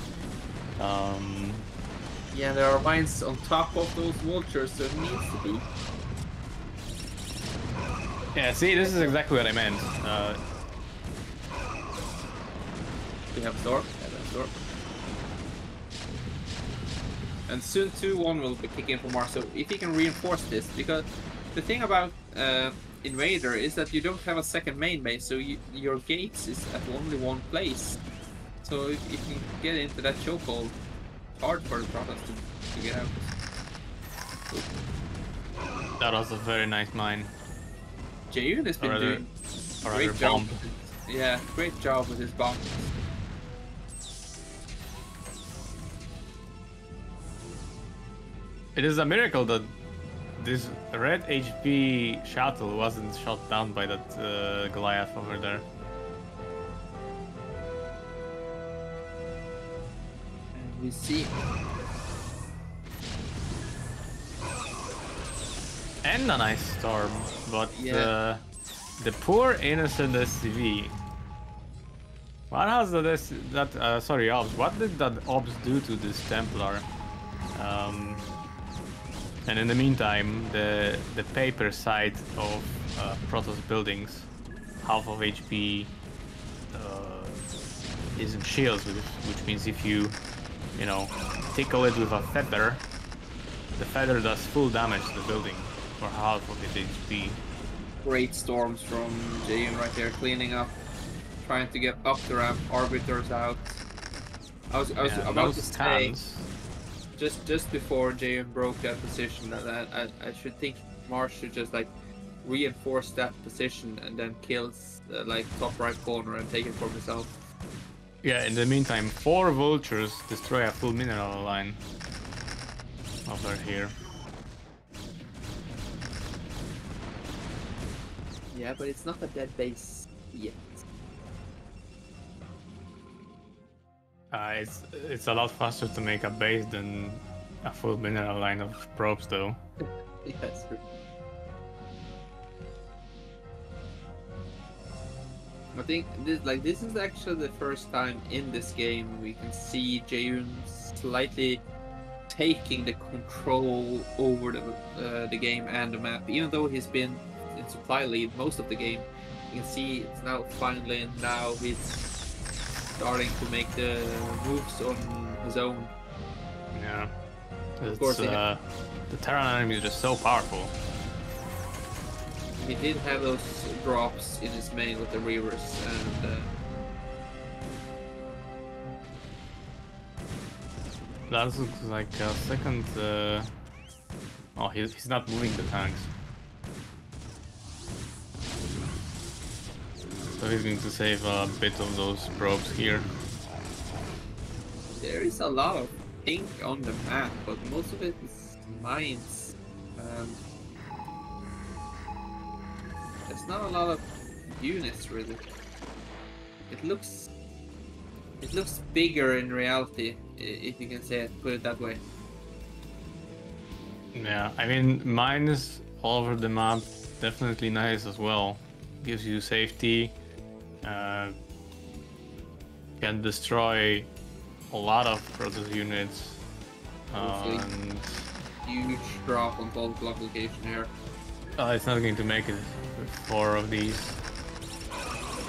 Yeah, there are mines on top of those vultures, so it needs to be.
Yeah, see, this is exactly what I meant.
We have Storm. Yeah, that's Storm. And soon 2-1 will be kicking for Mars, so if he can reinforce this, because the thing about Invader is that you don't have a second main base, so your gates is at only one place. So if you can get into that chokehold, it's hard for the Protoss to get out.
That was a very nice mine.
Jaeyun has been doing
Or
great
rather
job.
bomb.
Yeah, great job with his bomb.
It is a miracle that this red HP shuttle wasn't shot down by that Goliath over there.
And we see
And a nice storm, but
Yeah.
the poor innocent SCV. What has sorry, Obs? What did that Obs do to this Templar? And in the meantime, the paper side of Protoss buildings, half of HP is in shields, which means if you tickle it with a feather, the feather does full damage to the building for half of its HP.
great storms from Jaeyun right there, cleaning up, trying to get up the ramp, arbiters out. I was about to say, just before Jaeyun broke that position, that I should think Maars should just like reinforce that position and then kills like top right corner and take it for himself.
Yeah, in the meantime, 4 vultures destroy a full mineral line over here.
Yeah, but it's not a dead base yet.
It's a lot faster to make a base than a full mineral line of probes, though.
Yeah, that's true. I think this is actually the first time in this game we can see Jaeyun slightly taking the control over the game and the map. Even though he's been in supply lead most of the game, you can see it's now finally, and now he's starting to make the moves on his own.
Yeah.
Of course,
the Terran enemy is just so powerful.
He did have those drops in his main with the Reavers, and
That looks like a second. Oh, he's not moving the tanks. So he's going to save a bit of those probes here.
There is a lot of pink on the map, but most of it is mines. There's not a lot of units really. It looks bigger in reality, if you can say it, put it that way.
Yeah, I mean, mines all over the map, definitely nice as well. Gives you safety. Can destroy a lot of Protoss units. And
huge drop on both block location here.
It's not going to make it with 4 of these.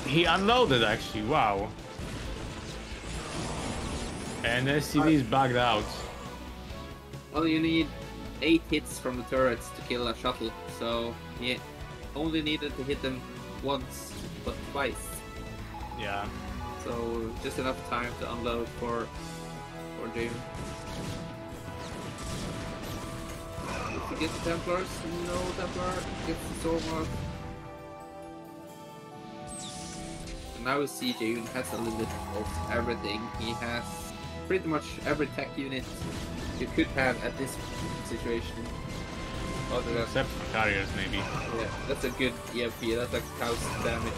He unloaded actually, wow. And SCV's backed out.
Well, you need 8 hits from the turrets to kill a shuttle, so he only needed to hit them once, but twice.
Yeah.
So just enough time to unload for Jaeyun. If he gets the Templars, no Templar gets the Stormhawk. And now we see Jaeyun has a little bit of everything. He has pretty much every tech unit you could have at this situation. Other than,
except for carriers, maybe.
Yeah, that's a good EMP. That's like 1000 damage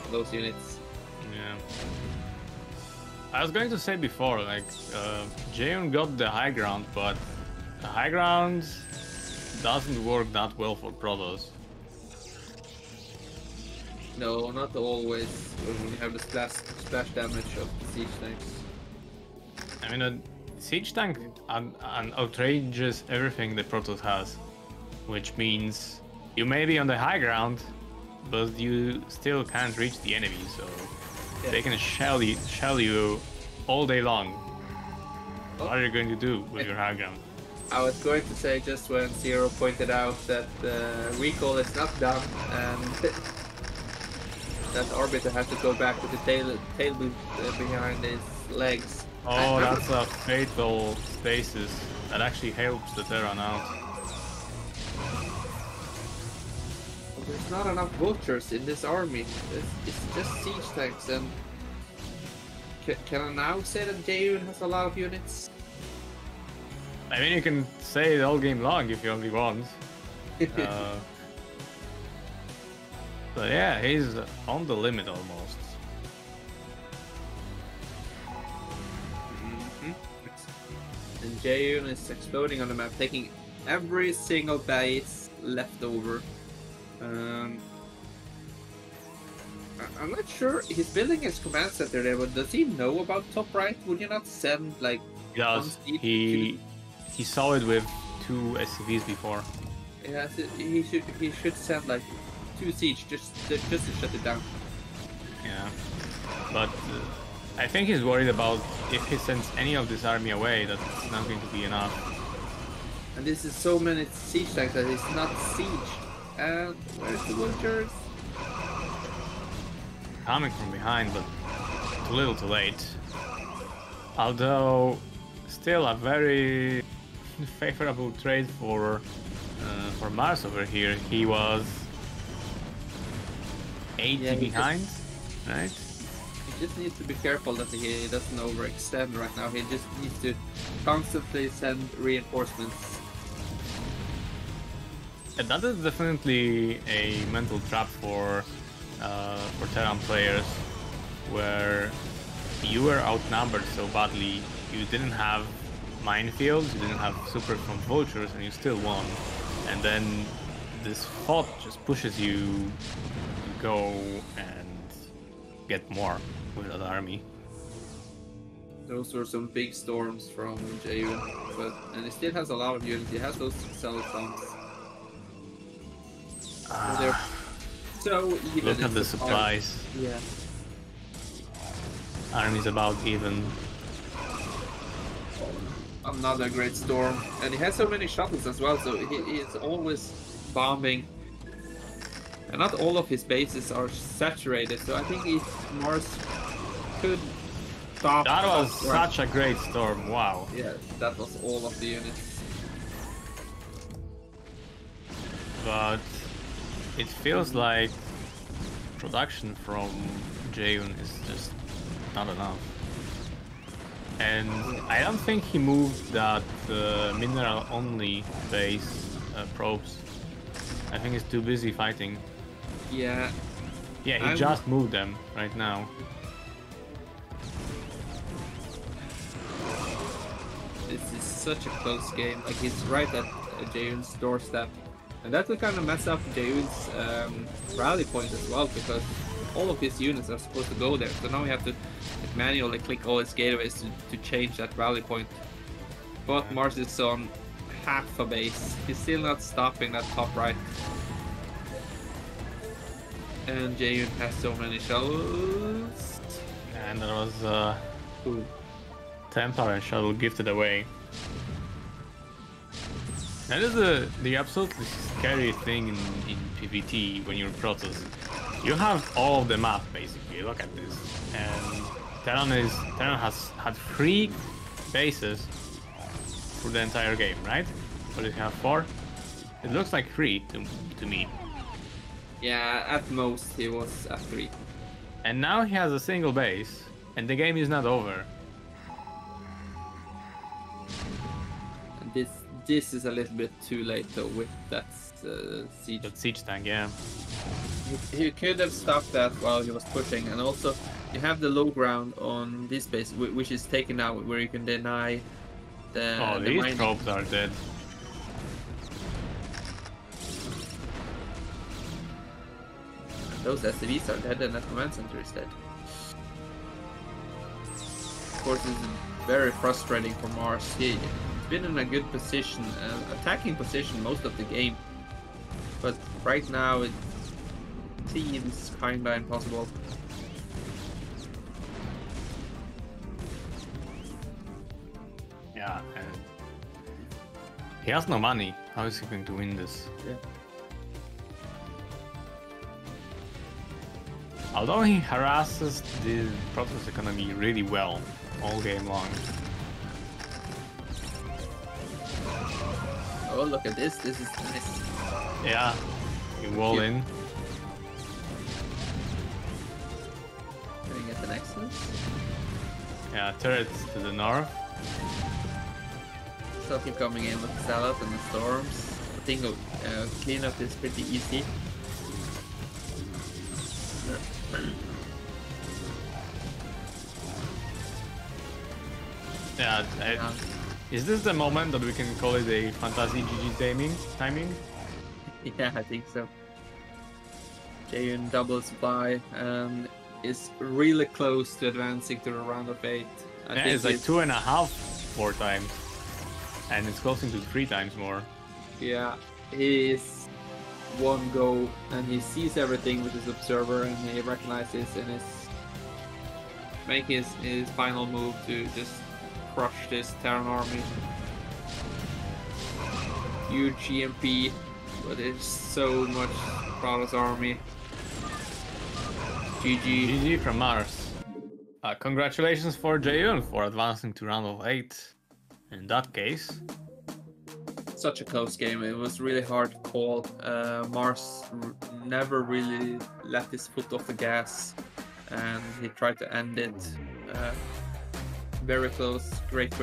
for those units.
Yeah. I was going to say before, like, Jaeyun got the high ground, but the high ground doesn't work that well for Protoss.
No, not always when you have the splash damage of the siege tanks.
I mean, a siege tank outrageous everything the Protoss has, which means you may be on the high ground, but you still can't reach the enemy, so yeah. They can shell you all day long. Oh. What are you going to do with your high ground?
I was going to say just when Zero pointed out that recall is not done and that Arbiter has to go back to the tail boot behind his legs.
Oh, that's a fatal stasis. That actually helps the Terran out.
There's not enough vultures in this army. It's just siege tanks, and can I now say that Jaeyun has a lot of units?
I mean, you can say it all game long if you only want. But yeah, he's on the limit almost.
And Jaeyun is exploding on the map, taking every single base left over. I'm not sure. He's building his command center there, but does he know about top right? Would you not send like?
He does. He saw it with 2 SCVs before.
Yeah, he should send like 2 siege just to shut it down.
Yeah, but I think he's worried about if he sends any of this army away, that it's not going to be enough.
And this is so many siege tanks that it's not siege. And where's the vultures?
Coming from behind, but too little too late. Although, still a very favorable trade for Maars over here. He was 80 behind, right?
He just needs to be careful that he doesn't overextend right now. He just needs to constantly send reinforcements.
And that is definitely a mental trap for Terran players, where you were outnumbered so badly, you didn't have minefields, you didn't have super from vultures, and you still won. And then this thought just pushes you to go and get more with that army.
Those were some big storms from Jaeyun, and he still has a lot of units. He has those cell songs. They're so even.
Look at the supplies.
Yeah.
Army's about even.
Another great storm, and he has so many shuttles as well, so he is always bombing. And not all of his bases are saturated, so I think if Maars could stop.
That was
Right.
such a great storm. Wow.
Yeah, that was all of the units.
But it feels like production from Jaeyun is just not enough. And I don't think he moved that mineral only base probes. I think he's too busy fighting.
Yeah.
Yeah, he just moved them right now.
This is such a close game. Like, he's right at Jaeyun's doorstep. And that will kind of mess up Jaeyun's rally point as well, because all of his units are supposed to go there. So now we have to manually click all his gateways to change that rally point. But Maars is on half a base. He's still not stopping that top right. And Jaeyun has so many shuttles.
And there was Templar and shuttle gifted away. That is the absolutely scary thing in PvT when you're Protoss. You have all of the map basically. Look at this. And Terran has had 3 bases for the entire game, right? Or did he have 4? It looks like 3 to me.
Yeah, at most he was at 3.
And now he has a single base, and the game is not over.
And this is a little bit too late though with that siege.
That siege tank, yeah.
He could have stopped that while he was pushing, and also you have the low ground on this base, which is taken out, where you can deny the.
Oh,
the
these
mining.
probes are dead.
Those SCVs are dead, and the command center is dead. Of course, it's very frustrating for Maars. He's been in a good position, attacking position most of the game, but right now it seems kinda impossible.
Yeah, and he has no money. How is he going to win this?
Yeah.
Although he harasses the Protoss economy really well all game long.
Oh, look at this. This is nice.
Yeah, you wall in.
Can we get the next one?
Yeah, turrets to the north.
So keep coming in with the salad and the storms. I think cleanup is pretty easy.
Yeah, is this the moment that we can call it a fantasy GG timing?
Yeah, I think so. Jaeyun double supply and is really close to advancing to a round of 8. I think
It's like 2.5 more times, and it's closing to 3 times more.
Yeah, he is one go, and he sees everything with his observer, and he recognizes and is making his final move to just crush this Terran army. Huge EMP, but there's so much Protoss army. GG.
GG from Maars. Congratulations for Jaeyun for advancing to round of 8. In that case,
Such a close game. It was really hard to call. Maars never really let his foot off the gas, and he tried to end it. Very close. Great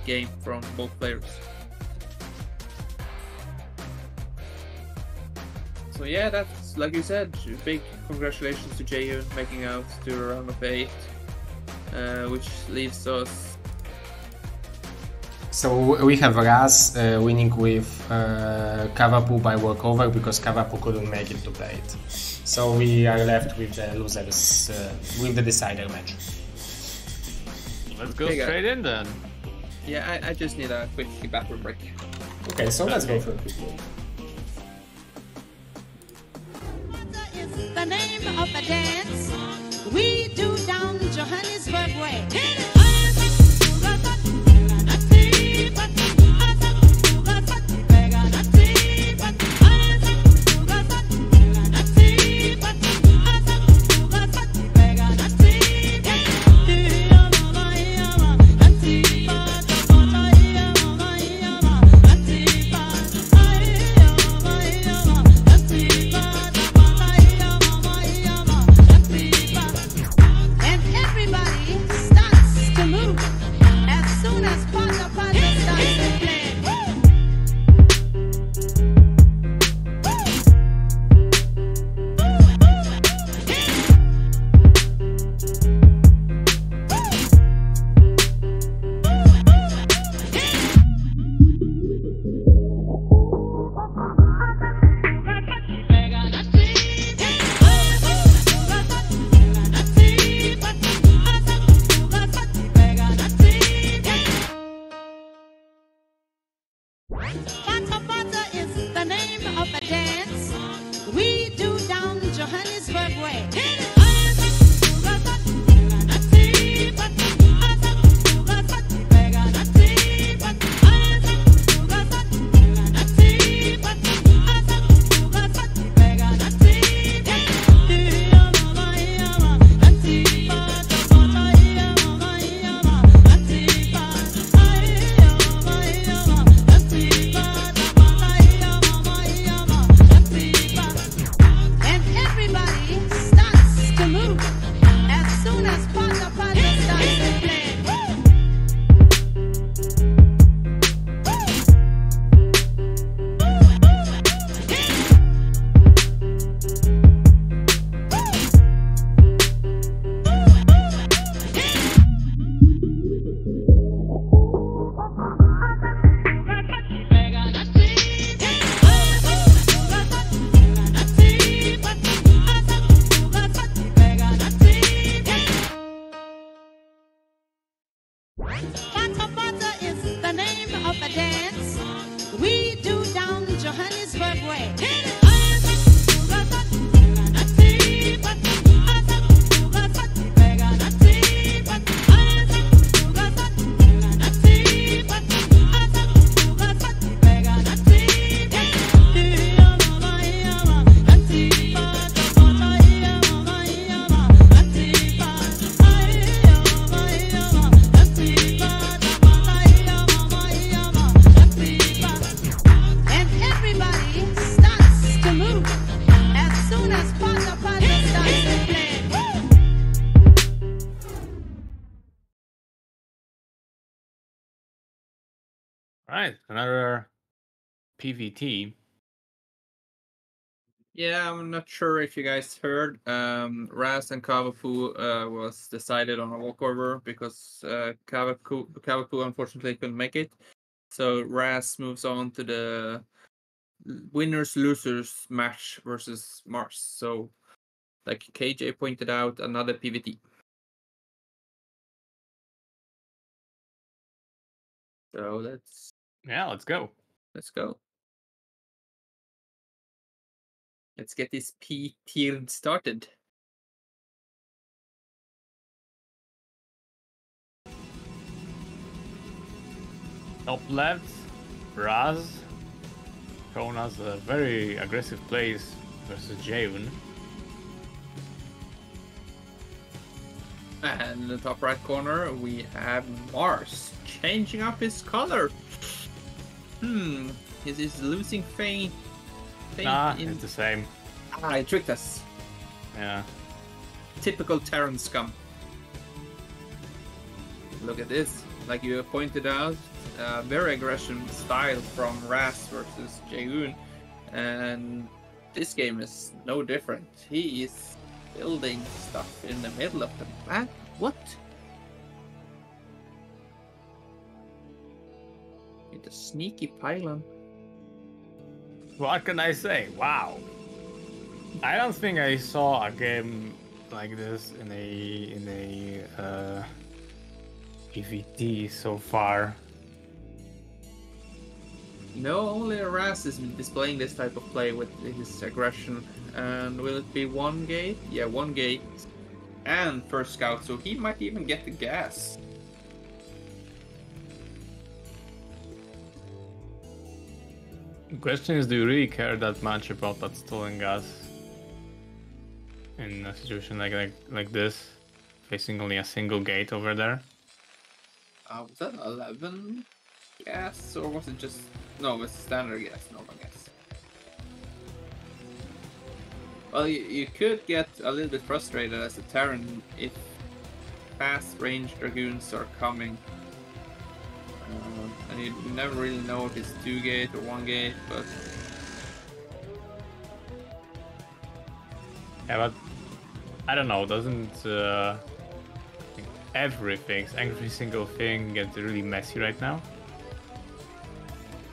game from both players. So yeah, that's like you said. Big congratulations to Jaeyun making out to a round of 8, which leaves us.
So we have Razz winning with Cavapoo by walkover because Cavapoo couldn't make it to play it. So we are left with the losers with the decider match.
let's go straight in then.
Yeah, I just need a quick bathroom break.
Okay, so let's go for a quick break.
The name of the dance we do down Johannesburg way. Bata Bata is the name of the dance we do down Johannesburg way. Hit it! Bata Bata is the name of the dance we do down Johannesburg way. Hit it!
Right, another PVT.
Yeah, I'm not sure if you guys heard. Razz and Cavapoo was decided on a walkover because Cavapoo unfortunately couldn't make it. So Razz moves on to the winners losers match versus Maars. So, like KJ pointed out, another PVT. So let's
go.
Let's go. Let's get this P tier started.
Top left, Razz, showing us a very aggressive plays versus Jaeyun.
And in the top right corner, we have Maars changing up his color. He's losing faith.
Nah, it's the same.
He tricked us.
Yeah.
Typical Terran scum. Look at this. Like you pointed out, very aggressive style from Razz versus Jaeyun. And this game is no different. He is building stuff in the middle of the map. What? With a sneaky pylon.
What can I say? Wow. I don't think I saw a game like this in a PVT so far.
No, only Razz is displaying this type of play with his aggression. And will it be one gate? Yeah, one gate. And first scout, so he might even get the gas.
The question is, do you really care that much about that stolen gas in a situation like this, facing only a single gate over there?
Was that 11 gas, or was it just... No, it was standard gas, normal gas. Well, you could get a little bit frustrated as a Terran if fast range Dragoons are coming. And you never really know if it's 2 gate or 1 gate, but...
Yeah, but I don't know, doesn't every single thing get really messy right now?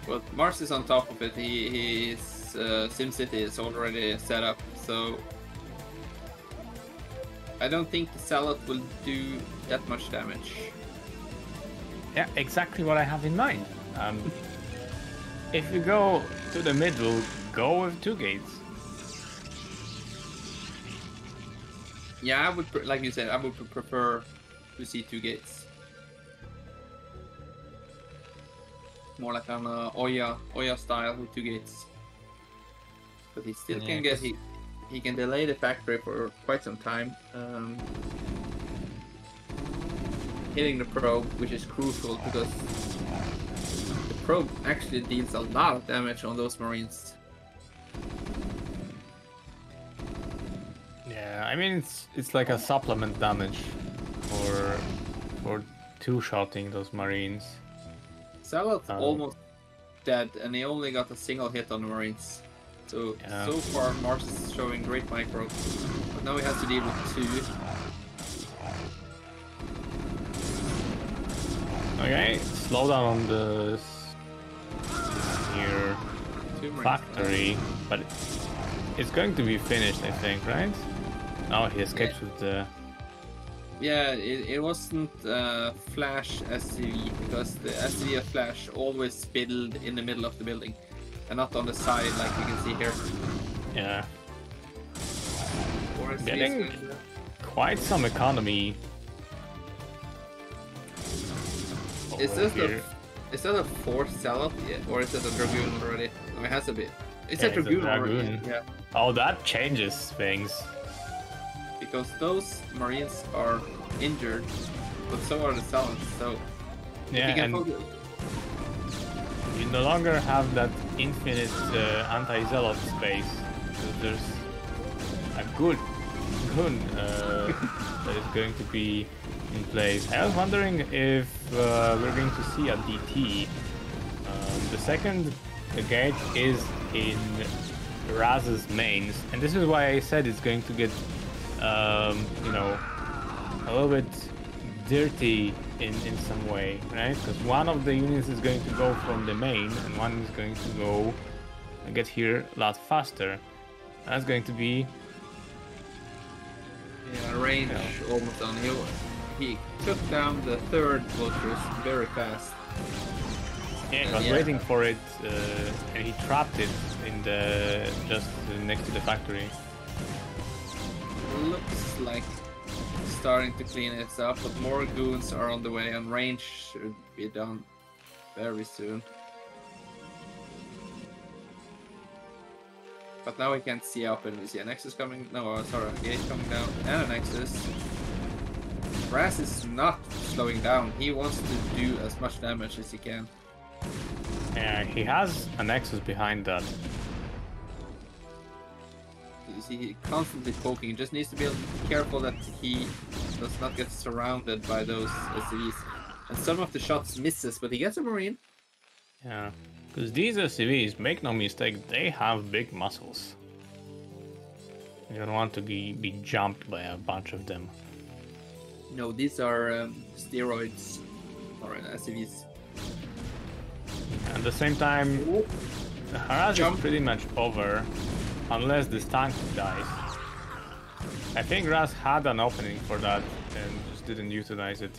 Well, Maars is on top of it. His SimCity is already set up, so I don't think the Salad will do that much damage.
Yeah, exactly what I have in mind. if you go to the middle, go with 2 gates.
Yeah, I would, like you said, I would prefer to see 2 gates. More like an Oya style with 2 gates. But he still can get, he can delay the factory for quite some time. Hitting the probe, which is crucial because the probe actually deals a lot of damage on those Marines.
Yeah, I mean it's like a supplement damage for 2-shotting those Marines.
Salot's almost dead, and he only got a single hit on the Marines. So far Maars is showing great micro, but now he has to deal with 2.
Okay, slow down on the here factory, but it's going to be finished, I think, right? Oh, he escapes with the...
Yeah, it wasn't Flash SCV, because the SCV of Flash always spilled in the middle of the building, and not on the side like you can see here.
Yeah. Getting quite some economy.
Is that a forced Salot, or is it a Dragoon already? I mean, it has a bit. It's a Dragoon already. Yeah.
Oh, that changes things.
Because those Marines are injured, but so are the Salots. So
yeah, and you no longer have that infinite anti-Zealot space. So there's a good gun that is going to be in place. I was wondering if we're going to see a DT. The second gate is in Razz's mains, and this is why I said it's going to get, you know, a little bit dirty in some way, right? Because one of the units is going to go from the main, and one is going to go and get here a lot faster. That's going to be
range almost on. He took down the 3rd Vultures very fast.
Yeah, he was waiting for it, and he trapped it in the just next to the factory.
Looks like starting to clean it up, but more goons are on the way, and range should be done very soon. But now we can't see up, and we see a Nexus coming. No, sorry, a gate coming down, and a Nexus. Razz is not slowing down. He wants to do as much damage as he can.
Yeah, he has a Nexus behind that.
You see, he constantly poking. He just needs to be careful that he does not get surrounded by those SCVs. And some of the shots misses, but he gets a Marine.
Yeah, because these SCVs, make no mistake, they have big muscles. You don't want to be jumped by a bunch of them.
No, these are steroids or SCVs.
At the same time, the harass is pretty much over, unless this tank dies. I think Razz had an opening for that and just didn't utilize it.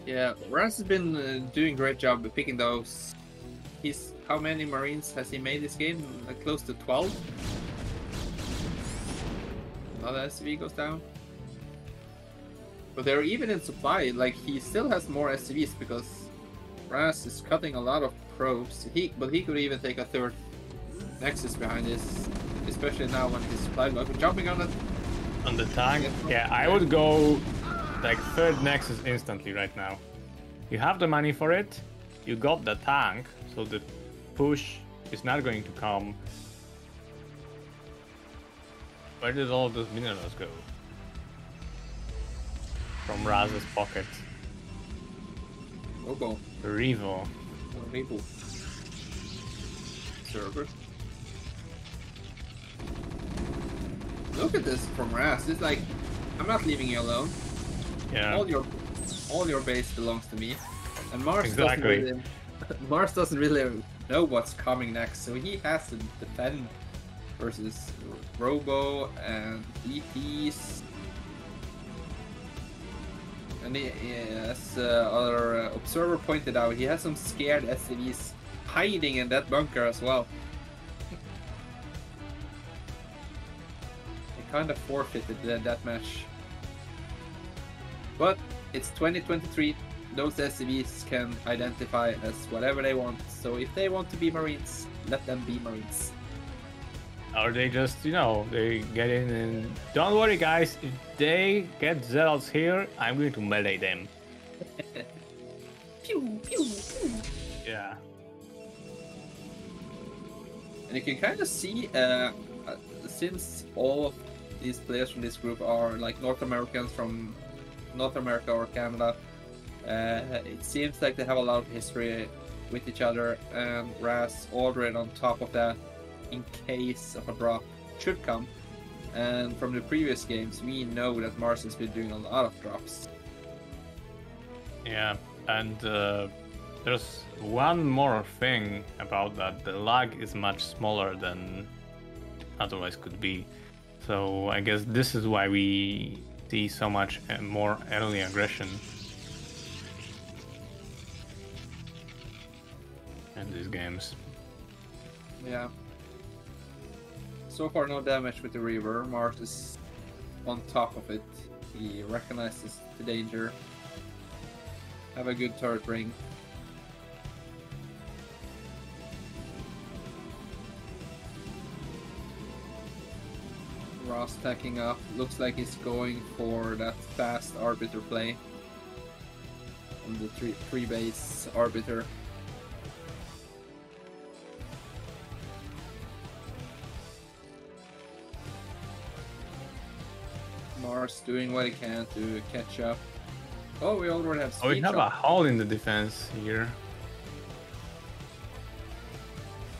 Yeah, Razz has been doing a great job of picking those. How many Marines has he made this game? Like close to 12? Another SCV goes down. But they're even in supply, like he still has more SCVs because Razz is cutting a lot of probes. But he could even take a 3rd Nexus behind this, especially now when his supply block is jumping on it.
On the tank? Yeah, I would go like 3rd Nexus instantly right now. You have the money for it, you got the tank, so the push is not going to come. Where did all those minerals go? From Razz's pocket.
Robo.
Revo.
Revo. Server. Look at this from Razz. It's like, I'm not leaving you alone.
Yeah.
All your base belongs to me. And Maars
exactly.
Maars doesn't really know what's coming next, so he has to defend versus Robo and EPs. And as our observer pointed out, he has some scared SCVs hiding in that bunker as well. They kind of forfeited that match. But it's 2023. Those SCVs can identify as whatever they want. So if they want to be Marines, let them be Marines.
Or they just, you know, they get in and don't worry guys, if they get zealots here, I'm going to melee them.
Pew, pew, pew.
Yeah.
And you can kind of see, since all of these players from this group are like North Americans from North America or Canada, it seems like they have a lot of history with each other, and Razz already on top of that in case of a drop should come. And from the previous games, we know that Maars has been doing a lot of drops.
Yeah, and there's one more thing about that. The lag is much smaller than otherwise could be. So I guess this is why we see so much more early aggression in these games.
Yeah. So far no damage with the Reaver. Maars is on top of it. He recognizes the danger. Have a good turret ring. Ross tacking up. Looks like he's going for that fast Arbiter play. On the three base Arbiter. Maars doing what he can to catch up. Oh, we already have speed.
Oh, we have a hole in the defense here.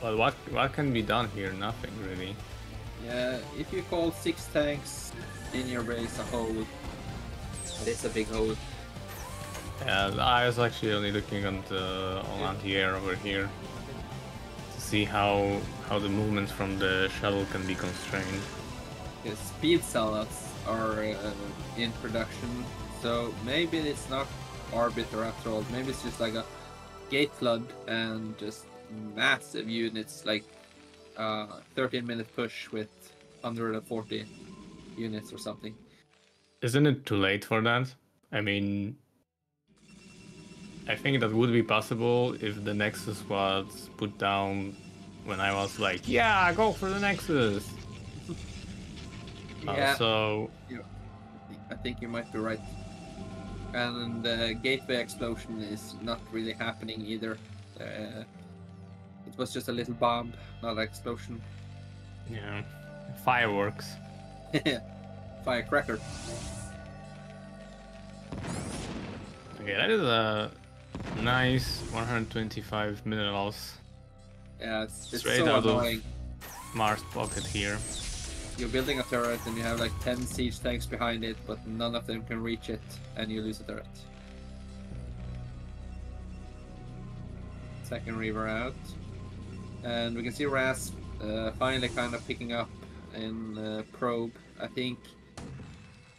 But what can be done here? Nothing really.
Yeah, if you call 6 tanks in your base a hole, it's a big hole.
Yeah, I was actually only looking on anti-air over here to see how the movements from the shuttle can be constrained.
Yeah, speed sellouts are in production, so maybe it's not Arbiter after all. Maybe it's just like a gate flood and just massive units, like 13-minute push with 140 units or something.
Isn't it too late for that? I mean, I think that would be possible if the Nexus was put down when I was like, yeah, go for the Nexus.
Yeah,
So
I think you might be right. And the gateway explosion is not really happening either. It was just a little bomb, not an explosion.
yeah, fireworks.
Firecracker.
Okay, that is a nice 125 minerals
Yeah, it's
straight
so
out
annoying.
of Maars pocket here.
You're building a turret and you have like 10 siege tanks behind it, but none of them can reach it, and you lose a turret. Second Reaver out. And we can see Razz finally kind of picking up in probe. I think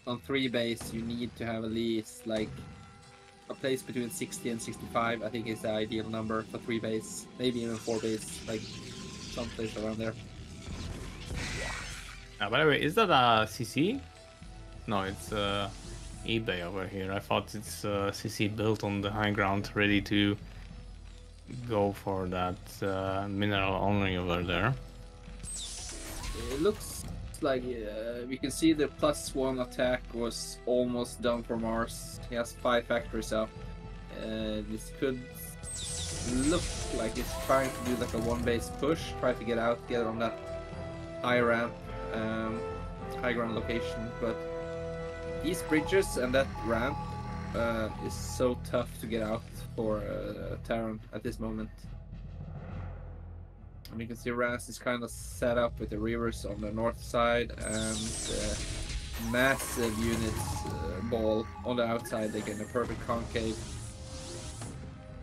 on 3 base you need to have at least like a place between 60 and 65. I think is the ideal number for 3 base, maybe even 4 base, like someplace around there.
By the way, is that a CC? No, it's eBay over here. I thought it's CC built on the high ground, ready to go for that mineral only over there.
It looks like we can see the +1 attack was almost done for Maars. He has 5 factories up. This could look like he's trying to do like a 1 base push, try to get out, get on that high ramp, high ground location. But these bridges and that ramp is so tough to get out for Terran at this moment. And you can see Razz is kind of set up with the Reavers on the north side and massive units ball on the outside. They get a perfect concave.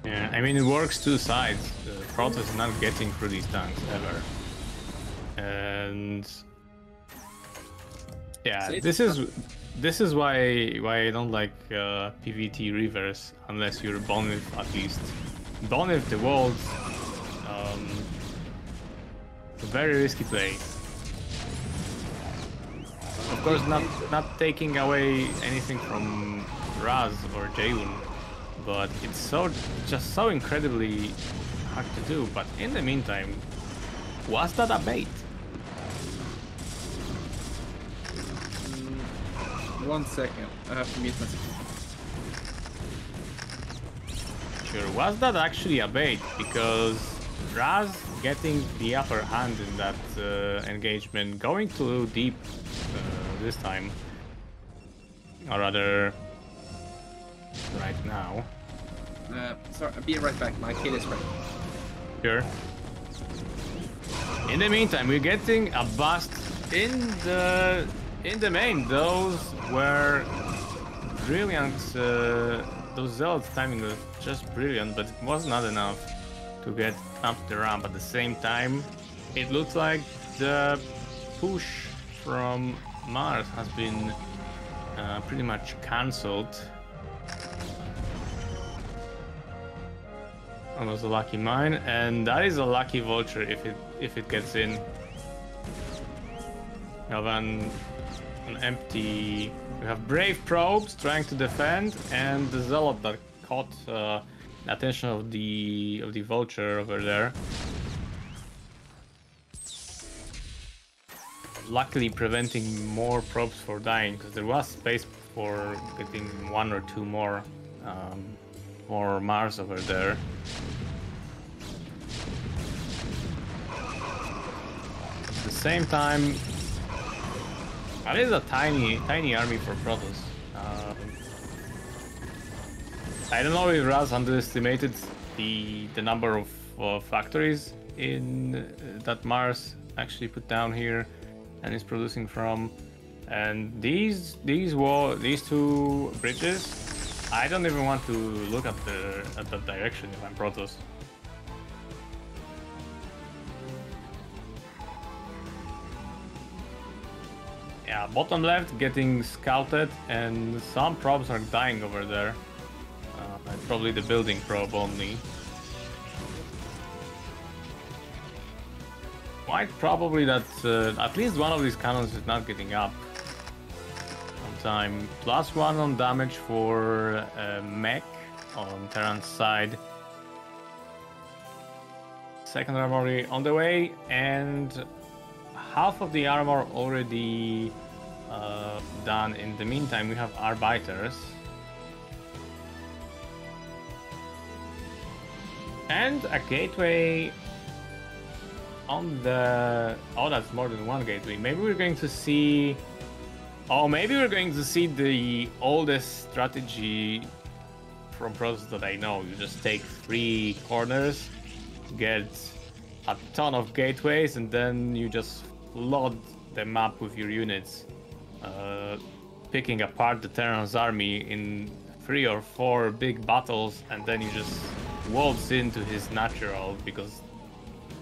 Yeah, I mean it works 2 sides. Protoss is not getting through these tanks ever. And yeah, this is why I don't like PvT Reavers unless you're Bonif at least. Bonif the world's Very risky play. Of course, not taking away anything from Razz or Jaeyun, but it's just so incredibly hard to do. But in the meantime, was that a bait?
1 second, I have to mute myself.
Sure, was that actually a bait? Because Razz getting the upper hand in that engagement, going too deep this time, or rather, right now.
Sorry, I'll be right back. My kid is ready.
Sure. In the meantime, we're getting a bust in the main. Those were brilliant. Those zealots timing was just brilliant, but it was not enough to get up the ramp. At the same time, it looks like the push from Maars has been pretty much cancelled. That was a lucky mine, and that is a lucky vulture if it gets in. You have an empty. We have brave probes trying to defend, and the zealot that caught the attention of the vulture over there. Luckily preventing more probes for dying, because there was space for getting 1 or 2 more Maars over there. At the same time, that is a tiny army for Protoss. I don't know if Razz underestimated the number of factories in that Maars actually put down here and is producing from. And these 2 bridges, I don't even want to look at that direction if I'm Protoss. Yeah, bottom left getting scouted, and some probes are dying over there. Probably the building probe only. Quite probably that at least one of these cannons is not getting up on time. +1 on damage for mech on Terran's side. Second armory on the way, and half of the armor already done. In the meantime, we have Arbiters. And a gateway on the... Oh, that's more than 1 gateway. Maybe we're going to see... Oh, maybe we're going to see the oldest strategy from Protoss that I know. You just take 3 corners, get a ton of gateways, and then you just flood the map with your units, picking apart the Terran's army in 3 or 4 big battles, and then you just waltz into his natural because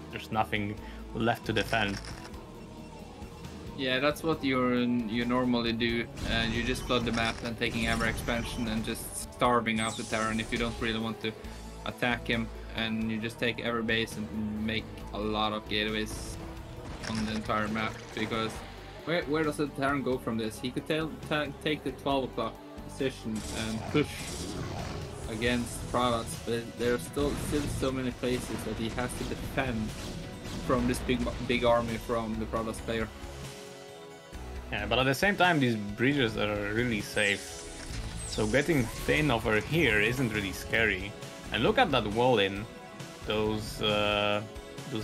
there's nothing left to defend.
Yeah, that's what you normally do, and you just flood the map and taking every expansion and just starving out the Terran if you don't really want to attack him, and you just take every base and make a lot of gateways on the entire map. Because where does the Terran go from this? He could take the 12 o'clock position and push against products, but there are still so many places that he has to defend from this big army from the Protoss player.
Yeah, but at the same time, these bridges are really safe. So getting thin over here isn't really scary. And look at that wall in those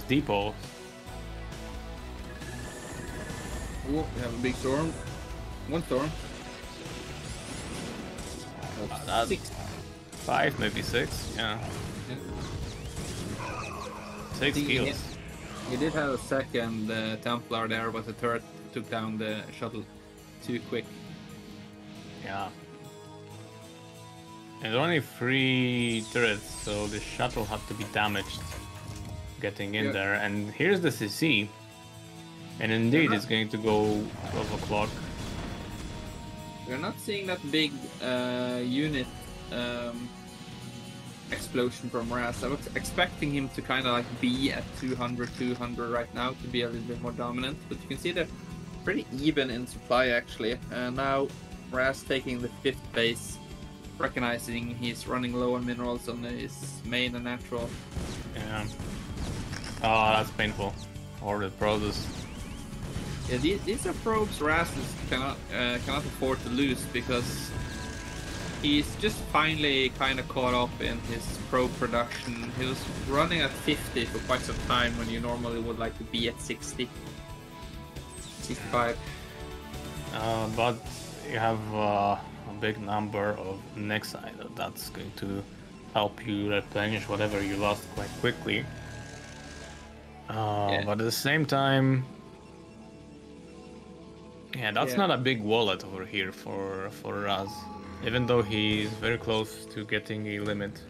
depots.
Oh, we have a big storm. 1 storm.
That's
6.
5, maybe 6, yeah. 6 kills.
He did have a second Templar there, but the turret took down the shuttle too quick.
Yeah. And only 3 turrets, so the shuttle had to be damaged getting in there. And here's the CC. And indeed, it's going to go 12 o'clock.
We're not seeing that big unit explosion from Razz. I was expecting him to kind of like be at 200 right now to be a little bit more dominant, but you can see they're pretty even in supply actually. And now Razz taking the 5th base, recognizing he's running low on minerals on his main and natural.
Yeah. Oh, that's painful. Or the probes.
Yeah, these are probes Razz cannot afford to lose, because he's just finally kind of caught up in his probe production. He was running at 50 for quite some time when you normally would like to be at 60, 65.
But you have a big number of Nexi that's going to help you replenish whatever you lost quite quickly.
Yeah.
But at the same time, yeah, that's not a big wallet over here for Razz, even though he's very close to getting a limit.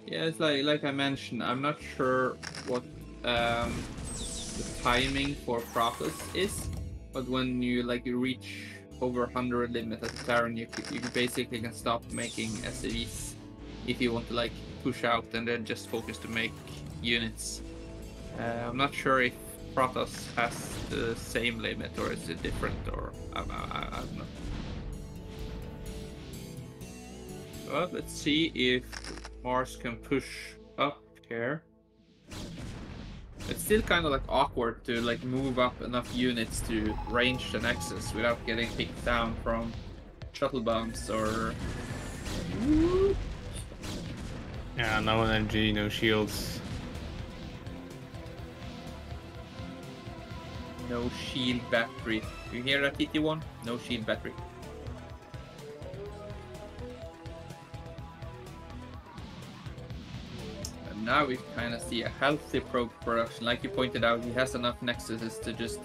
Yeah, it's like I mentioned, I'm not sure what the timing for Protoss is, but when you reach over 100 limit at the Terran, you basically can stop making SCVs if you want to push out and then just focus to make units. I'm not sure if Protoss has the same limit, or is it different, or I don't know. Well, let's see if Maars can push up here. It's still kind of awkward to move up enough units to range the Nexus without getting picked down from shuttle bombs or...
Yeah, no energy, no shields.
No shield battery. You hear that, TT1? No shield battery. And now we kind of see a healthy probe production. Like you pointed out, he has enough Nexuses to just...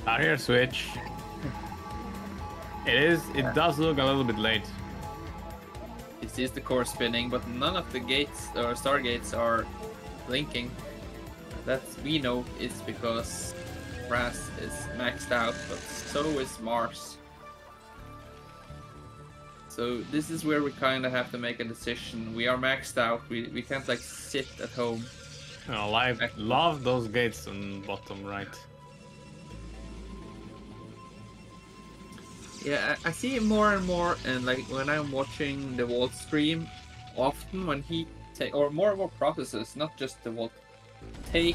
Barrier switch. It does look a little bit late.
He sees the core spinning, but none of the gates or stargates are blinking. That's, we know, it's because Razz is maxed out, but so is Maars. So this is where we kind of have to make a decision. We are maxed out. We can't sit at home.
Oh, I love those gates on bottom right.
Yeah, I see it more and more, and when I'm watching the Vault stream, often when he or more and more processes, not just the Vault, when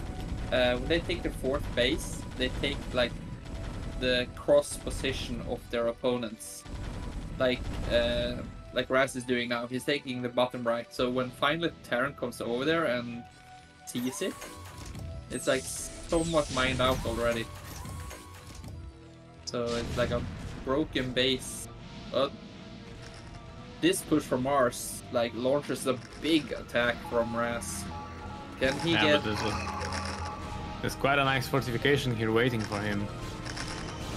they take the 4th base, they take the cross position of their opponents, like Razz is doing now. He's taking the bottom right, so when finally Terran comes over there and sees it, it's somewhat mined out already. So it's a broken base. But this push from Maars launches a big attack from Razz. Can he get...
But there's quite a nice fortification here waiting for him.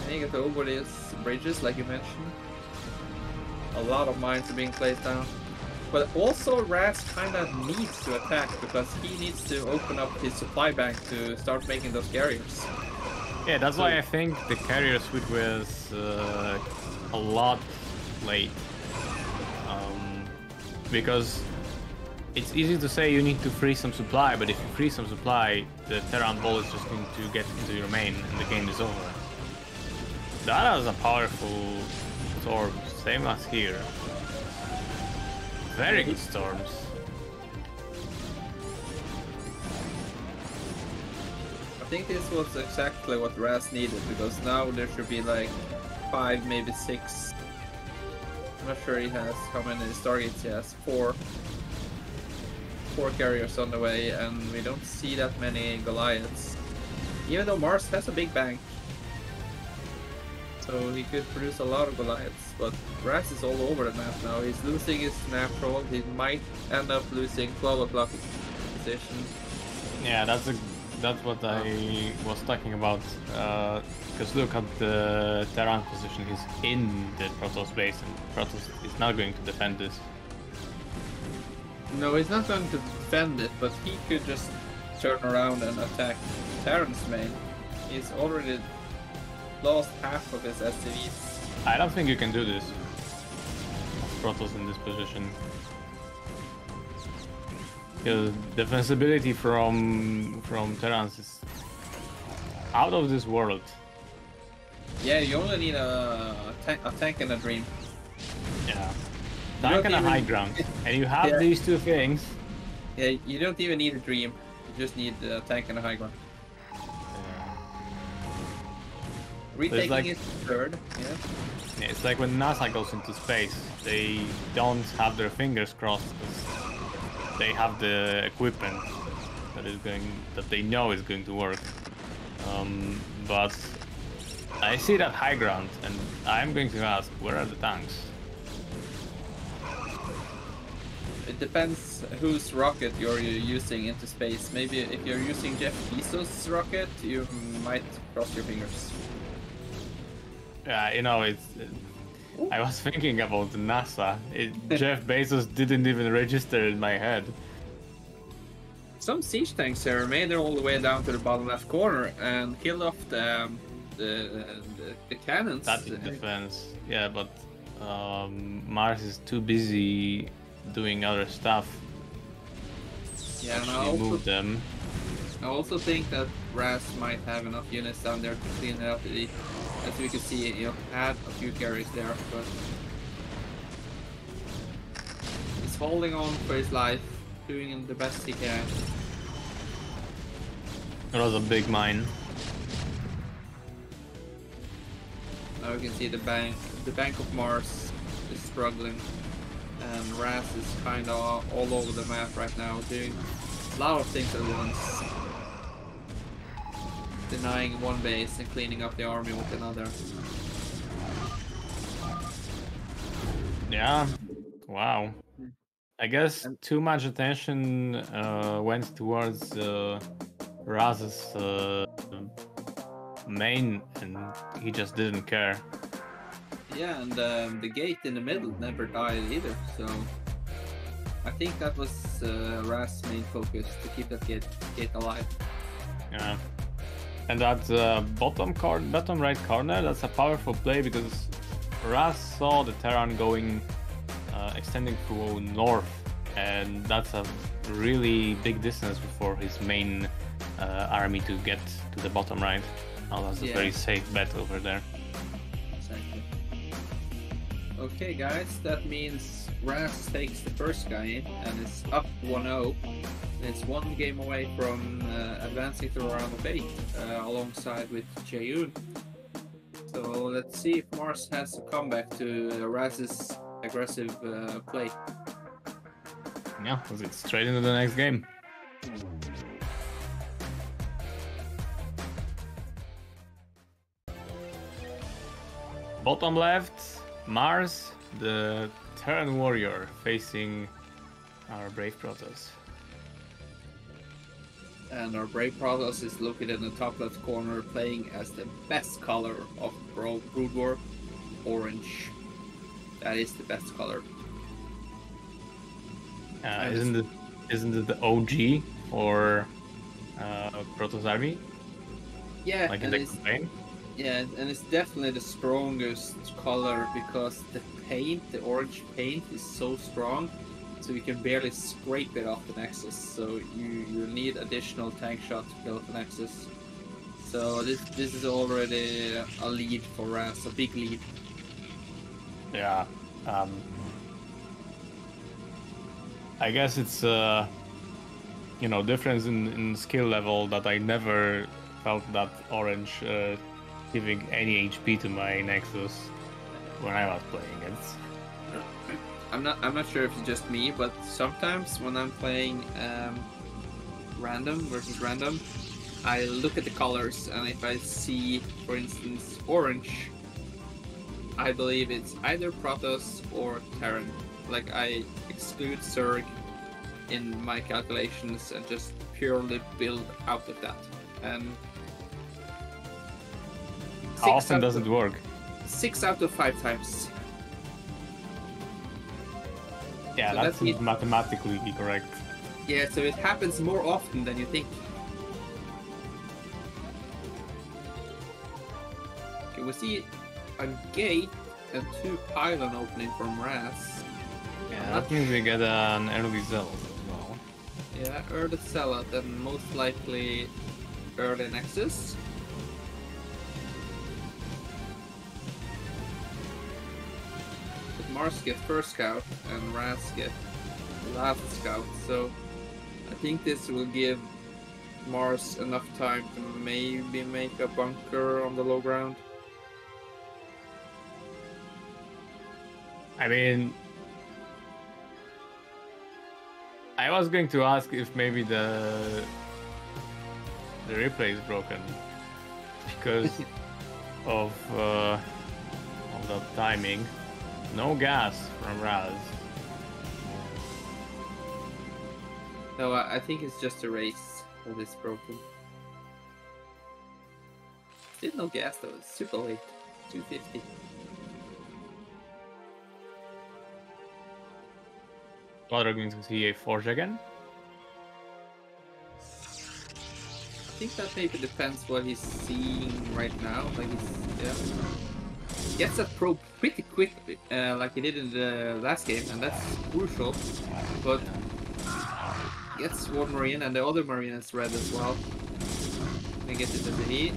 Can he get over these bridges like you mentioned? A lot of mines are being placed down. But also Razz kind of needs to attack, because he needs to open up his supply bank to start making those carriers.
Yeah, that's why I think the carrier switch was a lot late. Because it's easy to say you need to free some supply, but if you free some supply, the Terran ball is just going to get into your main and the game is over. That is a powerful storm, same as here. Very good storms.
I think this was exactly what Razz needed, because now there should be 5, maybe 6. I'm not sure he has how many stargates he has. 4 carriers on the way, and we don't see that many Goliaths. Even though Maars has a big bank, so he could produce a lot of Goliaths. But Razz is all over the map now. He's losing his natural. He might end up losing 12 o'clock position.
Yeah, that's what I was talking about. Because look at the Terran position. He's in the Protoss base, and Protoss is not going to defend this.
No, he's not going to defend it, but he could just turn around and attack Terran's main. He's already lost half of his SCVs.
I don't think you can do this. Protoss in this position. Because defensibility from Terrans is out of this world.
Yeah, you only need a tank and a dream.
Yeah. Tank and a high ground. And you have these two things.
Yeah, you don't even need a dream. You just need a tank and a high ground. Retaking
like,
is third, yeah.
Yeah, it's like when NASA goes into space, they don't have their fingers crossed because they have the equipment that they know is going to work. But I see that high ground, and I'm going to ask, where are the tanks?
It depends whose rocket you're using into space. Maybe if you're using Jeff Bezos' rocket, you might cross your fingers.
Yeah, you know, I was thinking about NASA. Jeff Bezos didn't even register in my head.
Some siege tanks here made it all the way down to the bottom left corner and killed off the cannons.
That's in defense. Yeah, but Maars is too busy doing other stuff.
Yeah, and
move them.
I also think that Razz might have enough units down there to clean it up. As we can see, you had a few carries there, but he's holding on for his life, doing the best he can.
It was a big mine.
Now we can see the bank of Maars is struggling, and Razz is kind of all over the map right now, doing a lot of things at once. Denying one base and cleaning up the army with another.
Yeah, wow. I guess too much attention went towards Razz's main, and he just didn't care.
Yeah, and the gate in the middle never died either, so I think that was Razz's main focus, to keep that gate alive.
Yeah. And that bottom right corner, that's a powerful play because Razz saw the Terran going, extending through north, and that's a really big distance for his main army to get to the bottom right. Oh, that's a very safe bet over there.
Exactly. Okay, guys, that means Razz takes the first guy in and is up 1-0. It's one game away from advancing to round of 8 alongside with Jaeyun. So let's see if Maars has a comeback to Razz's aggressive play.
Yeah, let's get straight into the next game. Bottom left, Maars, the Terran warrior, facing our Brave Protoss.
And our Brave Protoss is located in the top left corner, playing as the best color of BroodWar, orange. That is the best color.
Isn't it the OG for Protoss army?
Yeah,
like in the campaign?
Yeah, and it's definitely the strongest color because the paint, the orange paint, is so strong, so you can barely scrape it off the Nexus. So you need additional tank shot to kill the Nexus. So this is already a lead for Razz, a big lead.
Yeah. I guess it's difference in skill level that I never felt that orange giving any HP to my Nexus when I was playing it.
I'm not sure if it's just me, but sometimes when I'm playing random versus random, I look at the colors, and if I see, for instance, orange, I believe it's either Protoss or Terran. Like, I exclude Zerg in my calculations and just purely build out of that. And
how often does it work?
6 out of 5 times.
Yeah, so that's mathematically correct.
Yeah, so it happens more often than you think. Okay, we see a gate and 2 pylon opening from Razz.
Yeah, that means we get an early zealot as well.
Yeah, early Zealot and most likely early Nexus. But Maars get first scout and Razz get last scout, so I think this will give Maars enough time to maybe make a bunker on the low ground.
I mean, I was going to ask if maybe the replay is broken because of the timing. No gas from Razz.
No, I think it's just a race that is broken. Still no gas though, it's super late. 250.
What, are we going to see a Forge again?
I think that maybe depends what he's seeing right now. Like he gets that probe pretty quick, like he did in the last game, and that's crucial. But gets one Marine, and the other Marine is red as well. Can get it as a heat.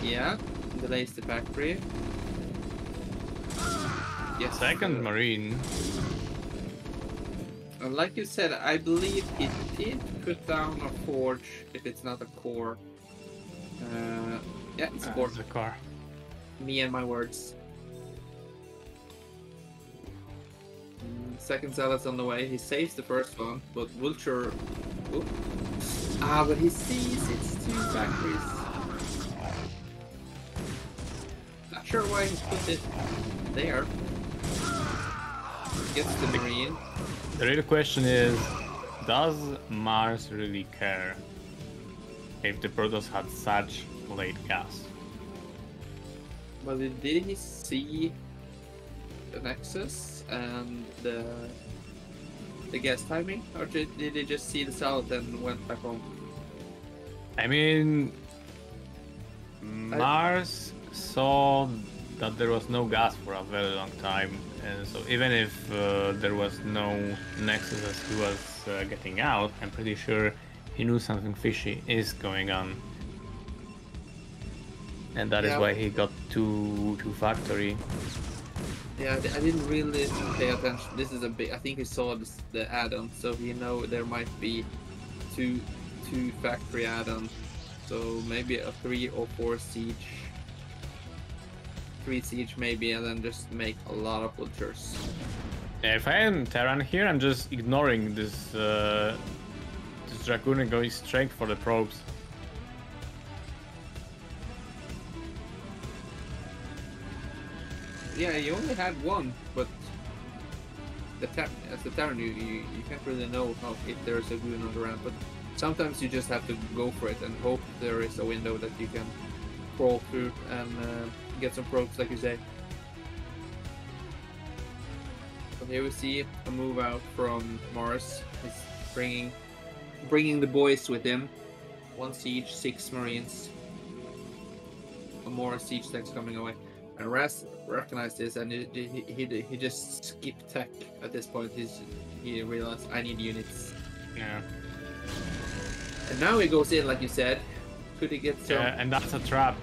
Yeah, delays the factory. Yes.
Second Marine.
And like you said, I believe he did put down a forge if it's not a core. Yeah, it's a core.
It's a car.
Me and my words. Second Zealot's on the way. He saves the first one, but Vulture. Oop. Ah, but he sees it's two factories. Not sure why he put it there. Gets the Marine.
The real question is, does Maars really care if the Protoss had such late gas?
But did he see the Nexus and the gas timing? Or did he just see the Zealot and went back home?
I mean, Maars saw that there was no gas for a very long time, and so even if there was no Nexus as he was getting out, I'm pretty sure he knew something fishy is going on. And that is why he got two factory.
Yeah, I didn't really pay attention. This is a big. I think he saw the add-on, so you know there might be two factory add-on. So maybe a 3 or 4 siege. 3 siege maybe, and then just make a lot of vultures.
Yeah, if I am Terran here, I'm just ignoring this this Dragoon and going straight for the probes.
Yeah, you only had one, but as a Terran, you can't really know if there's a goon around. But sometimes you just have to go for it and hope there is a window that you can crawl through and get some probes, like you say. So here we see a move out from Maars. He's bringing the boys with him. 1 siege, 6 Marines. More siege tanks coming away. And Razz recognized this, and he just skipped tech at this point. He realized, I need units.
Yeah.
And now he goes in, like you said. Could he get some?
Yeah, and that's a trap.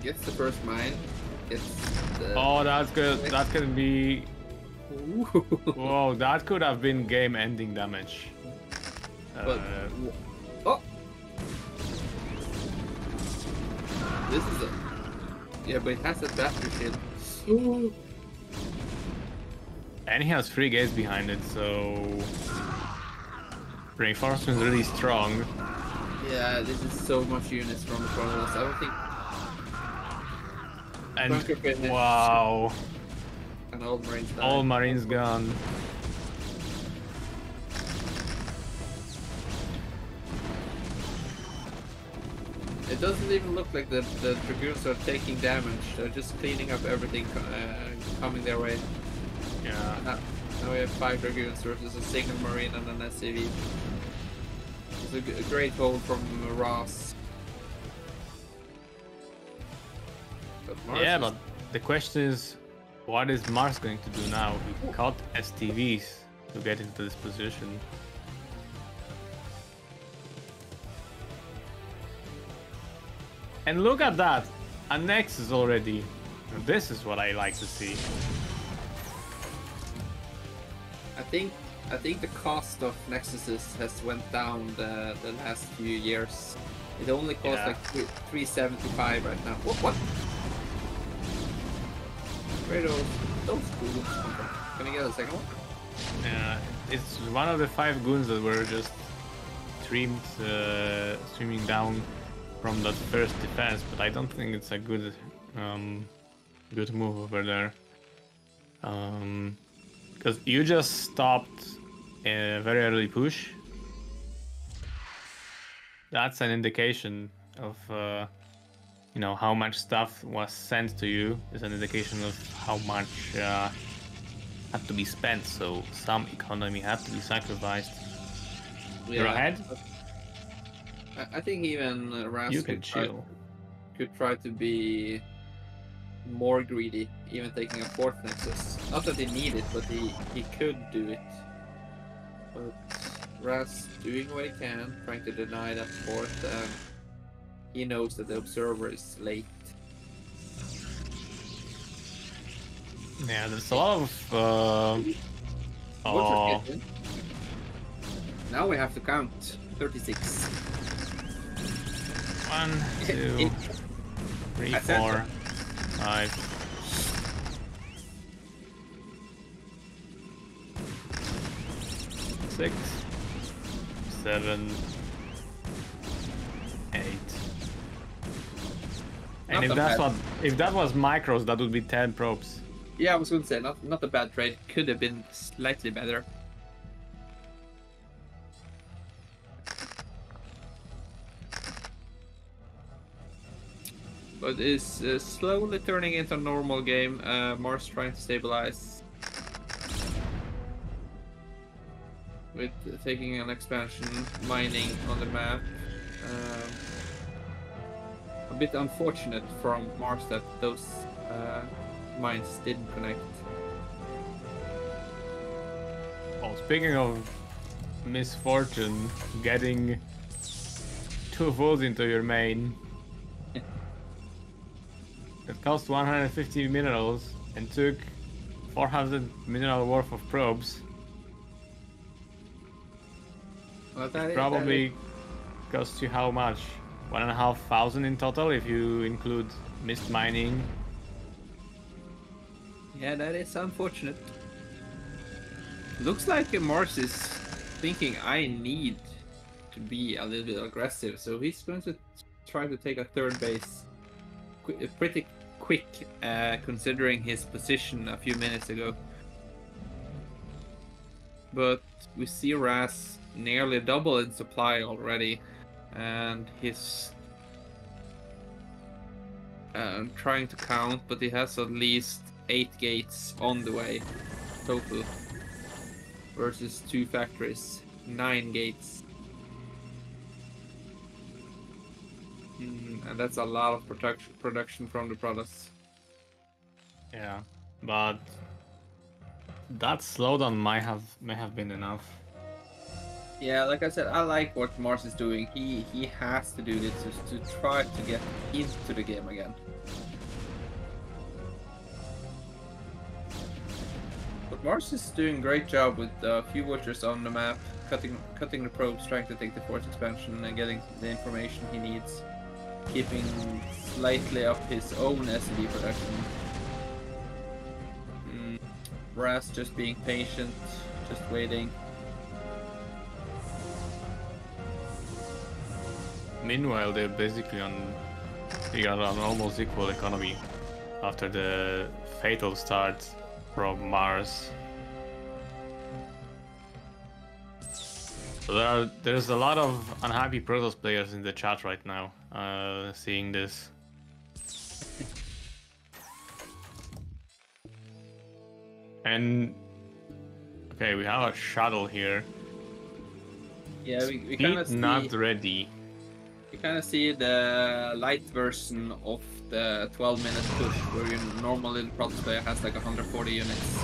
Gets the first mine. Gets the...
Oh, that's good. That could be... Whoa, that could have been game-ending damage.
But... Oh! This is a... Yeah, but it has a battery shield.
And he has 3 gates behind it, so... Reinforcement is really strong.
Yeah, this is so much units from the Protoss. I don't think...
And wow.
And all Marines died.
All Marines gone.
It doesn't even look like the Dragoons are taking damage. They're just cleaning up everything coming their way.
Yeah.
Now we have 5 Dragoons versus a single Marine and an SCV. It's a great hold from Ross.
Yeah, but the question is, What is Maars going to do now? He caught STVs to get into this position. And look at that! A Nexus already. This is what I like to see.
I think the cost of Nexuses has went down the last few years. It only costs like 375 right now. What? Where are those goons come from? Can I get a second one?
Yeah, it's one of the 5 goons that were just streaming down from that first defense, but I don't think it's a good good move over there. Because you just stopped a very early push. That's an indication of you know, how much stuff was sent to you. Is an indication of how much had to be spent. So some economy had to be sacrificed. You're ahead.
I think even Razz
You can chill.
Could try to be more greedy, even taking a 4th Nexus. Not that he needed, but he could do it. But Razz doing what he can, trying to deny that 4th, and he knows that the Observer is late.
Yeah, there's a lot of oh.
Now we have to count 36.
1, 2, 3, 4, 5. 6, 7, 8. And if that was micros, that would be 10 probes.
Yeah, I was going to say not a bad trade. Could have been slightly better. But it's slowly turning into a normal game. Maars trying to stabilize with taking an expansion, mining on the map. A bit unfortunate from Maars that those mines didn't connect.
Well, speaking of misfortune, getting 2 volts into your main. It cost 150 minerals and took 400 mineral worth of probes.
Well,
Probably cost you how much? 1,500 in total if you include mist mining.
Yeah, that is unfortunate. Looks like Maars is thinking I need to be a little bit aggressive, so he's going to try to take a 3rd base pretty quick, considering his position a few minutes ago. But we see Razz nearly double in supply already, and he's trying to count, but he has at least 8 gates on the way total versus 2 factories, 9 gates. And that's a lot of production from the products.
Yeah, but that slowdown may have been enough.
Yeah, like I said, I like what Maars is doing. He has to do this to try to get into the game again. But Maars is doing a great job with a few watchers on the map, cutting the probes, trying to take the 4th expansion and getting the information he needs. Keeping slightly up his own SCD production. Razz just being patient, just waiting.
Meanwhile, they're basically they got an almost equal economy after the fatal start from Maars. So there's a lot of unhappy Protoss players in the chat right now, seeing this. And okay, we have a shuttle here.
Yeah, we kind of
not ready.
You kind of see the light version of the 12-minute push, where you normally the Protoss player has like 140 units.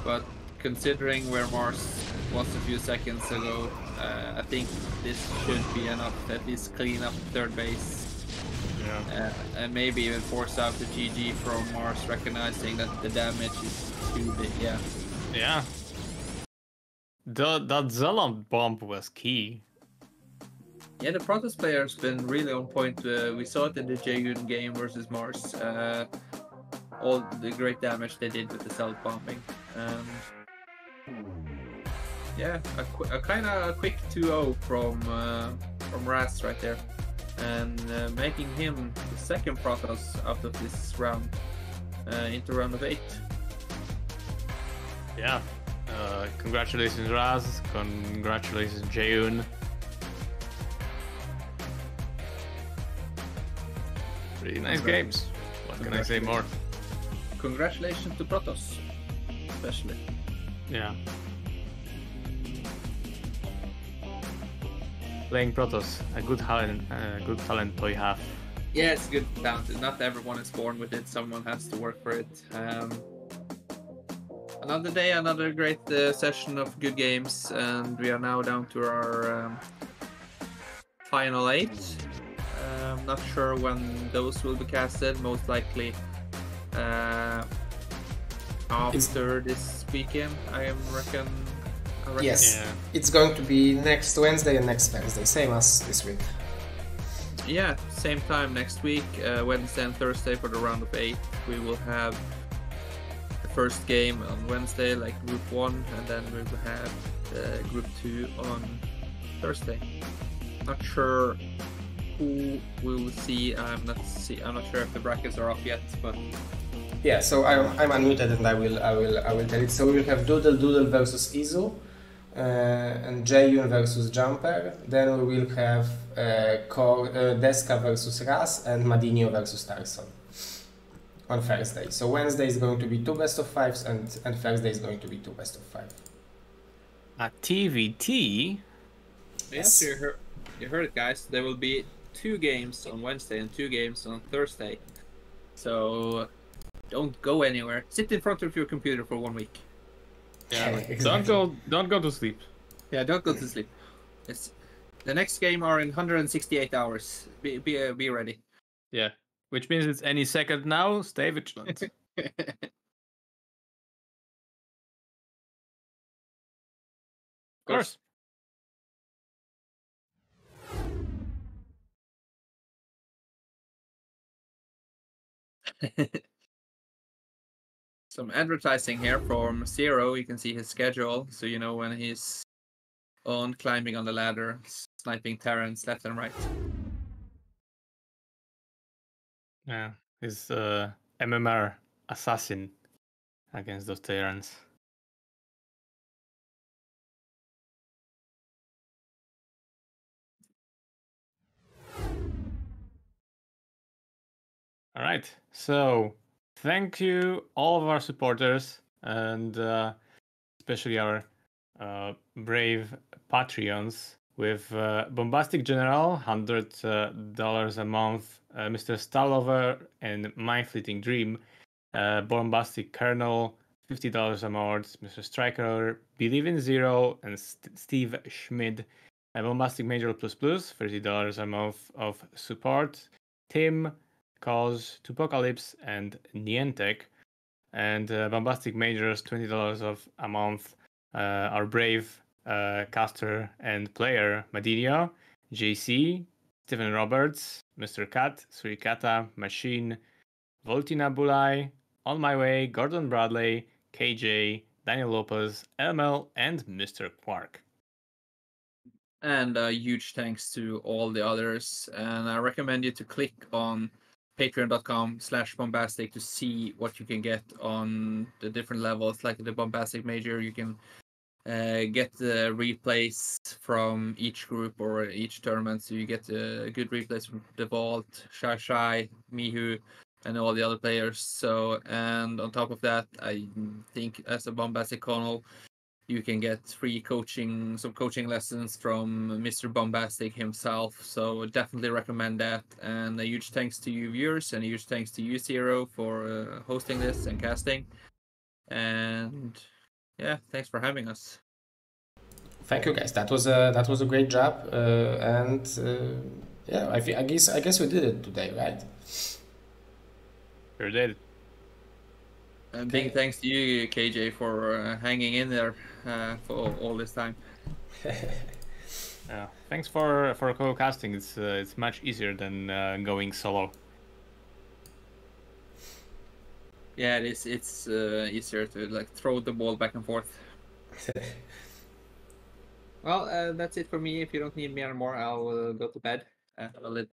But considering where Maars was a few seconds ago, I think this should be enough to at least clean up third base.
Yeah.
And maybe even force out the GG from Maars, recognizing that the damage is too big. Yeah.
Yeah. That Zealot bomb was key.
Yeah, the Protoss player has been really on point. We saw it in the Jaeyun game versus Maars. All the great damage they did with the self-bombing. Yeah, a kind of quick 2-0 from Razz right there. And making him the second Protoss out of this round into round of 8.
Yeah. Congratulations, Razz. Congratulations, Jaeyun. Pretty nice games. What can I say more?
Congratulations to Protoss, especially.
Yeah. Playing Protoss, a good talent to have.
Yeah, it's a good talent. Not everyone is born with it. Someone has to work for it. Another day, another great session of good games, and we are now down to our final 8. I'm not sure when those will be casted. Most likely after this weekend, I reckon.
Yes,
Yeah.
it's going to be next Wednesday and next Thursday, same as this week.
Yeah, same time next week, Wednesday and Thursday for the round of 8. We will have the first game on Wednesday, like Group 1, and then we will have Group 2 on Thursday. Not sure who we will see. I'm not sure if the brackets are off yet, but
Yeah, so I'm unmuted and I will tell it. So we will have Doodle versus Izu, and Jaeyun versus Jumper. Then we will have Deska versus Razz and Madinho versus Tarson on Thursday. So Wednesday is going to be 2 best of 5s and Thursday is going to be 2 best of 5.
A TVT?
yes, you heard it, guys. There will be 2 games on Wednesday and 2 games on Thursday. So don't go anywhere. Sit in front of your computer for 1 week.
Yeah.
Exactly.
Don't go to sleep.
Yeah, don't go to sleep. The next game are in 168 hours. Be ready.
Yeah. Which means it's any second now. Stay vigilant.
Of course. Some advertising here from Zero. You can see his schedule, so you know when he's on climbing on the ladder, sniping Terrans left and right.
Yeah. He's MMR assassin against those Terrans. All right. So thank you all of our supporters and especially our brave Patreons with Bombastic General, $100 a month, Mr. Stalover and My Fleeting Dream, Bombastic Colonel, $50 a month, Mr. Striker, Believe in Zero, and Steve Schmid, Bombastic Major Plus Plus, $30 a month of support, Tim, Cause, Tupocalypse, and Niantic, and Bombastic Majors, $20 of a month, our brave caster and player Madinho, JC, Stephen Roberts, Mr. Cat, Surikata, Machine, Voltina Bulai, On My Way, Gordon Bradley, KJ, Daniel Lopez, LML, and Mr. Quark.
And huge thanks to all the others. And I recommend you to click on patreon.com/bombastic to see what you can get on the different levels. Like the Bombastic Major, you can get the replays from each group or each tournament. So you get good replays from the Vault, Shai, Mihu, and all the other players. So, and on top of that, I think as a Bombastic Colonel, you can get free some coaching lessons from Mr. Bombastic himself. So definitely recommend that. And a huge thanks to you viewers, and a huge thanks to you, Zero, for hosting this and casting. And yeah, thanks for having us.
Thank you, guys. That was a great job, and yeah, I guess we did it today, right?
Sure did.
And big thanks to you, KJ, for hanging in there for all this time.
Yeah, thanks for co-casting. It's much easier than going solo.
Yeah, it is. It's easier to like throw the ball back and forth. Well, that's it for me. If you don't need me anymore, I'll go to bed. I'll let